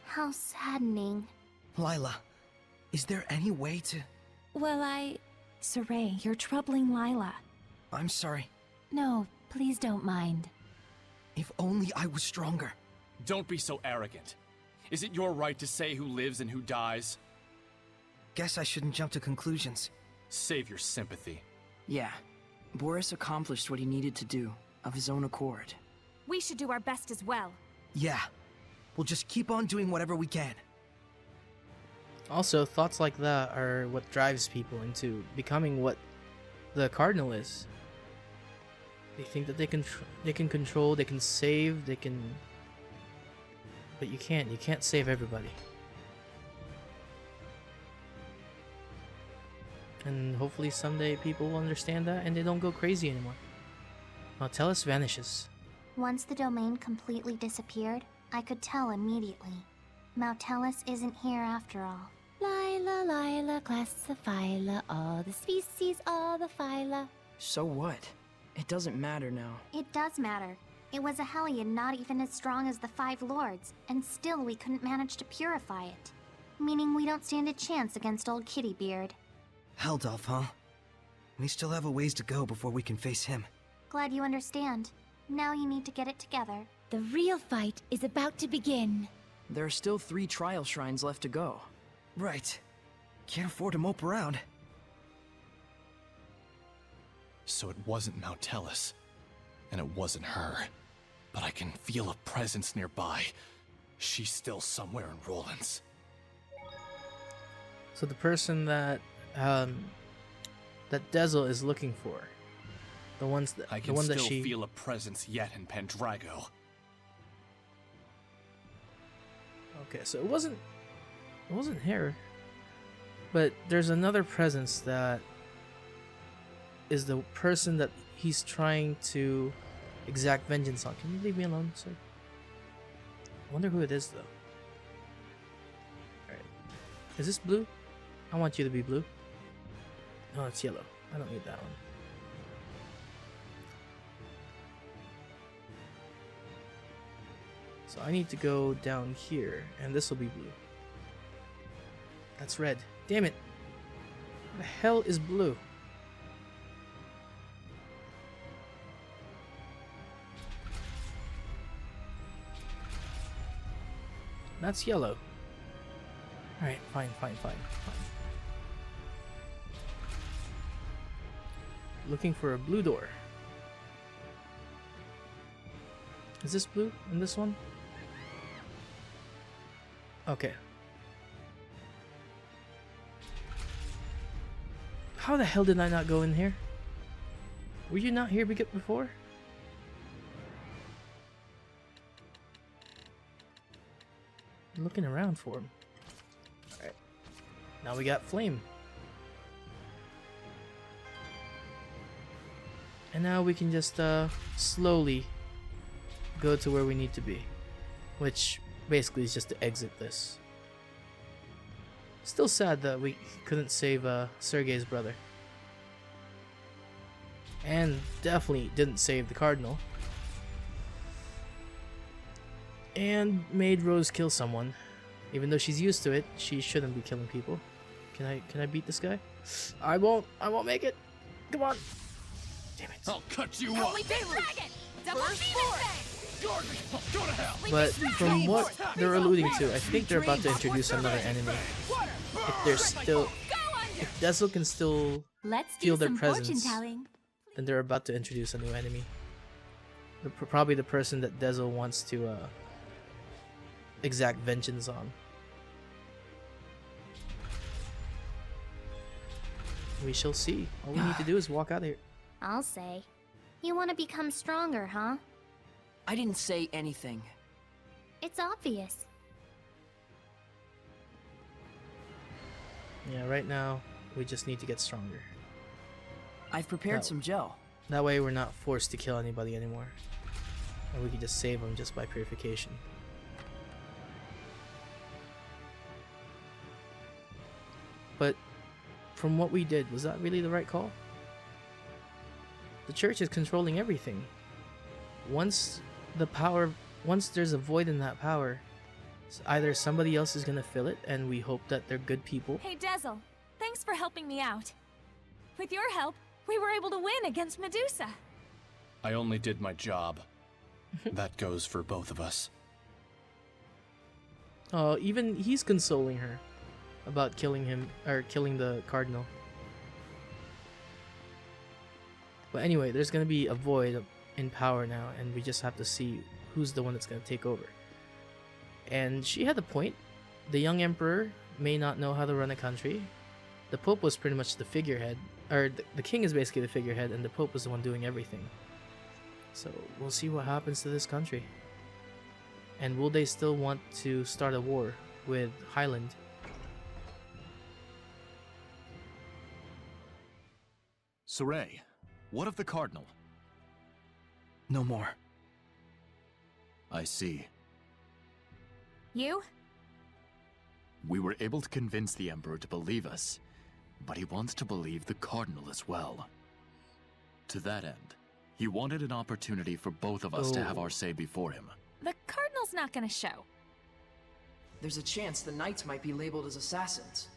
S4: How saddening.
S2: Lila, is there any way to...
S6: Well, Saray, you're troubling Lila.
S2: I'm sorry.
S8: No, please don't mind.
S2: If only I was stronger.
S5: Don't be so arrogant. Is it your right to say who lives and who dies?
S2: Guess I shouldn't jump to conclusions.
S5: Save your sympathy.
S3: Yeah, Boris accomplished what he needed to do, of his own accord.
S6: We should do our best as well.
S2: Yeah. We'll just keep on doing whatever we can.
S1: Also, thoughts like that are what drives people into becoming what the Cardinal is. They think that they can control, they can save, they can... But you can't. You can't save everybody. And hopefully someday people will understand that and they don't go crazy anymore. Now Tellus vanishes.
S4: Once the domain completely disappeared, I could tell immediately. Mount Tellus isn't here after all.
S8: Lila, Lila, classifila, all the species, all the phyla.
S3: So what? It doesn't matter now.
S4: It does matter. It was a Hellion not even as strong as the Five Lords, and still we couldn't manage to purify it. Meaning we don't stand a chance against old Kittybeard.
S2: Heldolf, huh? We still have a ways to go before we can face him.
S4: Glad you understand. Now you need to get it together.
S8: The real fight is about to begin.
S3: There are still 3 trial shrines left to go.
S2: Right. Can't afford to mope around.
S5: So it wasn't Mount Tellus, and it wasn't her. But I can feel a presence nearby. She's still somewhere in Roland's.
S1: So the person that Dezel is looking for, the one that she
S5: feel a presence yet in Pendrago.
S1: Okay, so it wasn't her, but there's another presence that is the person that he's trying to exact vengeance on. Can you leave me alone, sir? I wonder who it is, though. Alright. Is this blue? I want you to be blue. No, it's yellow. I don't need that one. So I need to go down here, and this will be blue. That's red. Damn it! What the hell is blue? That's yellow. Alright, fine. Looking for a blue door. Is this blue in this one? Okay. How the hell did I not go in here? Were you not here before? I'm looking around for him. Alright. Now we got Flame. And now we can just slowly go to where we need to be. Which basically is just to exit this. Still sad that we couldn't save Sergei's brother. And definitely didn't save the Cardinal. And made Rose kill someone. Even though she's used to it, she shouldn't be killing people. Can I beat this guy? I won't make it. Come on. Damn it.
S5: I'll cut you off.
S1: But from what they're alluding to, I think they're about to introduce another enemy. If Dezel can still feel their presence, then they're about to introduce a new enemy. Probably the person that Dezel wants to exact vengeance on. We shall see. All we need to do is walk out of here.
S4: I'll say. You want to become stronger, huh?
S3: I didn't say anything.
S4: It's obvious.
S1: Yeah, right now, we just need to get stronger.
S3: I've prepared some gel.
S1: That way we're not forced to kill anybody anymore. And we can just save them just by purification. But from what we did, was that really the right call? The church is controlling everything. Once there's a void in that power, either somebody else is gonna fill it, and we hope that they're good people.
S6: Hey Dezel, thanks for helping me out. With your help, we were able to win against Medusa.
S5: I only did my job. That goes for both of us.
S1: Oh, even he's consoling her about killing the Cardinal. But anyway, there's gonna be a void in power now, and we just have to see who's the one that's gonna take over. And she had a point. The young emperor may not know how to run a country. The Pope was pretty much the figurehead, or the king is basically the figurehead, and the Pope was the one doing everything. So we'll see what happens to this country. And will they still want to start a war with Highland?
S5: Saray, what of the Cardinal?
S2: No more.
S5: I see.
S6: You?
S5: We were able to convince the Emperor to believe us, but he wants to believe the Cardinal as well. To that end, he wanted an opportunity for both of us to have our say before him.
S6: The Cardinal's not gonna show.
S3: There's a chance the Knights might be labeled as assassins.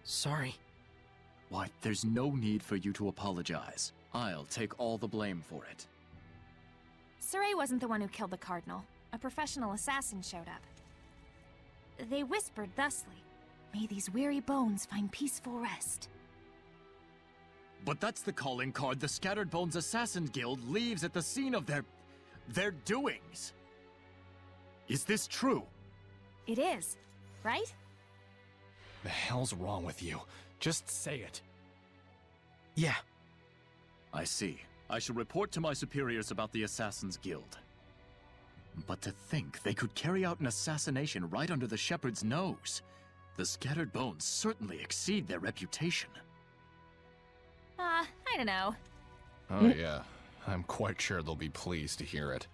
S2: Sorry.
S5: Why, there's no need for you to apologize. I'll take all the blame for it.
S6: Saray wasn't the one who killed the Cardinal. A professional assassin showed up. They whispered thusly, "May these weary bones find peaceful rest."
S5: But that's the calling card the Scattered Bones Assassin Guild leaves at the scene of their doings. Is this true?
S6: It is, right?
S5: The hell's wrong with you? Just say it.
S2: Yeah.
S5: I see. I shall report to my superiors about the Assassin's Guild. But to think they could carry out an assassination right under the Shepherd's nose. The Scattered Bones certainly exceed their reputation.
S6: I don't know.
S14: Oh yeah, I'm quite sure they'll be pleased to hear it.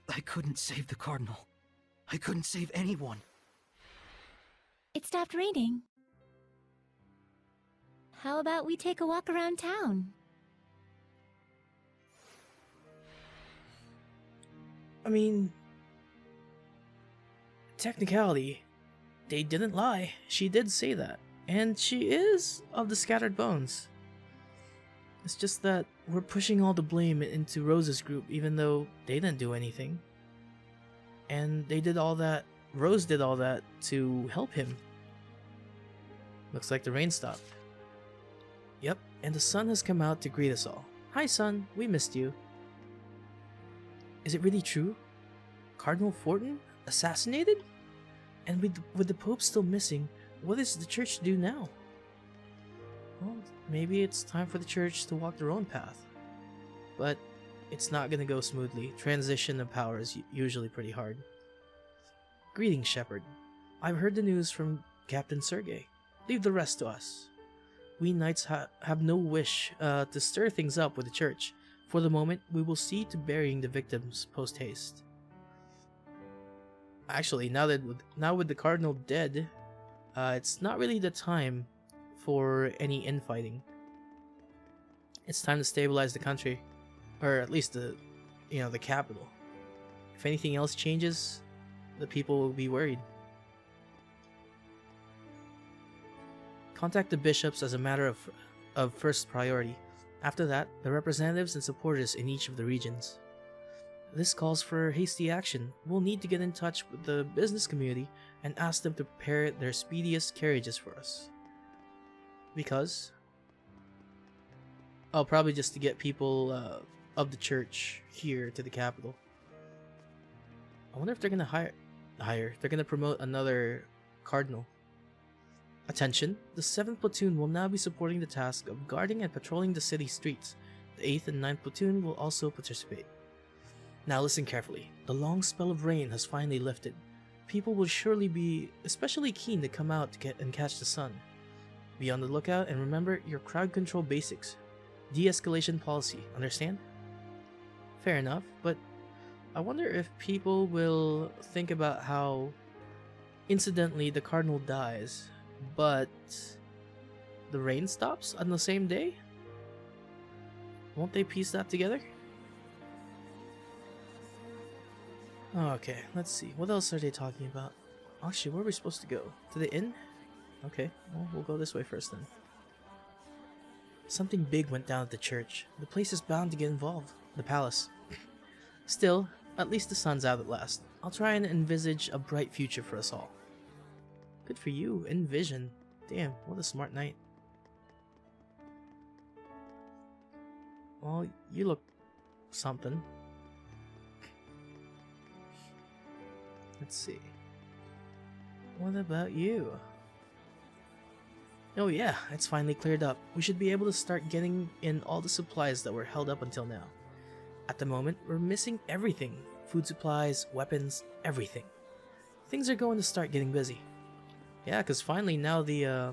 S2: I couldn't save the Cardinal. I couldn't save anyone.
S8: It stopped raining. How about we take a walk around town?
S1: I mean, technicality, they didn't lie. She did say that. And she is of the Scattered Bones. It's just that we're pushing all the blame into Rose's group, even though they didn't do anything. And they did all that, Rose did all that to help him. Looks like the rain stopped. Yep, and the sun has come out to greet us all. Hi sun, we missed you. Is it really true? Cardinal Fortin? Assassinated? And with the Pope still missing, what does the church do now? Well, maybe it's time for the church to walk their own path. But it's not gonna go smoothly. Transition of power is usually pretty hard. Greetings, Shepherd. I've heard the news from Captain Sergei. Leave the rest to us. We knights have no wish to stir things up with the church. For the moment, we will see to burying the victims post-haste. Actually, now with the Cardinal dead, it's not really the time for any infighting. It's time to stabilize the country, or at least the capital. If anything else changes, the people will be worried. Contact the bishops as a matter of first priority. After that, the representatives and supporters in each of the regions. This calls for hasty action. We'll need to get in touch with the business community and ask them to prepare their speediest carriages for us. Because? Oh, probably just to get people of the church here to the capital. I wonder if they're gonna they're gonna promote another cardinal. Attention, the 7th platoon will now be supporting the task of guarding and patrolling the city streets. The 8th and 9th platoon will also participate. Now listen carefully. The long spell of rain has finally lifted. People will surely be especially keen to come out to get and catch the sun. Be on the lookout and remember your crowd control basics. De-escalation policy, understand? Fair enough, but I wonder if people will think about how incidentally the Cardinal dies, but the rain stops on the same day? Won't they piece that together? Okay, let's see. What else are they talking about? Actually, where are we supposed to go? To the inn? Okay, well, we'll go this way first then. Something big went down at the church. The place is bound to get involved. The palace. Still, at least the sun's out at last. I'll try and envisage a bright future for us all. Good for you, envision. Damn, what a smart knight. Well, you look something. Let's see. What about you? Oh yeah, it's finally cleared up. We should be able to start getting in all the supplies that were held up until now. At the moment, we're missing everything. Food supplies, weapons, everything. Things are going to start getting busy. Yeah, because finally now the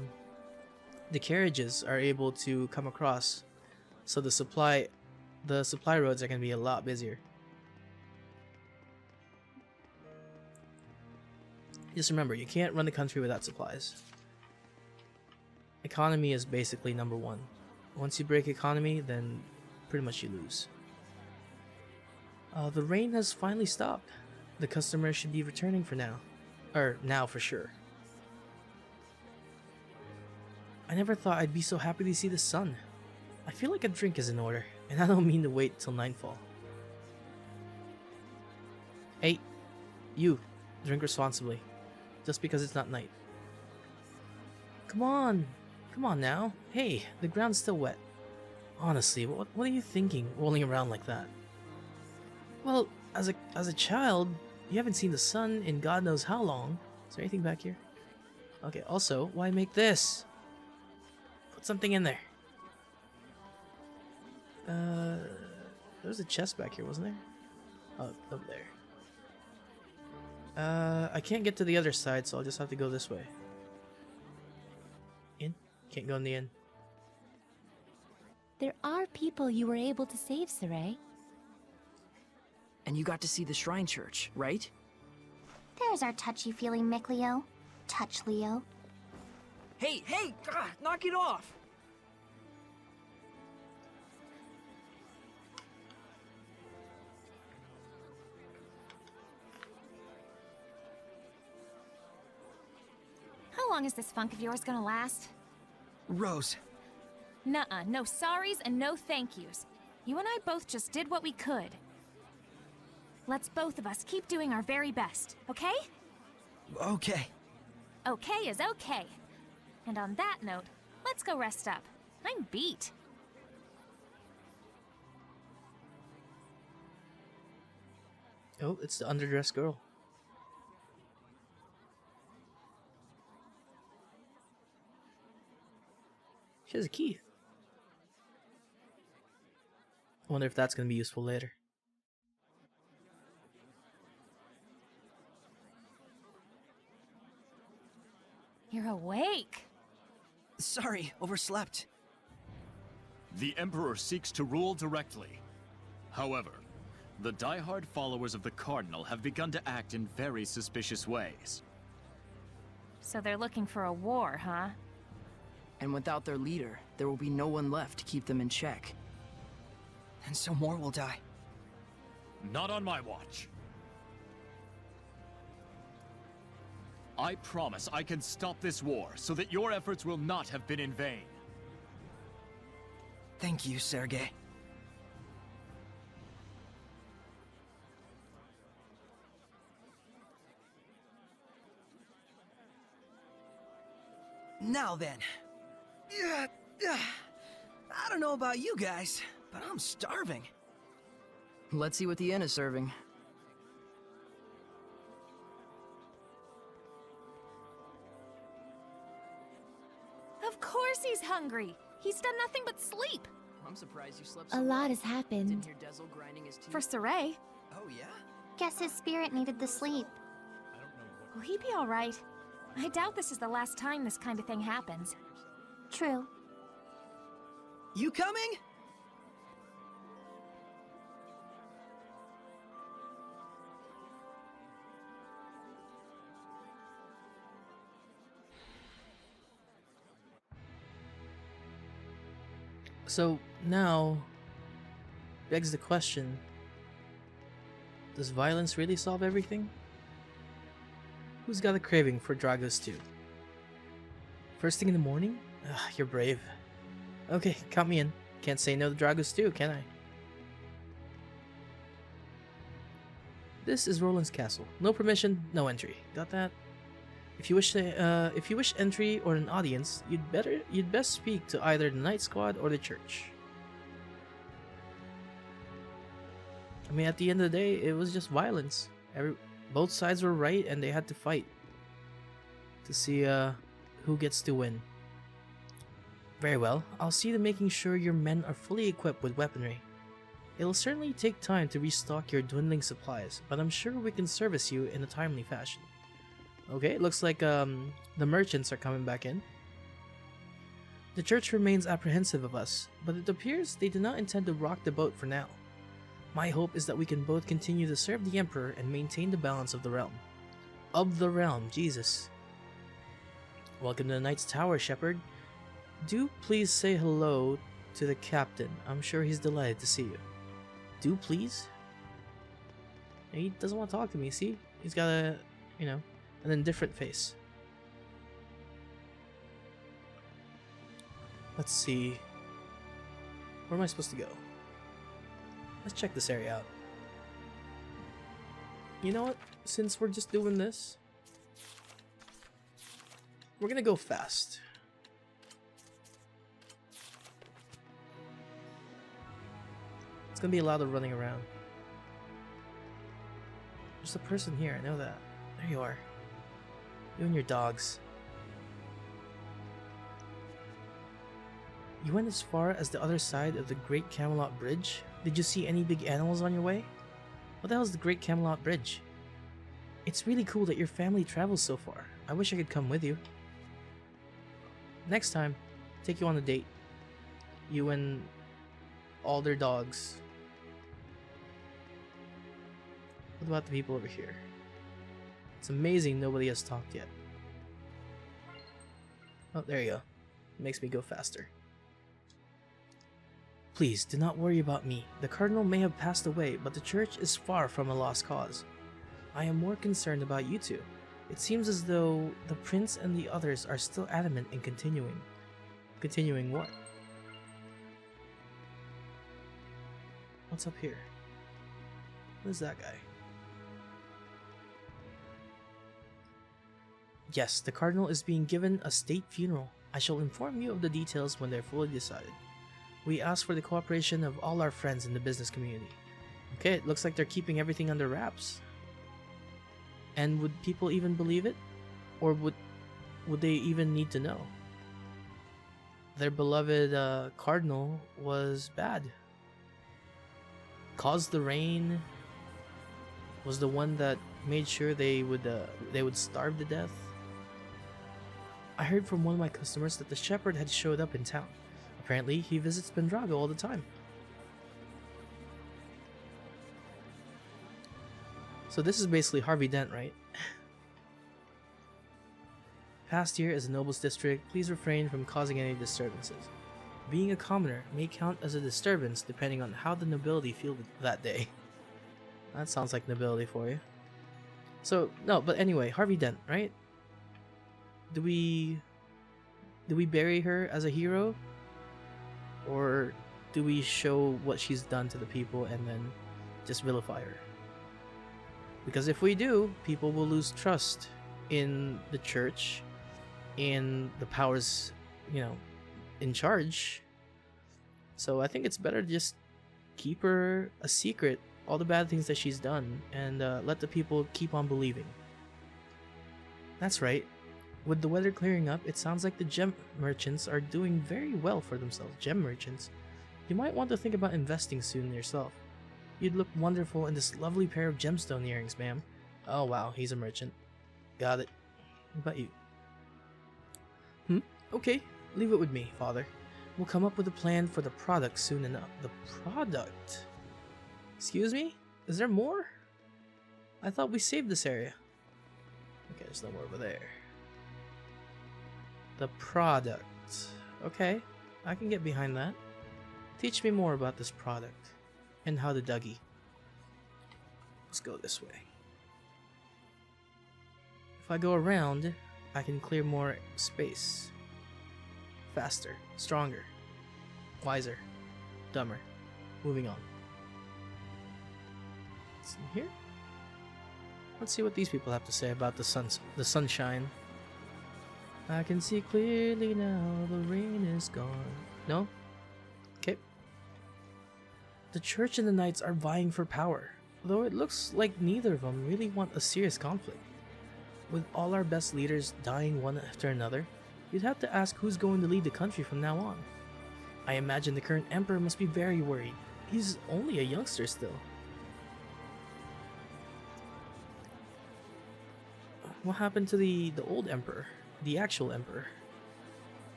S1: carriages are able to come across. So the supply roads are going to be a lot busier. Just remember, you can't run the country without supplies. Economy is basically number one. Once you break economy, then pretty much you lose. The rain has finally stopped. The customers should be returning for now. Or now for sure. I never thought I'd be so happy to see the sun. I feel like a drink is in order, and I don't mean to wait till nightfall. Hey, you, drink responsibly. Just because it's not night. Come on now. Hey, the ground's still wet. Honestly, what are you thinking, rolling around like that? Well, as a child, you haven't seen the sun in God knows how long. Is there anything back here? Okay, also, why make this? Put something in there. There was a chest back here, wasn't there? Oh, up there. I can't get to the other side, so I'll just have to go this way. In? Can't go in the inn.
S8: There are people you were able to save, Saray.
S3: And you got to see the shrine church, right?
S4: There's our touchy-feely Mikleo. Touch Leo.
S3: Hey! Knock it off!
S6: How long is this funk of yours gonna last?
S2: Rose.
S6: Nuh-uh, no sorries and no thank yous. You and I both just did what we could. Let's both of us keep doing our very best, okay?
S2: Okay.
S6: Okay is okay. And on that note, let's go rest up. I'm beat.
S1: Oh, it's the underdressed girl. She has a key. I wonder if that's going to be useful later.
S6: You're awake.
S12: Sorry, overslept.
S5: The Emperor seeks to rule directly. However, the die-hard followers of the Cardinal have begun to act in very suspicious ways.
S6: So they're looking for a war, huh?
S3: And without their leader, there will be no one left to keep them in check.
S12: And so more will die.
S5: Not on my watch. I promise I can stop this war so that your efforts will not have been in vain.
S12: Thank you, Sergei. Now then. I don't know about you guys, but I'm starving.
S3: Let's see what the inn is serving.
S6: Of course he's hungry. He's done nothing but sleep.
S3: I'm surprised you slept
S8: A
S3: so
S8: lot
S3: well.
S8: has happened.
S3: Didn't hear Dezel grinding his teeth.
S6: For Saray.
S12: Oh yeah?
S4: Guess his spirit needed the sleep.
S6: Will he be alright? I doubt this is the last time this kind of thing happens.
S4: True.
S12: You coming?
S1: So now begs the question, does violence really solve everything? Who's got a craving for Drago stew? First thing in the morning? Ugh, you're brave. Okay, count me in. Can't say no to Drago stew, can I? This is Roland's castle. No permission, no entry. Got that? If you wish entry or an audience, you'd best speak to either the Night Squad or the church. I mean, at the end of the day, it was just violence. Both sides were right, and they had to fight to see who gets to win. Very well. I'll see to making sure your men are fully equipped with weaponry. It'll certainly take time to restock your dwindling supplies, but I'm sure we can service you in a timely fashion. Okay, looks like the merchants are coming back in. The church remains apprehensive of us, but it appears they do not intend to rock the boat for now. My hope is that we can both continue to serve the Emperor and maintain the balance of the realm. Of the realm, Jesus. Welcome to the Knight's Tower, Shepherd. Do please say hello to the captain. I'm sure he's delighted to see you. Do please? He doesn't want to talk to me, see? He's got a, an indifferent face. Let's see. Where am I supposed to go? Let's check this area out. You know what? Since we're just doing this, we're gonna go fast. It's gonna be a lot of running around. There's a person here, I know that. There you are. You and your dogs. You went as far as the other side of the Great Camelot Bridge? Did you see any big animals on your way? What the hell is the Great Camelot Bridge? It's really cool that your family travels so far. I wish I could come with you. Next time, take you on a date. You and all their dogs. What about the people over here? It's amazing nobody has talked yet. Oh, there you go. Makes me go faster. Please, do not worry about me. The Cardinal may have passed away, but the Church is far from a lost cause. I am more concerned about you two. It seems as though the Prince and the others are still adamant in continuing. Continuing what? What's up here? What is that guy? Yes, the Cardinal is being given a state funeral. I shall inform you of the details when they're fully decided. We ask for the cooperation of all our friends in the business community. Okay, it looks like they're keeping everything under wraps. And would people even believe it? Or would they even need to know? their beloved cardinal was bad. Caused the rain. Was the one that made sure they would starve to death. I heard from one of my customers that the shepherd had showed up in town. Apparently, he visits Pendrago all the time. So this is basically Harvey Dent, right? Past here is a nobles district. Please refrain from causing any disturbances. Being a commoner may count as a disturbance depending on how the nobility feel that day. That sounds like nobility for you. So, no, but anyway, Harvey Dent, right? Do we bury her as a hero? Or do we show what she's done to the people and then just vilify her? Because if we do, people will lose trust in the church, in the powers, you know, in charge. So I think it's better to just keep her a secret, all the bad things that she's done, and let the people keep on believing. That's right. With the weather clearing up, it sounds like the gem merchants are doing very well for themselves. Gem merchants. You might want to think about investing soon yourself. You'd look wonderful in this lovely pair of gemstone earrings, ma'am. Oh wow, he's a merchant. Got it. What about you? Okay, leave it with me, father. We'll come up with a plan for the product soon enough. The product? Excuse me? Is there more? I thought we saved this area. Okay, there's no more over there. The product. Okay, I can get behind that. Teach me more about this product. And how to Dougie. Let's go this way. If I go around, I can clear more space. Faster, stronger, wiser, dumber. Moving on. What's in here? Let's see what these people have to say about the sunshine. I can see clearly now, the rain is gone. No? Okay. The church and the knights are vying for power, though it looks like neither of them really want a serious conflict. With all our best leaders dying one after another, you'd have to ask who's going to lead the country from now on. I imagine the current emperor must be very worried. He's only a youngster still. What happened to the old emperor? The actual emperor?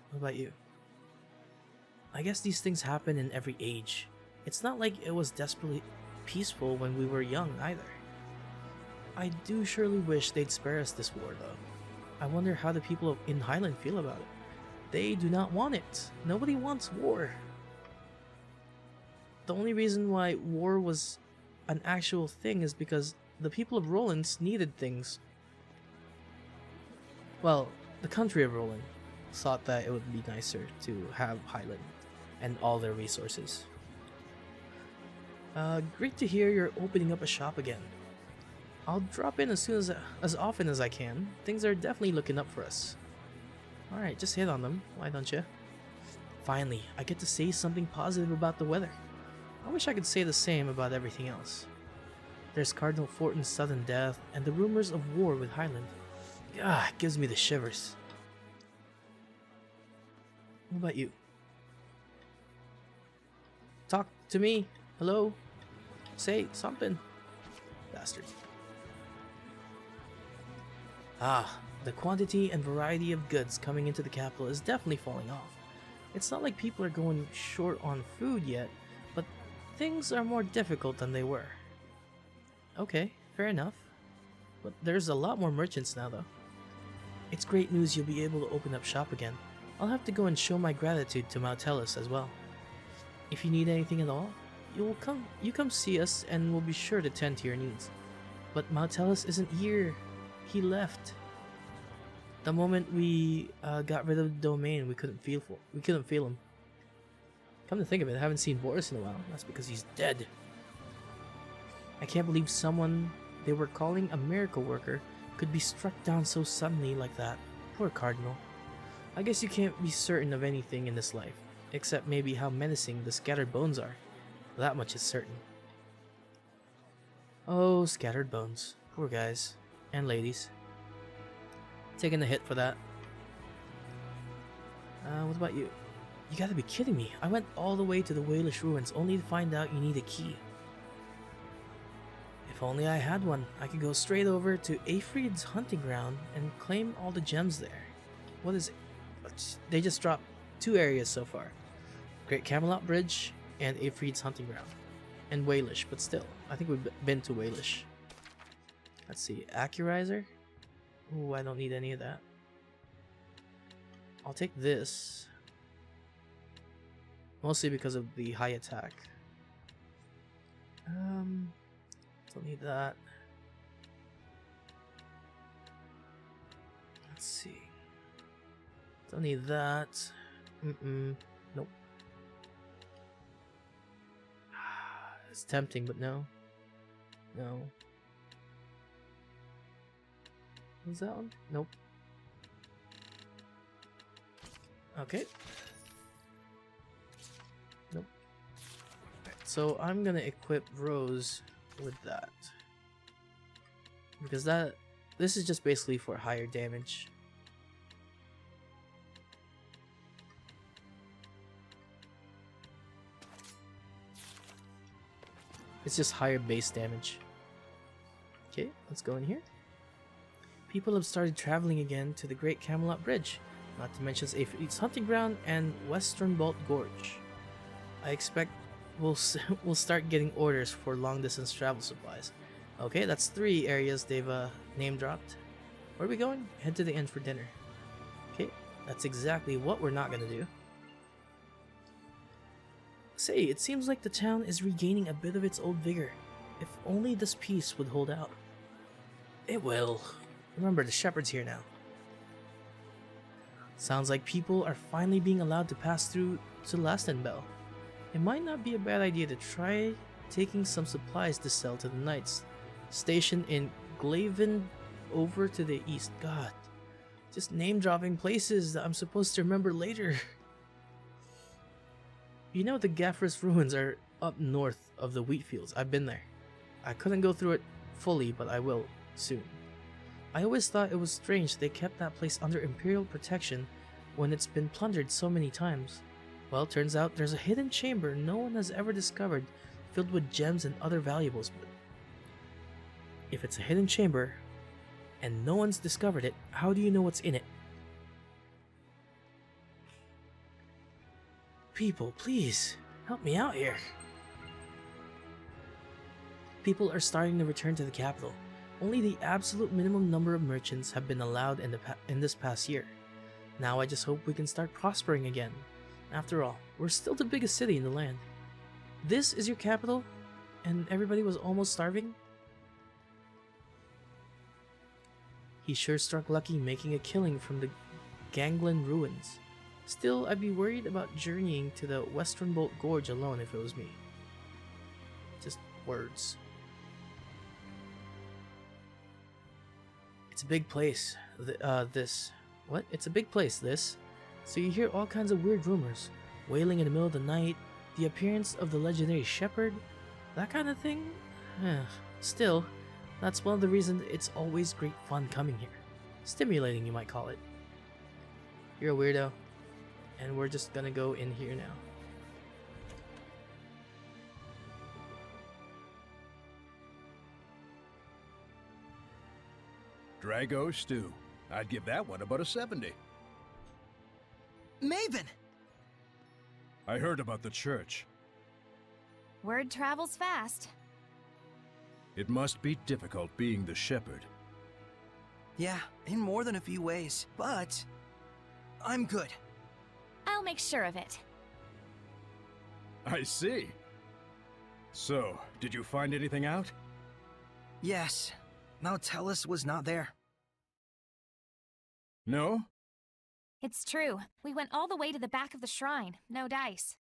S1: What about you? I guess these things happen in every age. It's not like it was desperately peaceful when we were young either. I do surely wish they'd spare us this war though. I wonder how the people in Highland feel about it. They do not want it. Nobody wants war. The only reason why war was an actual thing is because the people of Rollins needed things. Well, the country of Roland thought that it would be nicer to have Highland and all their resources. Great to hear you're opening up a shop again. I'll drop in as often as I can. Things are definitely looking up for us. Alright, just hit on them, why don't you? Finally, I get to say something positive about the weather. I wish I could say the same about everything else. There's Cardinal Fortin's sudden death, and the rumors of war with Highland. Ah, it gives me the shivers. What about you? Talk to me. Hello? Say something. Bastard. Ah, the quantity and variety of goods coming into the capital is definitely falling off. It's not like people are going short on food yet, but things are more difficult than they were. Okay, fair enough. But there's a lot more merchants now though. It's great news you'll be able to open up shop again. I'll have to go and show my gratitude to Mautelus as well. If you need anything at all, you come see us and we'll be sure to tend to your needs. But Mautelus isn't here. He left. The moment we got rid of the domain, we couldn't feel him. Come to think of it, I haven't seen Boris in a while. That's because he's dead. I can't believe someone they were calling a miracle worker could be struck down so suddenly like that. Poor Cardinal. I guess you can't be certain of anything in this life, except maybe how menacing the scattered bones are. That much is certain. Oh, scattered bones. Poor guys. And ladies. Taking the hit for that. What about you? You gotta be kidding me. I went all the way to the Walish ruins only to find out you need a key. If only I had one, I could go straight over to Aefreid's hunting ground and claim all the gems there. What is it? They just dropped 2 areas so far. Great Camelot Bridge and Aefreid's hunting ground. And Walish, but still, I think we've been to Walish. Let's see, Accurizer? Ooh, I don't need any of that. I'll take this. Mostly because of the high attack. Don't need that. Let's see. Don't need that. Nope. It's tempting, but no. No. Was that one? Nope. Okay. Nope. So I'm gonna equip Rose with that. Because this is just basically for higher damage. It's just higher base damage. Okay, let's go in here. People have started traveling again to the Great Camelot Bridge, not to mention Aefreid's hunting ground and Western Bolt Gorge. I expect we'll start getting orders for long distance travel supplies. Okay, that's 3 areas they've name dropped. Where are we going? Head to the inn for dinner. Okay, that's exactly what we're not gonna do. Say, it seems like the town is regaining a bit of its old vigor. If only this peace would hold out. It will. Remember, the shepherd's here now. Sounds like people are finally being allowed to pass through to Lastenbell. It might not be a bad idea to try taking some supplies to sell to the knights stationed in Glaven over to the east. God, just name-dropping places that I'm supposed to remember later. You know, the Gaffer's ruins are up north of the wheat fields. I've been there. I couldn't go through it fully, but I will soon. I always thought it was strange they kept that place under Imperial protection when it's been plundered so many times. Well, turns out there's a hidden chamber no one has ever discovered, filled with gems and other valuables. But if it's a hidden chamber, and no one's discovered it, how do you know what's in it? People, please, help me out here. People are starting to return to the capital. Only the absolute minimum number of merchants have been allowed in this past year. Now I just hope we can start prospering again. After all, we're still the biggest city in the land. This is your capital, and everybody was almost starving? He sure struck lucky making a killing from the Ganglin ruins. Still, I'd be worried about journeying to the Western Bolt Gorge alone if it was me. Just words. It's a big place, this. What? It's a big place, this. So you hear all kinds of weird rumors. Wailing in the middle of the night, the appearance of the legendary shepherd, that kind of thing? Still, that's one of the reasons it's always great fun coming here. Stimulating, you might call it. You're a weirdo, and we're just gonna go in here now.
S15: Drago stew. I'd give that one about a 70.
S12: Maven!
S15: I heard about the church.
S6: Word travels fast.
S15: It must be difficult being the shepherd.
S12: Yeah, in more than a few ways, but I'm good.
S6: I'll make sure of it.
S15: I see. So, did you find anything out?
S12: Yes, Mautellus was not there.
S15: No?
S6: It's true. We went all the way to the back of the shrine. No dice.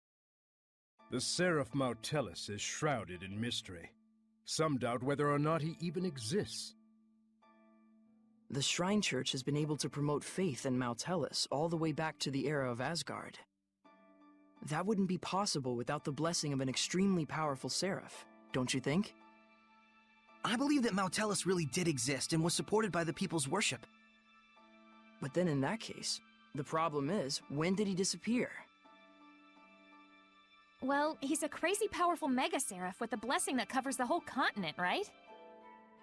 S15: The Seraph Mautellus is shrouded in mystery. Some doubt whether or not he even exists.
S3: The Shrine Church has been able to promote faith in Mautellus all the way back to the era of Asgard. That wouldn't be possible without the blessing of an extremely powerful Seraph, don't you think?
S12: I believe that Mautellus really did exist and was supported by the people's worship.
S3: But then in that case, The problem is, when did he disappear?
S6: Well, he's a crazy powerful Mega Seraph with a blessing that covers the whole continent, right?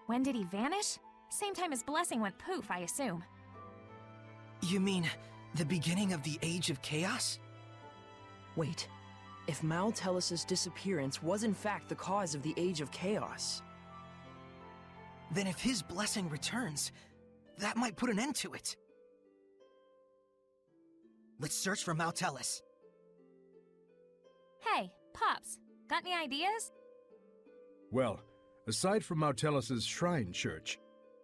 S6: When did he vanish? Same time his blessing went poof, I assume.
S2: You mean the beginning of the Age of Chaos?
S3: Wait, if Maltellis' disappearance was in fact the cause of the Age of Chaos...
S2: Then if his blessing returns, that might put an end to it. Let's search for Maltellis.
S6: Hey, Pops, got any ideas?
S15: Well, aside from Maltellis' shrine church,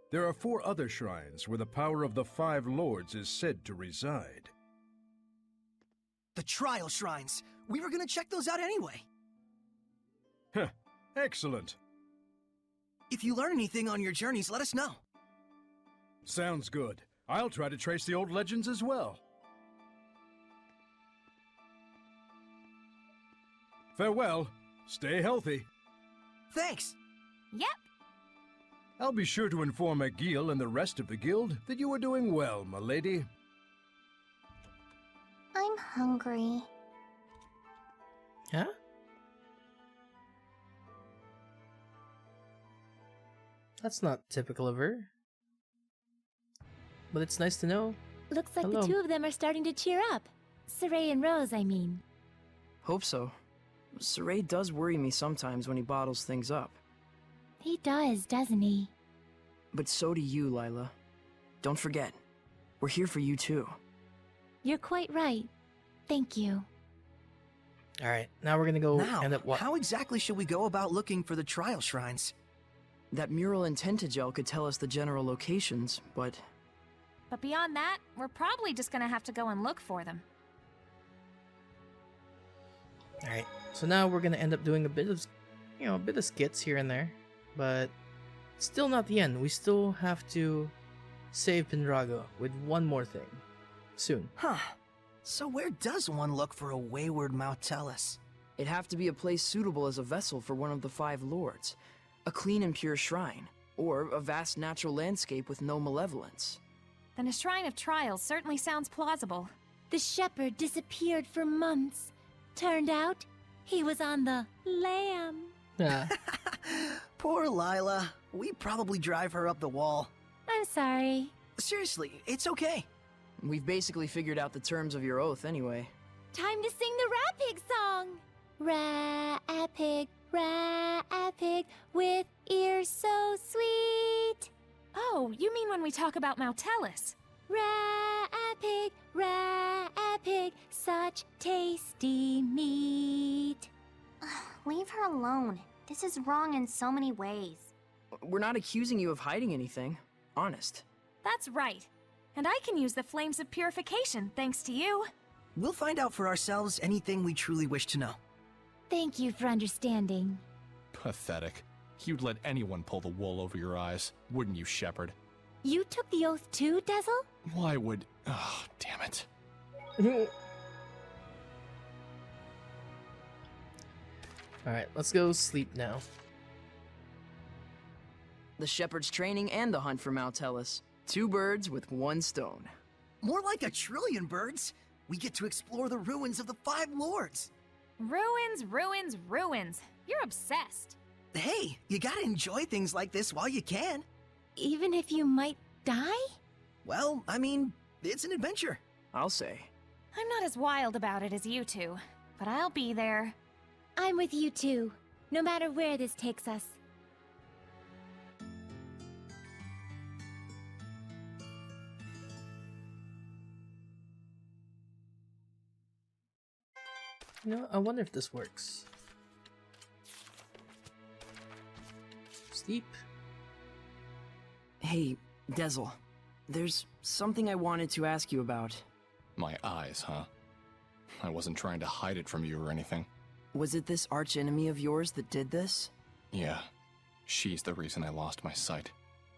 S15: there are 4 other shrines where the power of the 5 lords is said to reside.
S2: The trial shrines! We were gonna check those out anyway!
S15: Heh, excellent.
S2: If you learn anything on your journeys, let us know.
S15: Sounds good. I'll try to trace the old legends as well. Farewell. Stay healthy.
S2: Thanks!
S6: Yep.
S15: I'll be sure to inform Agil and the rest of the guild that you are doing well, my lady.
S4: I'm hungry.
S1: Huh? That's not typical of her. But it's nice to know.
S8: Looks like
S1: Hello.
S8: the 2 of them are starting to cheer up. Saray and Rose, I mean.
S3: Hope so. Saray does worry me sometimes when he bottles things up.
S8: He does, doesn't he?
S3: But so do you, Lila. Don't forget, we're here for you too.
S8: You're quite right. Thank you.
S1: Alright, now we're gonna go
S2: Now,
S1: end up what?
S2: how exactly should we go about looking for the trial shrines?
S3: That mural in Tentagel could tell us the general locations, but...
S6: But beyond that, we're probably just gonna have to go and look for them.
S1: Alright, so now we're gonna end up doing a bit of, a bit of skits here and there. But still not the end. We still have to save Pendrago with one more thing. Soon.
S2: Huh. So where does one look for a wayward Maltellis?
S3: It'd have to be a place suitable as a vessel for one of the 5 lords. A clean and pure shrine, or a vast natural landscape with no malevolence.
S6: Then a Shrine of Trials certainly sounds plausible.
S8: The shepherd disappeared for months. Turned out, he was on the lam.
S1: Yeah.
S2: Poor Lila. We probably drive her up the wall.
S8: I'm sorry.
S2: Seriously, it's okay.
S3: We've basically figured out the terms of your oath anyway.
S8: Time to sing the Rat Pig song! Rat pig, with ears so sweet.
S6: Oh, you mean when we talk about Maltellis?
S8: Rat pig, such tasty meat.
S4: Leave her alone. This is wrong in so many ways.
S3: We're not accusing you of hiding anything. Honest.
S6: That's right. And I can use the Flames of Purification, thanks to you.
S2: We'll find out for ourselves anything we truly wish to know.
S8: Thank you for understanding.
S14: Pathetic. You'd let anyone pull the wool over your eyes, wouldn't you, Shepard?
S8: You took the oath too, Dezel?
S14: Why would... Oh, damn it.
S1: Alright, let's go sleep now.
S3: The shepherd's training and the hunt for Maltellis. 2 birds with 1 stone.
S2: More like a trillion birds. We get to explore the ruins of the 5 lords.
S6: Ruins, ruins, ruins. You're obsessed.
S2: Hey, you gotta enjoy things like this while you can.
S8: Even if you might die?
S2: Well, I mean, it's an adventure.
S3: I'll say.
S6: I'm not as wild about it as you 2, but I'll be there.
S8: I'm with you too, no matter where this takes us.
S1: I wonder if this works. Sleep.
S3: Hey, Dezel. There's something I wanted to ask you about.
S14: My eyes, huh? I wasn't trying to hide it from you or anything.
S3: Was it this archenemy of yours that did this?
S14: Yeah. She's the reason I lost my sight.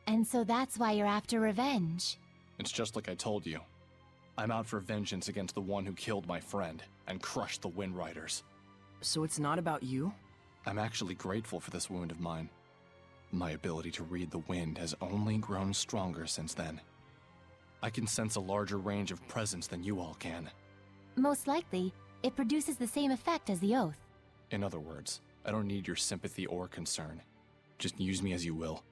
S8: And so that's why you're after revenge.
S14: It's just like I told you. I'm out for vengeance against the one who killed my friend and crushed the Wind Riders.
S3: So it's not about you?
S14: I'm actually grateful for this wound of mine. My ability to read the wind has only grown stronger since then. I can sense a larger range of presence than you all can.
S8: Most likely, it produces the same effect as the oath.
S14: In other words, I don't need your sympathy or concern. Just use me as you will.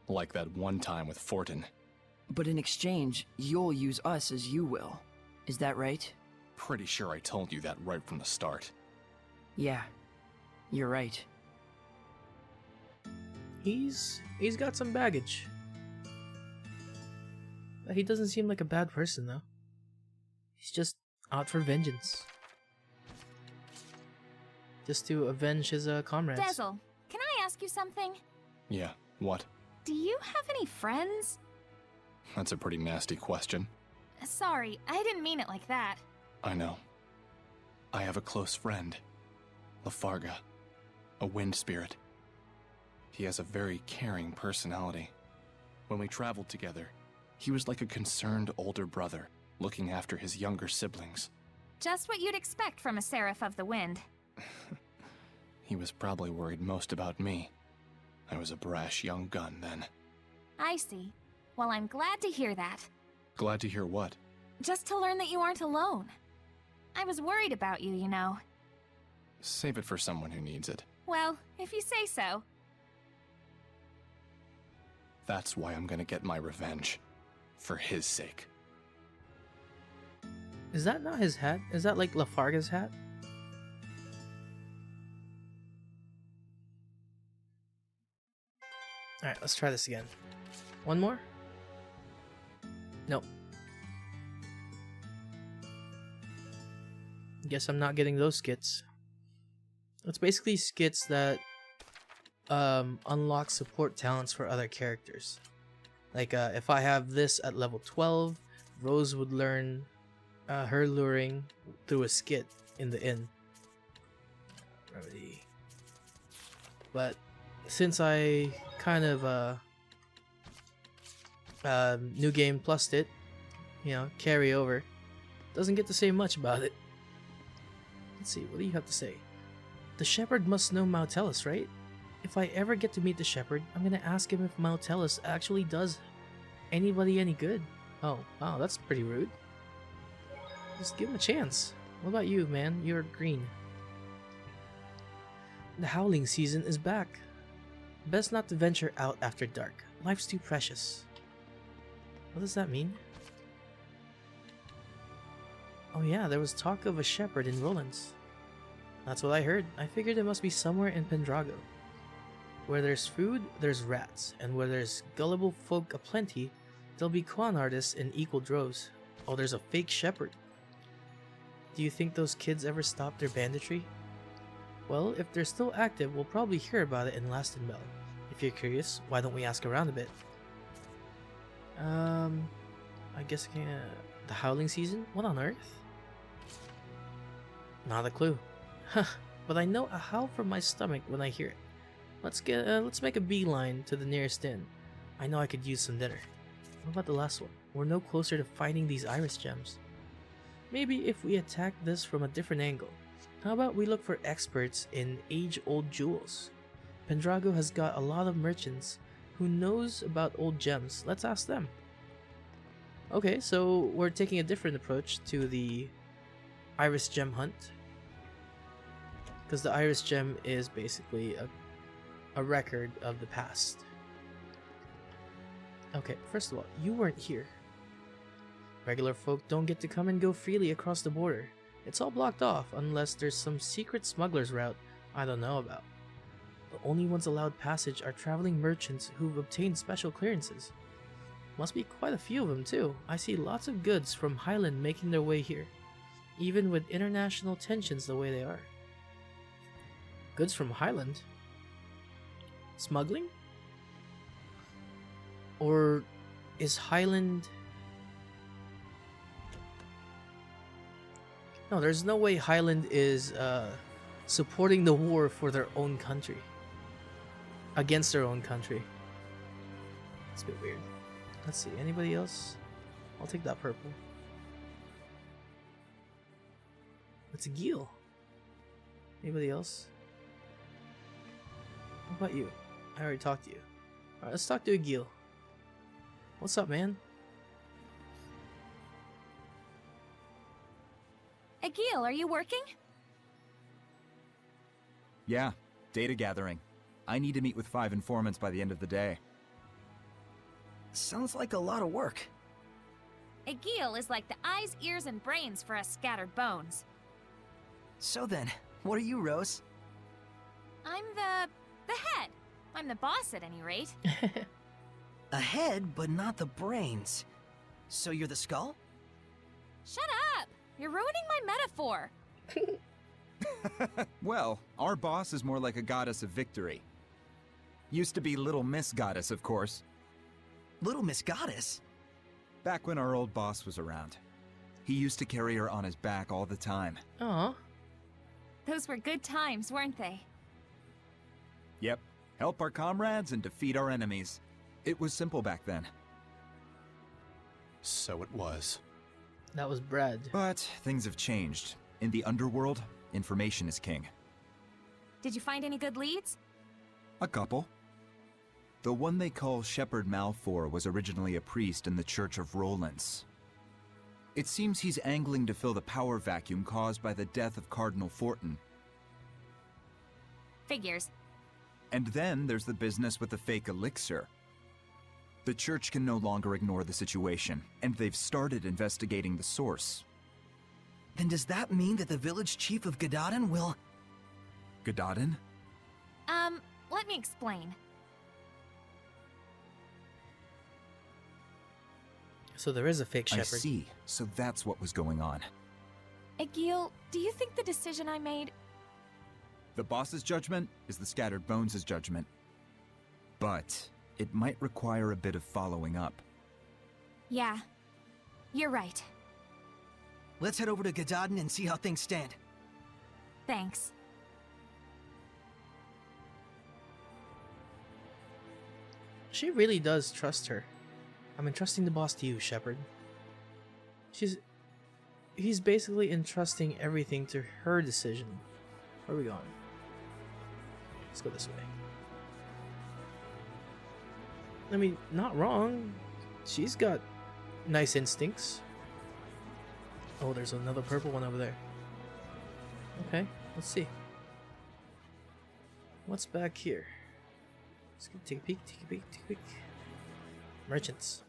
S14: Like that one time with Fortin.
S3: But in exchange, you'll use us as you will. Is that right?
S14: Pretty sure I told you that right from the start.
S3: Yeah, you're right.
S1: He's got some baggage. But he doesn't seem like a bad person though. He's just out for vengeance. Just to avenge his comrades.
S6: Dazzle, can I ask you something?
S14: Yeah, what?
S6: Do you have any friends?
S14: That's a pretty nasty question.
S6: Sorry, I didn't mean it like that.
S14: I know. I have a close friend. Lafarga. A wind spirit. He has a very caring personality. When we traveled together, he was like a concerned older brother, looking after his younger siblings.
S6: Just what you'd expect from a Seraph of the Wind.
S14: He was probably worried most about me. I was a brash young gun then.
S6: I see. Well, I'm glad to hear that.
S14: Glad to hear what?
S6: Just to learn that you aren't alone. I was worried about you, you know.
S14: Save it for someone who needs it.
S6: Well, if you say so.
S14: That's why I'm gonna get my revenge. For his sake.
S1: Is that not his hat? Is that like Lafarga's hat? Alright, let's try this again. One more? Nope. Guess I'm not getting those skits. It's basically skits that unlock support talents for other characters. Like if I have this at level 12, Rose would learn her luring through a skit in the inn. Remedy. But since I kind of new game plussed it, you know, carry over, doesn't get to say much about it. Let's see, what do you have to say? The shepherd must know Mautellus, right? If I ever get to meet the shepherd, I'm gonna ask him if Mautellus actually does anybody any good. Oh, wow, that's pretty rude. Just give him a chance. What about you, man? You're green. The howling season is back. Best not to venture out after dark. Life's too precious. What does that mean? Oh yeah, there was talk of a shepherd in Roland's. That's what I heard. I figured it must be somewhere in Pendrago. Where there's food, there's rats, and where there's gullible folk aplenty, there'll be con artists in equal droves. Oh, there's a fake shepherd. Do you think those kids ever stopped their banditry? Well, if they're still active, we'll probably hear about it in Lastenbell. If you're curious, why don't we ask around a bit? I guess I can... the howling season? What on earth? Not a clue. Huh, but I know a howl from my stomach when I hear it. Let's make a beeline to the nearest inn. I know I could use some dinner. What about the last one? We're no closer to finding these iris gems. Maybe if we attack this from a different angle. How about we look for experts in age-old jewels? Pendrago has got a lot of merchants who knows about old gems. Let's ask them. Okay, so we're taking a different approach to the iris gem hunt. Because the iris gem is basically a record of the past. Okay, first of all, you weren't here. Regular folk don't get to come and go freely across the border. It's all blocked off unless there's some secret smuggler's route I don't know about. The only ones allowed passage are traveling merchants who've obtained special clearances. Must be quite a few of them too. I see lots of goods from Highland making their way here, even with international tensions the way they are. Goods from Highland? Smuggling? Or is Highland... No, there's no way Highland is supporting the war for their own country. Against their own country. It's a bit weird. Let's see, anybody else? I'll take that purple. It's a Gil. Anybody else? What about you? I already talked to you. Alright, let's talk to a Gil. What's up, man?
S6: Egil, are you working?
S16: Yeah, data gathering. I need to meet with 5 informants by the end of the day.
S2: Sounds like a lot of work.
S6: Egil is like the eyes, ears, and brains for us scattered bones.
S2: So then, what are you, Rose?
S6: I'm the head. I'm the boss at any rate.
S2: A head, but not the brains. So you're the skull?
S6: Shut up! You're ruining my metaphor.
S16: Well, our boss is more like a goddess of victory. Used to be Little Miss Goddess, of course.
S2: Little Miss Goddess?
S16: Back when our old boss was around. He used to carry her on his back all the time.
S1: Aw.
S6: Those were good times, weren't they?
S16: Yep. Help our comrades and defeat our enemies. It was simple back then.
S14: So it was.
S1: That was Brad.
S16: But things have changed. In the underworld, information is king.
S6: Did you find any good leads?
S16: A couple. The one they call Shepherd Malfour was originally a priest in the Church of Rollins. It seems he's angling to fill the power vacuum caused by the death of Cardinal Fortin.
S6: Figures.
S16: And then there's the business with the fake elixir. The church can no longer ignore the situation, and they've started investigating the source.
S2: Then does that mean that the village chief of Gadadin will...
S16: Gadadin?
S6: Let me explain.
S1: So there is a fake shepherd.
S16: I see. So that's what was going on.
S6: Egil, do you think the decision I made...
S16: The boss's judgment is the Scattered Bones' judgment. But it might require a bit of following up.
S6: Yeah, you're right.
S2: Let's head over to Gadadin and see how things stand.
S6: Thanks.
S1: She really does trust her. I'm entrusting the boss to you, Shepard. He's basically entrusting everything to her decision. Where are we going? Let's go this way. I mean, not wrong. She's got nice instincts. Oh, there's another purple one over there. Okay, let's see. What's back here? Let's go take a peek, take a peek, take a peek. Merchants.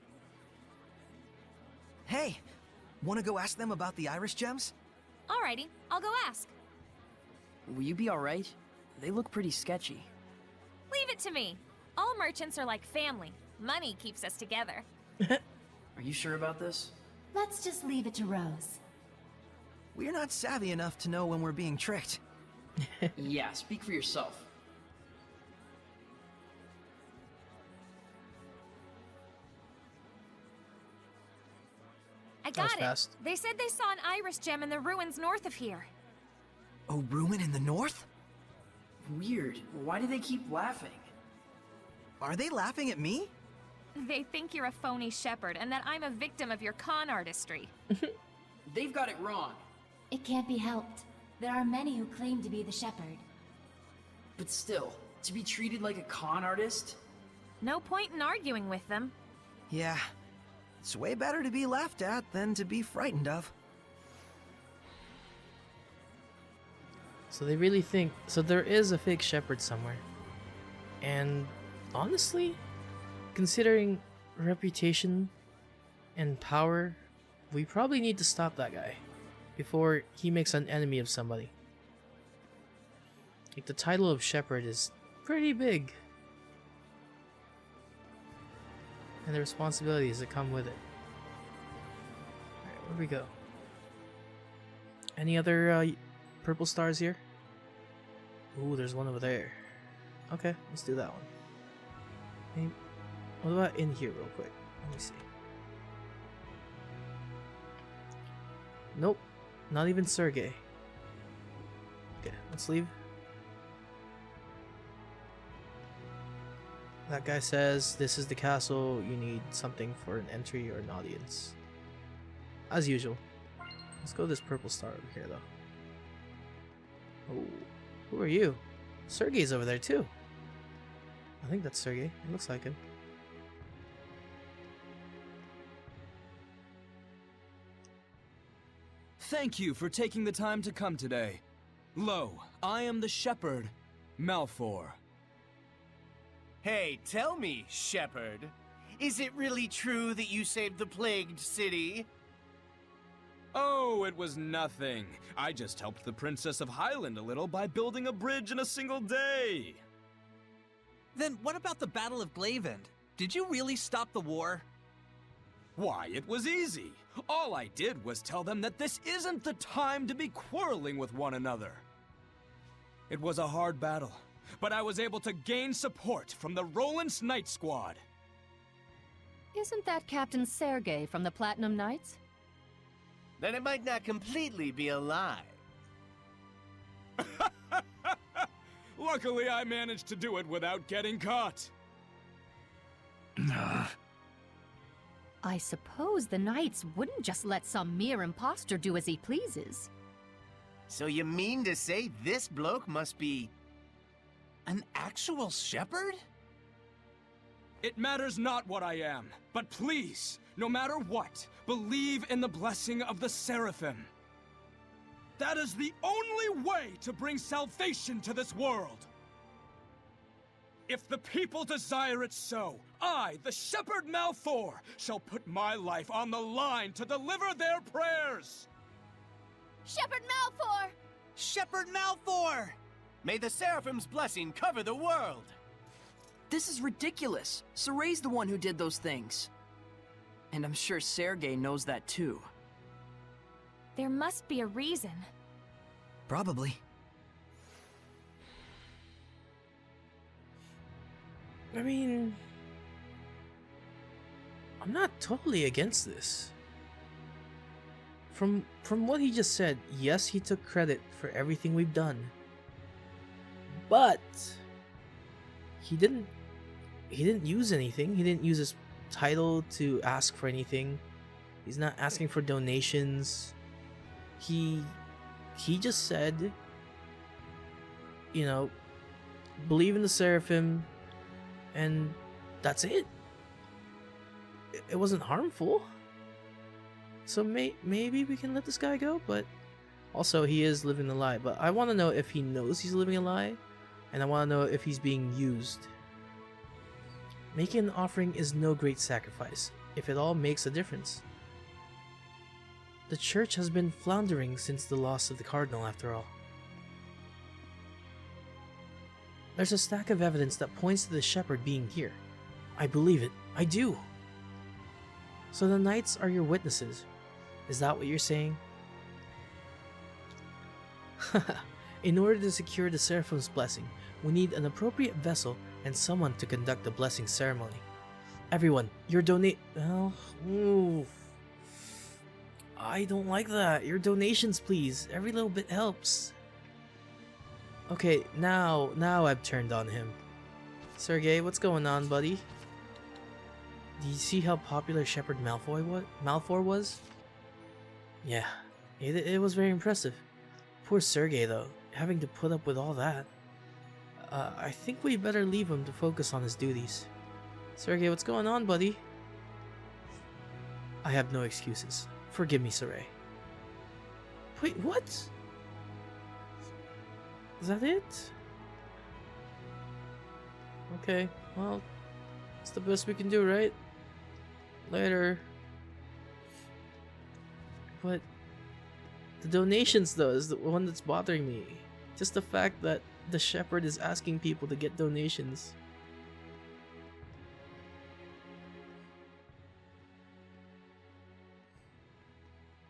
S2: Hey, wanna go ask them about the iris gems?
S6: Alrighty, I'll go ask.
S3: Will you be alright? They look pretty sketchy.
S6: Leave it to me. All merchants are like family. Money keeps us together.
S3: Are you sure about this?
S8: Let's just leave it to Rose.
S2: We're not savvy enough to know when we're being tricked.
S3: Yeah, speak for yourself.
S6: I got it. They said they saw an iris gem in the ruins north of here.
S2: A ruin in the north?
S3: Weird. Why do they keep laughing?
S2: Are they laughing at me?
S6: They think you're a phony shepherd and that I'm a victim of your con artistry.
S3: They've got it wrong.
S8: It can't be helped. There are many who claim to be the shepherd.
S3: But still, to be treated like a con artist?
S6: No point in arguing with them.
S2: Yeah, it's way better to be laughed at than to be frightened of.
S1: So they really think... So there is a fake shepherd somewhere. And honestly, considering reputation and power, we probably need to stop that guy before he makes an enemy of somebody. Like, the title of shepherd is pretty big. And the responsibilities that come with it. Alright, where we go? Any other purple stars here? Ooh, there's one over there. Okay, let's do that one. Maybe, what about in here real quick? Let me see. Nope, not even Sergey. Okay, let's leave. That guy says this is the castle, you need something for an entry or an audience. As usual. Let's go to this purple star over here though. Oh, who are you? Sergey's over there too. I think that's Sergey. It looks like him.
S17: Thank you for taking the time to come today. Lo, I am the shepherd, Malfour.
S12: Hey, tell me, Shepherd, is it really true that you saved the plagued city?
S17: Oh, it was nothing. I just helped the Princess of Highland a little by building a bridge in a single day.
S12: Then what about the Battle of Glavend? Did you really stop the war?
S17: Why, it was easy. All I did was tell them that this isn't the time to be quarreling with one another. It was a hard battle, but I was able to gain support from the Roland's Knight Squad.
S18: Isn't that Captain Sergei from the Platinum Knights?
S12: Then it might not completely be a lie.
S17: Luckily, I managed to do it without getting caught.
S18: I suppose the Knights wouldn't just let some mere imposter do as he pleases.
S12: So you mean to say this bloke must be an actual shepherd?
S17: It matters not what I am, but please, no matter what, believe in the blessing of the Seraphim. That is the only way to bring salvation to this world. If the people desire it so, I, the Shepherd Malfour, shall put my life on the line to deliver their prayers.
S7: Shepherd Malfour!
S12: Shepherd Malfour! May the Seraphim's blessing cover the world!
S3: This is ridiculous. Soray's the one who did those things. And I'm sure Sergei knows that too.
S6: There must be a reason.
S3: Probably.
S1: I mean, I'm not totally against this. From what he just said, yes, he took credit for everything we've done. But he didn't use anything. He didn't use his title to ask for anything. He's not asking for donations. He just said, you know, believe in the Seraphim, and that's it. It wasn't harmful. So maybe we can let this guy go, but also he is living a lie. But I want to know if he knows he's living a lie, and I want to know if he's being used. Making an offering is no great sacrifice, if it all makes a difference. The church has been floundering since the loss of the Cardinal, after all. There's a stack of evidence that points to the shepherd being here. I believe it. I do. So the knights are your witnesses. Is that what you're saying? In order to secure the Seraphim's blessing, we need an appropriate vessel and someone to conduct the blessing ceremony. Everyone, your donate... Oh, ooh. I don't like that. Your donations, please. Every little bit helps. Okay, now I've turned on him. Sergei, what's going on, buddy? Do you see how popular Shepherd Malfour was? Yeah, it was very impressive. Poor Sergei, though, having to put up with all that. I think we better leave him to focus on his duties. Sergei, what's going on, buddy? I have no excuses. Forgive me, Saray. Wait, what? Is that it? Okay, well, it's the best we can do, right? Later. But the donations, though, is the one that's bothering me. Just the fact that the shepherd is asking people to get donations.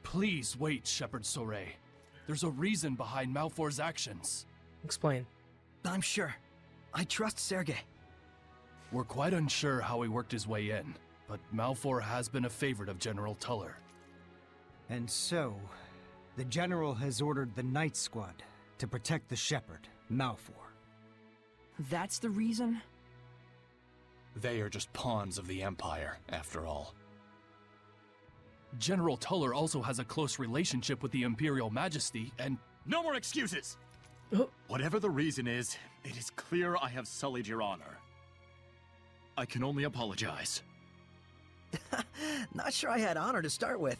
S9: Please wait, Shepherd Soray. There's a reason behind Malfour's actions.
S1: Explain.
S2: I'm sure. I trust Sergei.
S9: We're quite unsure how he worked his way in, but Malfour has been a favorite of General Tuller.
S19: And so, the General has ordered the Knight Squad to protect the Shepherd, Malfour.
S3: That's the reason?
S14: They are just pawns of the Empire, after all.
S9: General Tuller also has a close relationship with the Imperial Majesty, and...
S5: No more excuses! Whatever the reason is, it is clear I have sullied your honor. I can only apologize.
S2: Not sure I had honor to start with.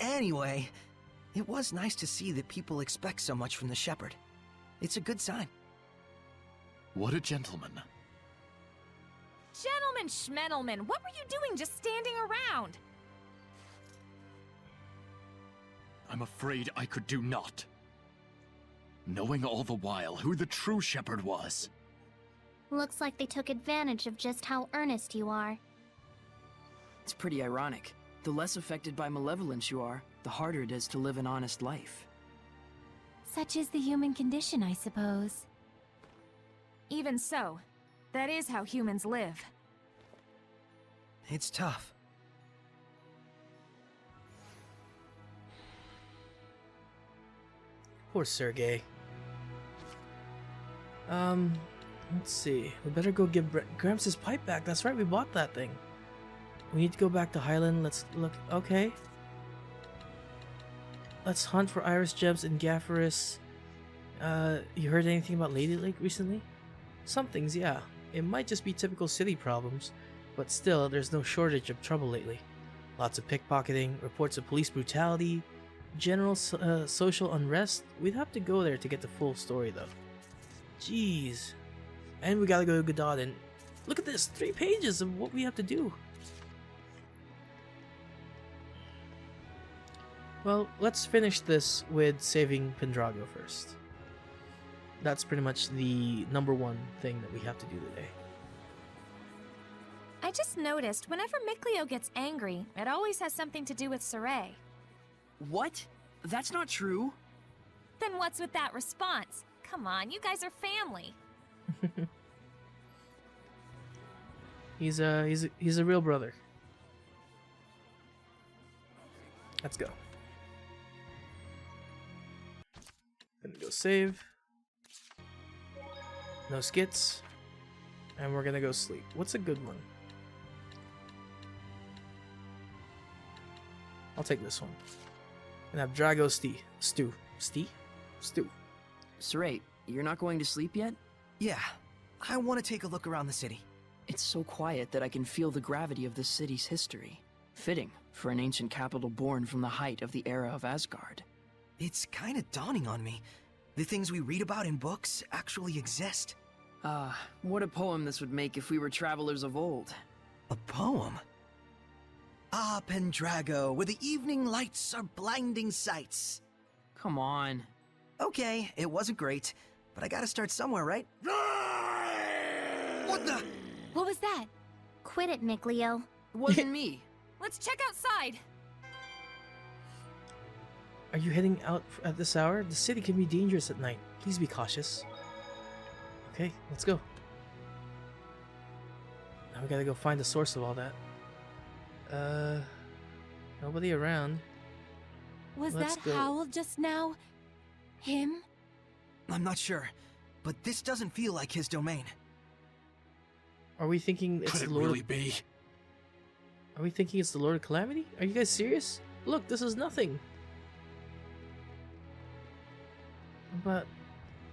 S2: Anyway, It was nice to see that people expect so much from the Shepherd. It's a good sign.
S5: What a gentleman.
S6: Gentlemen schmentelman, what were you doing just standing around?
S5: I'm afraid I could do naught. Knowing all the while who the true shepherd was.
S4: Looks like they took advantage of just how earnest you are.
S3: It's pretty ironic. The less affected by malevolence you are, the harder it is to live an honest life.
S8: Such is the human condition, I suppose.
S6: Even so, that is how humans live.
S2: It's tough.
S1: Poor Sergei. Let's see. We better go give Gramps his pipe back. That's right, we bought that thing. We need to go back to Highland. Let's look. Okay. Let's hunt for Iris Gems and Gafferus. You heard anything about Lady Lake recently? Some things, yeah. It might just be typical city problems, but still, there's no shortage of trouble lately. Lots of pickpocketing, reports of police brutality, general social unrest. We'd have to go there to get the full story, though. Jeez. And we gotta go to Godot, and look at this, 3 pages of what we have to do. Well, let's finish this with saving Pendrago first. That's pretty much the #1 thing that we have to do today.
S6: I just noticed whenever Mikleo gets angry, it always has something to do with Saray.
S3: What? That's not true.
S6: Then what's with that response? Come on, you guys are family.
S1: He's a real brother. Let's go. Gonna go save. No skits. And we're gonna go sleep. What's a good one? I'll take this one. And have Drago Stew.
S3: Saray, you're not going to sleep yet?
S2: Yeah, I want to take a look around the city.
S3: It's so quiet that I can feel the gravity of this city's history. Fitting for an ancient capital born from the height of the era of Asgard.
S2: It's kind of dawning on me. The things we read about in books actually exist.
S3: What a poem this would make if we were travelers of old.
S2: A poem? Ah, Pendrago, where the evening lights are blinding sights.
S3: Come on.
S2: Okay, it wasn't great, but I gotta start somewhere, right? What the?
S8: What was that?
S4: Quit it, Mikleo.
S3: It wasn't me.
S6: Let's check outside.
S1: Are you heading out at this hour? The city can be dangerous at night. Please be cautious. Okay, let's go. Now we gotta go find the source of all that. Nobody around.
S8: Was
S1: Let's
S8: that
S1: go.
S8: howl just now? Him?
S2: I'm not sure, but this doesn't feel like his domain.
S1: Are we thinking it's
S5: Could
S1: the
S5: it
S1: Lord?
S5: really be?
S1: Are we thinking it's the Lord of Calamity? Are you guys serious? Look, this is nothing. But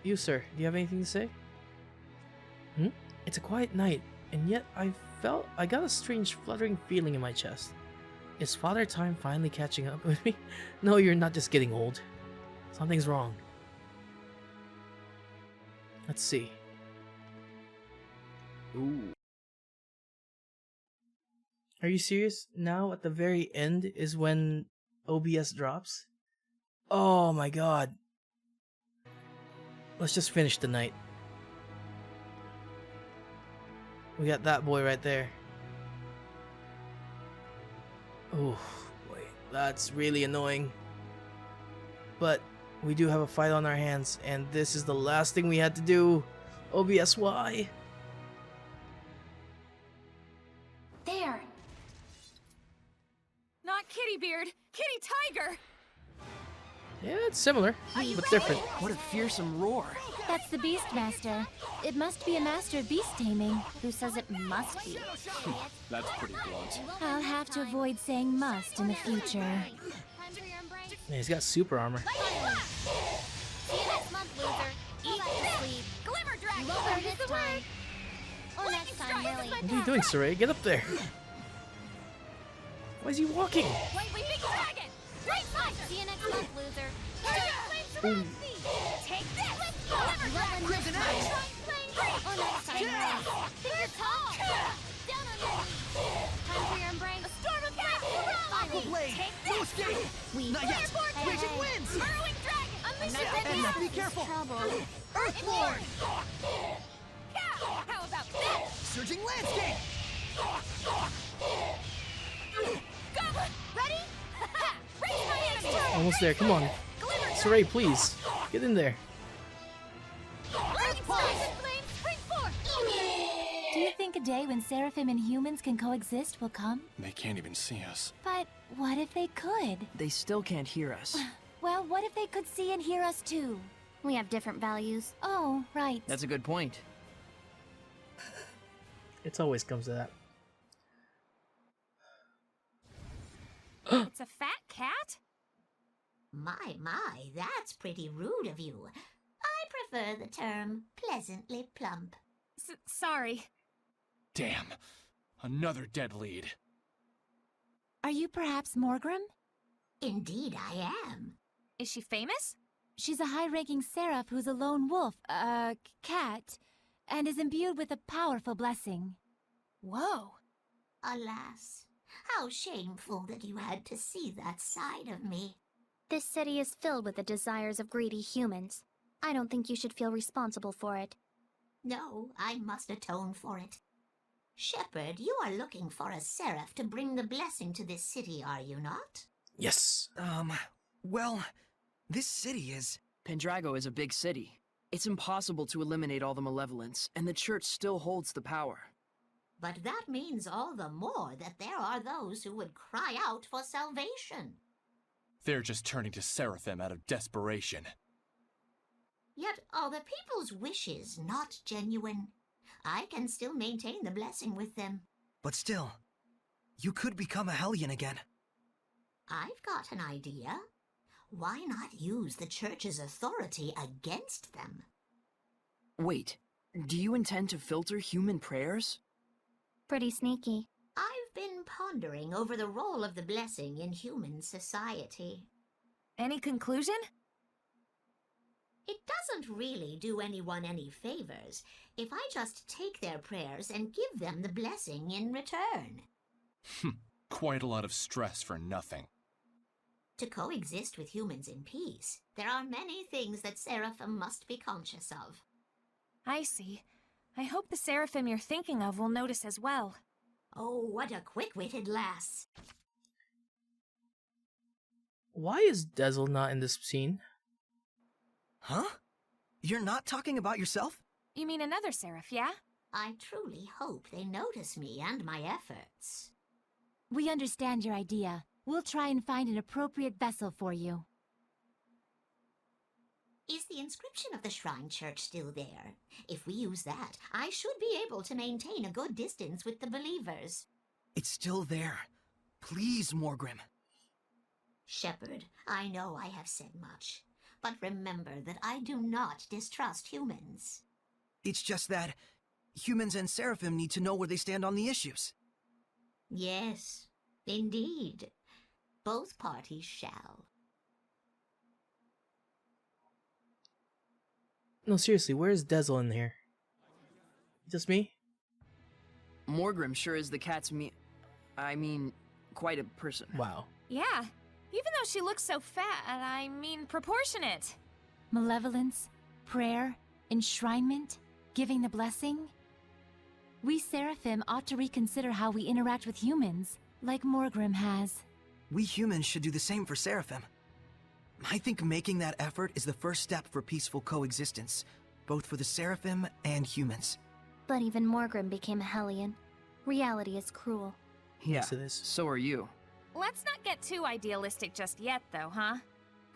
S1: you, sir, do you have anything to say? It's a quiet night, and yet I got a strange fluttering feeling in my chest. Is Father Time finally catching up with me? No, you're not just getting old. Something's wrong. Let's see. Ooh. Are you serious? Now at the very end is when OBS drops? Oh my god. Let's just finish the night. We got that boy right there. Oh boy, that's really annoying. But we do have a fight on our hands, and this is the last thing we had to do. OBS, why?
S4: There.
S6: Not Kitty Beard, Kitty Tiger.
S1: Yeah, it's similar, but different.
S3: What a fearsome roar.
S8: That's the Beastmaster. It must be a master of beast taming. Who says it must be?
S11: That's pretty blunt.
S8: I'll have to avoid saying must in the future.
S1: Yeah, he's got super armor.
S4: See you next month, loser. Eat to sleep.
S6: Glimmer Dragon.
S4: You won't learn this time. Or next time, really.
S1: What are you doing, Saray? Get up there. Why is he walking?
S6: Wait, big dragon. Great fight.
S4: See you next month, loser.
S7: Take this! Crimson Edge! Oh no, sorry. Finger tall! Down on your knees! Time for your embrace! A storm of wrath!
S2: Aqua Blade! No escape! Not yet! Raging Winds!
S7: Burrowing dragon! Unleash
S2: Edna, be careful! Earthborn!
S7: How about this?
S2: Surging Landscape!
S7: Goblin! Ready? Raise my enemy!
S1: Almost there. Come on. Saray, please. Get in there.
S8: Do you think a day when Seraphim and humans can coexist will come?
S14: They can't even see us.
S8: But what if they could?
S3: They still can't hear us.
S8: Well, what if they could see and hear us too?
S4: We have different values.
S8: Oh, right.
S3: That's a good point.
S1: It always comes to that.
S6: It's a fat cat?
S20: My, that's pretty rude of you. I prefer the term pleasantly plump.
S6: Sorry.
S14: Damn. Another dead lead.
S8: Are you perhaps Morgrim?
S20: Indeed I am.
S6: Is she famous?
S8: She's a high-ranking seraph who's a lone wolf, cat, and is imbued with a powerful blessing.
S6: Whoa.
S20: Alas, how shameful that you had to see that side of me.
S4: This city is filled with the desires of greedy humans. I don't think you should feel responsible for it.
S20: No, I must atone for it. Shepherd, you are looking for a seraph to bring the blessing to this city, are you not?
S1: Yes.
S2: Well, this city is...
S3: Pendrago is a big city. It's impossible to eliminate all the malevolence, and the church still holds the power.
S20: But that means all the more that there are those who would cry out for salvation.
S14: They're just turning to Seraphim out of desperation.
S20: Yet are the people's wishes not genuine? I can still maintain the blessing with them.
S2: But still, you could become a Hellion again.
S20: I've got an idea. Why not use the church's authority against them?
S3: Wait, do you intend to filter human prayers?
S4: Pretty sneaky.
S20: I've been pondering over the role of the blessing in human society.
S6: Any conclusion?
S20: It doesn't really do anyone any favors if I just take their prayers and give them the blessing in return.
S14: Quite a lot of stress for nothing.
S20: To coexist with humans in peace, there are many things that Seraphim must be conscious of.
S6: I see. I hope the Seraphim you're thinking of will notice as well.
S20: Oh, what a quick-witted lass.
S1: Why is Dezel not in this scene?
S2: Huh? You're not talking about yourself?
S6: You mean another Seraph, yeah?
S20: I truly hope they notice me and my efforts.
S8: We understand your idea. We'll try and find an appropriate vessel for you.
S20: Is the inscription of the Shrine Church still there? If we use that, I should be able to maintain a good distance with the believers.
S2: It's still there. Please, Morgrim.
S20: Shepherd, I know I have said much, but remember that I do not distrust humans.
S2: It's just that humans and Seraphim need to know where they stand on the issues.
S20: Yes, indeed. Both parties shall.
S1: No, seriously, where's Dezel in here? Just me?
S3: Morgrim sure is the cat's quite a person.
S1: Wow.
S6: Yeah, even though she looks so fat, proportionate.
S8: Malevolence, prayer, enshrinement, giving the blessing. We Seraphim ought to reconsider how we interact with humans, like Morgrim has.
S2: We humans should do the same for Seraphim. I think making that effort is the first step for peaceful coexistence, both for the Seraphim and humans.
S4: But even Morgrim became a Hellion. Reality is cruel.
S3: Yeah, so are you.
S6: Let's not get too idealistic just yet, though, huh?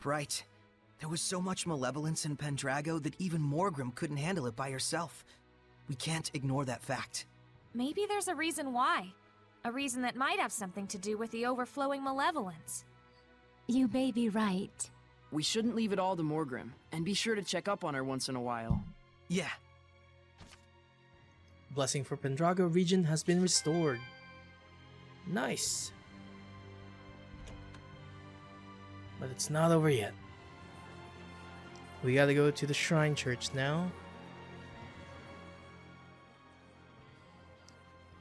S2: Right. There was so much malevolence in Pendrago that even Morgrim couldn't handle it by herself. We can't ignore that fact.
S6: Maybe there's a reason why. A reason that might have something to do with the overflowing malevolence.
S8: You may be right.
S3: We shouldn't leave it all to Morgrim, and be sure to check up on her once in a while.
S2: Yeah.
S1: Blessing for Pendrago region has been restored. Nice. But it's not over yet. We gotta go to the Shrine Church now.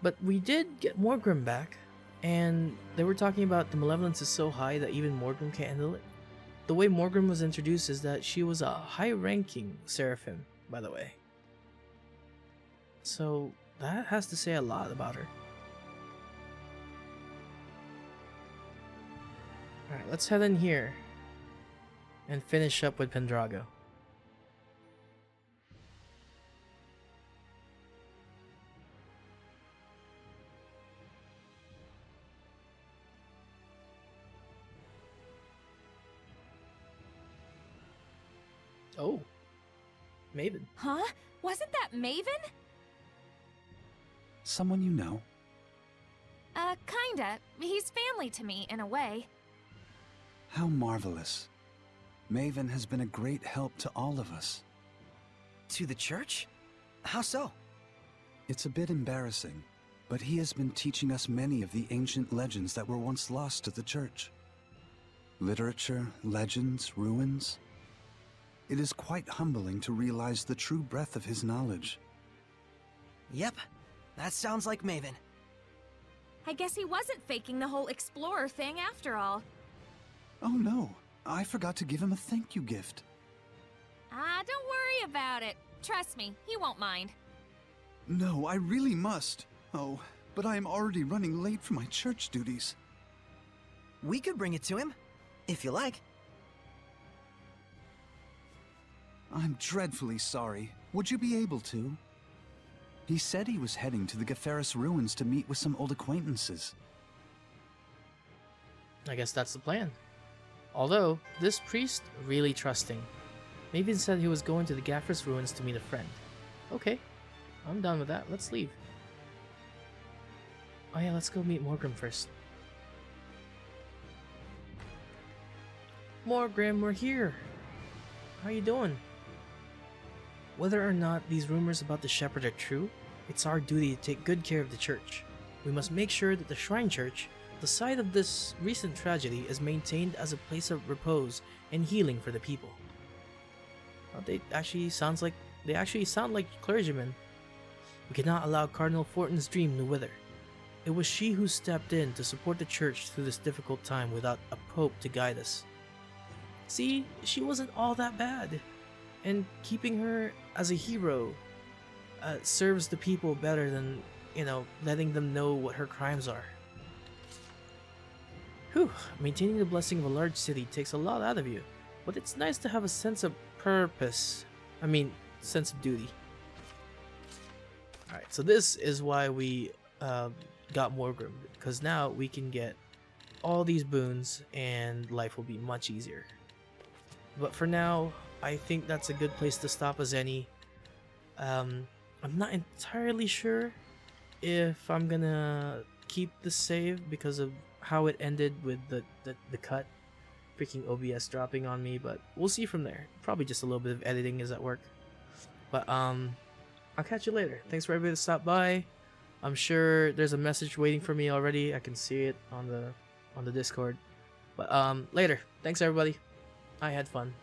S1: But we did get Morgrim back, and they were talking about the malevolence is so high that even Morgrim can't handle it. The way Morgrim was introduced is that she was a high-ranking seraphim, by the way. So that has to say a lot about her. Alright, let's head in here and finish up with Pendrago. Oh, Maven.
S6: Huh? Wasn't that Maven?
S21: Someone you know?
S6: Kinda. He's family to me, in a way.
S21: How marvelous. Maven has been a great help to all of us.
S2: To the church? How so?
S21: It's a bit embarrassing, but he has been teaching us many of the ancient legends that were once lost to the church. Literature, legends, ruins. It is quite humbling to realize the true breadth of his knowledge.
S2: Yep, that sounds like Maven.
S6: I guess he wasn't faking the whole explorer thing after all.
S21: Oh no, I forgot to give him a thank you gift.
S6: Don't worry about it. Trust me, he won't mind.
S21: No, I really must. Oh, but I am already running late for my church duties.
S2: We could bring it to him, if you like.
S21: I'm dreadfully sorry. Would you be able to? He said he was heading to the Gaferis ruins to meet with some old acquaintances.
S1: I guess that's the plan. Although, this priest really trusting. Maven said he was going to the Gaferis ruins to meet a friend. Okay, I'm done with that. Let's leave. Oh yeah, let's go meet Morgrim first. Morgrim, we're here. How you doing? Whether or not these rumors about the shepherd are true, it's our duty to take good care of the church. We must make sure that the Shrine Church, the site of this recent tragedy, is maintained as a place of repose and healing for the people. They actually sound like clergymen. We cannot allow Cardinal Fortin's dream to wither. It was she who stepped in to support the church through this difficult time without a pope to guide us. See, she wasn't all that bad. And keeping her as a hero serves the people better than, letting them know what her crimes are. Whew, maintaining the blessing of a large city takes a lot out of you, but it's nice to have a sense of purpose. Sense of duty. Alright, so this is why we got Morgrim, because now we can get all these boons and life will be much easier. But for now, I think that's a good place to stop as any. I'm not entirely sure if I'm gonna keep the save because of how it ended with the cut. Freaking OBS dropping on me, but we'll see from there. Probably just a little bit of editing is at work. But I'll catch you later. Thanks for everybody to stop by. I'm sure there's a message waiting for me already. I can see it on the Discord. But later. Thanks everybody. I had fun.